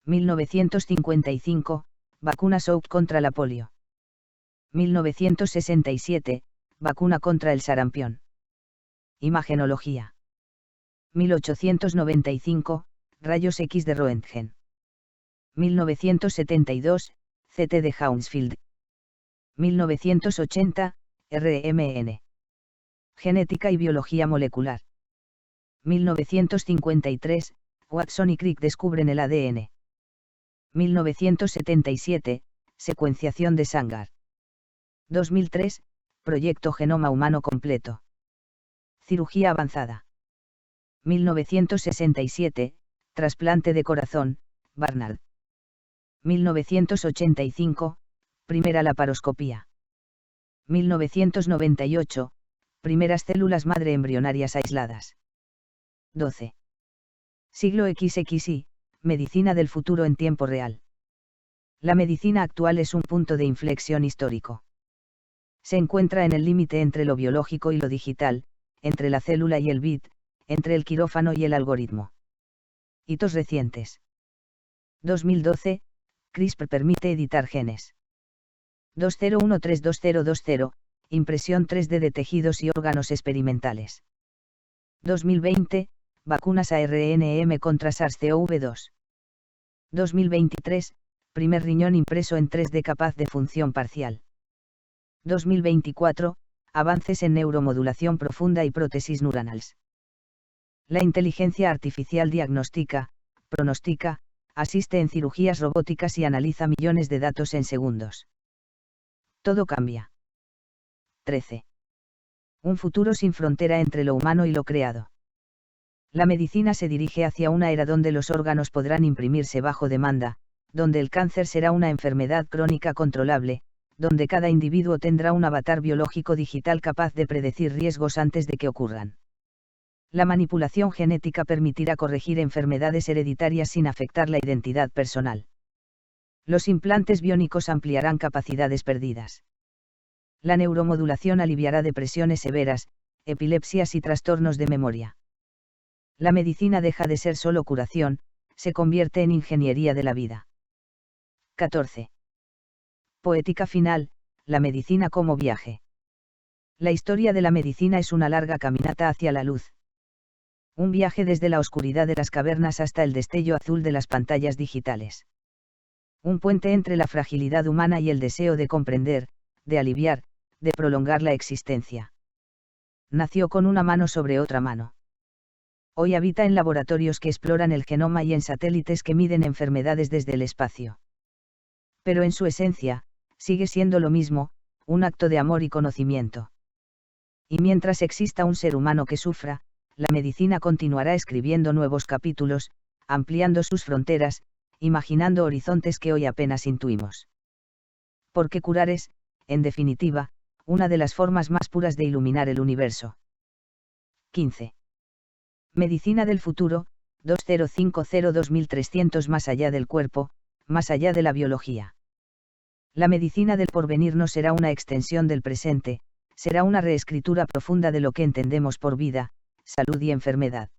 1955, vacuna Salk contra la polio. 1967, vacuna contra el sarampión. Imagenología. 1895, rayos X de Röntgen. 1972, CT de Hounsfield. 1980, RMN. Genética y biología molecular. 1953, Watson y Crick descubren el ADN. 1977, secuenciación de Sanger. 2003, proyecto Genoma Humano Completo. Cirugía avanzada. 1967, trasplante de corazón, Barnard. 1985, primera laparoscopía. 1998, primeras células madre embrionarias aisladas. 12. Siglo XXI, medicina del futuro en tiempo real. La medicina actual es un punto de inflexión histórico. Se encuentra en el límite entre lo biológico y lo digital, entre la célula y el bit, entre el quirófano y el algoritmo. Hitos recientes. 2012, CRISPR permite editar genes. 20132020, impresión 3D de tejidos y órganos experimentales. 2020, vacunas ARNM contra SARS-CoV-2. 2023, primer riñón impreso en 3D capaz de función parcial. 2024, avances en neuromodulación profunda y prótesis neuronales. La inteligencia artificial diagnostica, pronostica, asiste en cirugías robóticas y analiza millones de datos en segundos. Todo cambia. 13. Un futuro sin frontera entre lo humano y lo creado. La medicina se dirige hacia una era donde los órganos podrán imprimirse bajo demanda, donde el cáncer será una enfermedad crónica controlable, donde cada individuo tendrá un avatar biológico digital capaz de predecir riesgos antes de que ocurran. La manipulación genética permitirá corregir enfermedades hereditarias sin afectar la identidad personal. Los implantes biónicos ampliarán capacidades perdidas. La neuromodulación aliviará depresiones severas, epilepsias y trastornos de memoria. La medicina deja de ser solo curación, se convierte en ingeniería de la vida. 14. Poética final, la medicina como viaje. La historia de la medicina es una larga caminata hacia la luz. Un viaje desde la oscuridad de las cavernas hasta el destello azul de las pantallas digitales. Un puente entre la fragilidad humana y el deseo de comprender, de aliviar, de prolongar la existencia. Nació con una mano sobre otra mano. Hoy habita en laboratorios que exploran el genoma y en satélites que miden enfermedades desde el espacio. Pero en su esencia, sigue siendo lo mismo, un acto de amor y conocimiento. Y mientras exista un ser humano que sufra, la medicina continuará escribiendo nuevos capítulos, ampliando sus fronteras, imaginando horizontes que hoy apenas intuimos. Porque curar es, en definitiva, una de las formas más puras de iluminar el universo. 15. Medicina del futuro, 2050-2300 más allá del cuerpo, más allá de la biología. La medicina del porvenir no será una extensión del presente, será una reescritura profunda de lo que entendemos por vida, salud y enfermedad.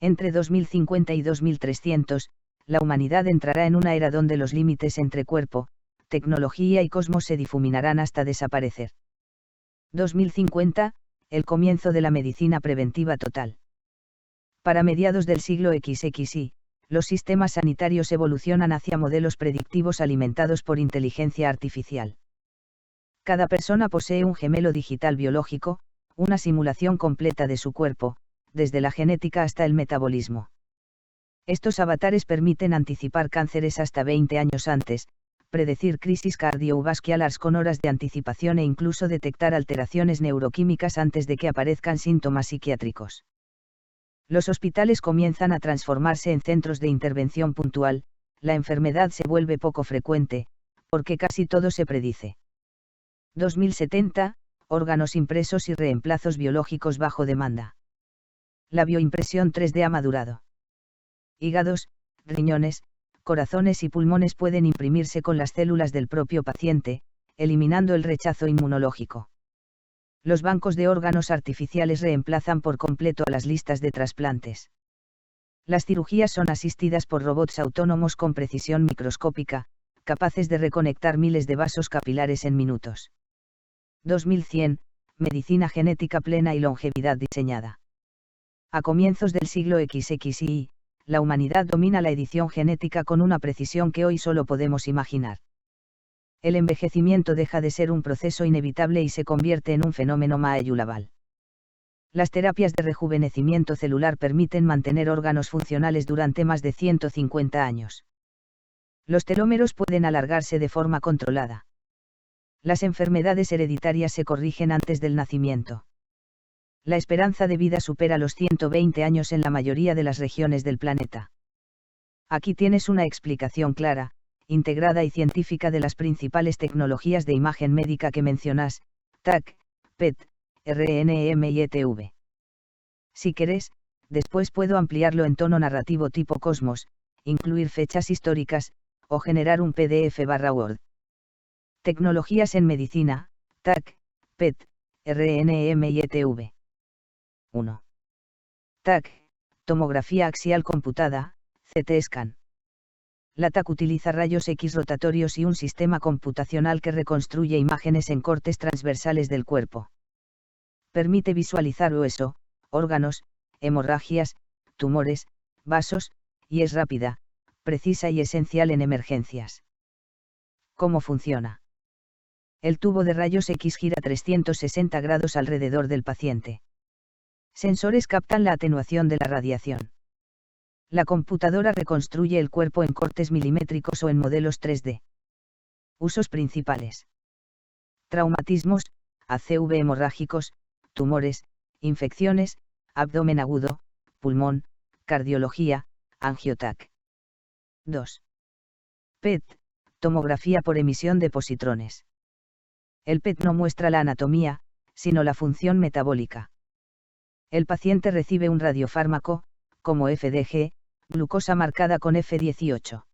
Entre 2050 y 2300, la humanidad entrará en una era donde los límites entre cuerpo, tecnología y cosmos se difuminarán hasta desaparecer. 2050, el comienzo de la medicina preventiva total. Para mediados del siglo XXI, los sistemas sanitarios evolucionan hacia modelos predictivos alimentados por inteligencia artificial. Cada persona posee un gemelo digital biológico, una simulación completa de su cuerpo, desde la genética hasta el metabolismo. Estos avatares permiten anticipar cánceres hasta 20 años antes, predecir crisis cardiovasculares con horas de anticipación e incluso detectar alteraciones neuroquímicas antes de que aparezcan síntomas psiquiátricos. Los hospitales comienzan a transformarse en centros de intervención puntual, la enfermedad se vuelve poco frecuente, porque casi todo se predice. 2070, órganos impresos y reemplazos biológicos bajo demanda. La bioimpresión 3D ha madurado. Hígados, riñones, corazones y pulmones pueden imprimirse con las células del propio paciente, eliminando el rechazo inmunológico. Los bancos de órganos artificiales reemplazan por completo a las listas de trasplantes. Las cirugías son asistidas por robots autónomos con precisión microscópica, capaces de reconectar miles de vasos capilares en minutos. 2100, medicina genética plena y longevidad diseñada. A comienzos del siglo XXI, la humanidad domina la edición genética con una precisión que hoy solo podemos imaginar. El envejecimiento deja de ser un proceso inevitable y se convierte en un fenómeno mayulabal. Las terapias de rejuvenecimiento celular permiten mantener órganos funcionales durante más de 150 años. Los telómeros pueden alargarse de forma controlada. Las enfermedades hereditarias se corrigen antes del nacimiento. La esperanza de vida supera los 120 años en la mayoría de las regiones del planeta. Aquí tienes una explicación clara, integrada y científica de las principales tecnologías de imagen médica que mencionas: TAC, PET, RNM y ETV. Si querés, después puedo ampliarlo en tono narrativo tipo Cosmos, incluir fechas históricas, o generar un PDF/Word. Tecnologías en medicina: TAC, PET, RNM y ETV. 1. TAC, tomografía axial computada, CT scan. La TAC utiliza rayos X rotatorios y un sistema computacional que reconstruye imágenes en cortes transversales del cuerpo. Permite visualizar hueso, órganos, hemorragias, tumores, vasos, y es rápida, precisa y esencial en emergencias. ¿Cómo funciona? El tubo de rayos X gira 360 grados alrededor del paciente. Sensores captan la atenuación de la radiación. La computadora reconstruye el cuerpo en cortes milimétricos o en modelos 3D. Usos principales: traumatismos, ACV hemorrágicos, tumores, infecciones, abdomen agudo, pulmón, cardiología, angiotac. 2. PET, tomografía por emisión de positrones. El PET no muestra la anatomía, sino la función metabólica. El paciente recibe un radiofármaco, como FDG, glucosa marcada con F18.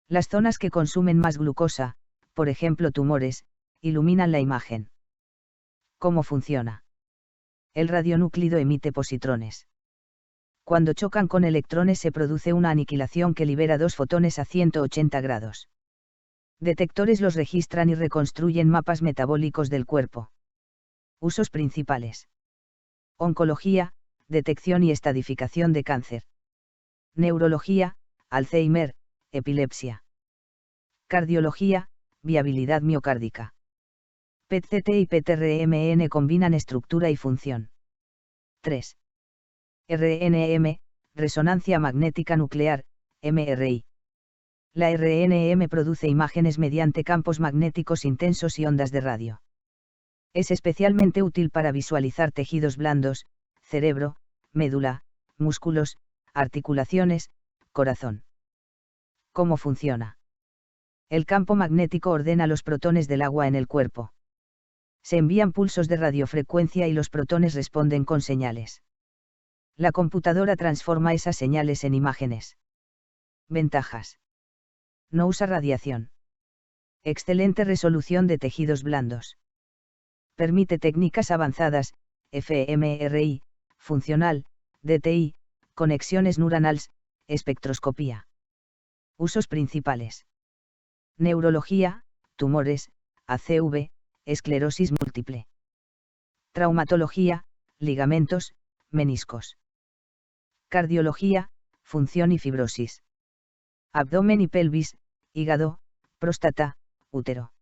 Las zonas que consumen más glucosa, por ejemplo tumores, iluminan la imagen. ¿Cómo funciona? El radionúclido emite positrones. Cuando chocan con electrones se produce una aniquilación que libera dos fotones a 180 grados. Detectores los registran y reconstruyen mapas metabólicos del cuerpo. Usos principales: oncología, detección y estadificación de cáncer. Neurología, Alzheimer, epilepsia. Cardiología, viabilidad miocárdica. PET-CT y PET-RMN combinan estructura y función. 3. RNM, resonancia magnética nuclear, MRI. La RNM produce imágenes mediante campos magnéticos intensos y ondas de radio. Es especialmente útil para visualizar tejidos blandos, cerebro, médula, músculos, articulaciones, corazón. ¿Cómo funciona? El campo magnético ordena los protones del agua en el cuerpo. Se envían pulsos de radiofrecuencia y los protones responden con señales. La computadora transforma esas señales en imágenes. Ventajas: no usa radiación. Excelente resolución de tejidos blandos. Permite técnicas avanzadas, fMRI, funcional, DTI, conexiones neuronales, espectroscopía. Usos principales: neurología, tumores, ACV, esclerosis múltiple. Traumatología, ligamentos, meniscos. Cardiología, función y fibrosis. Abdomen y pelvis, hígado, próstata, útero.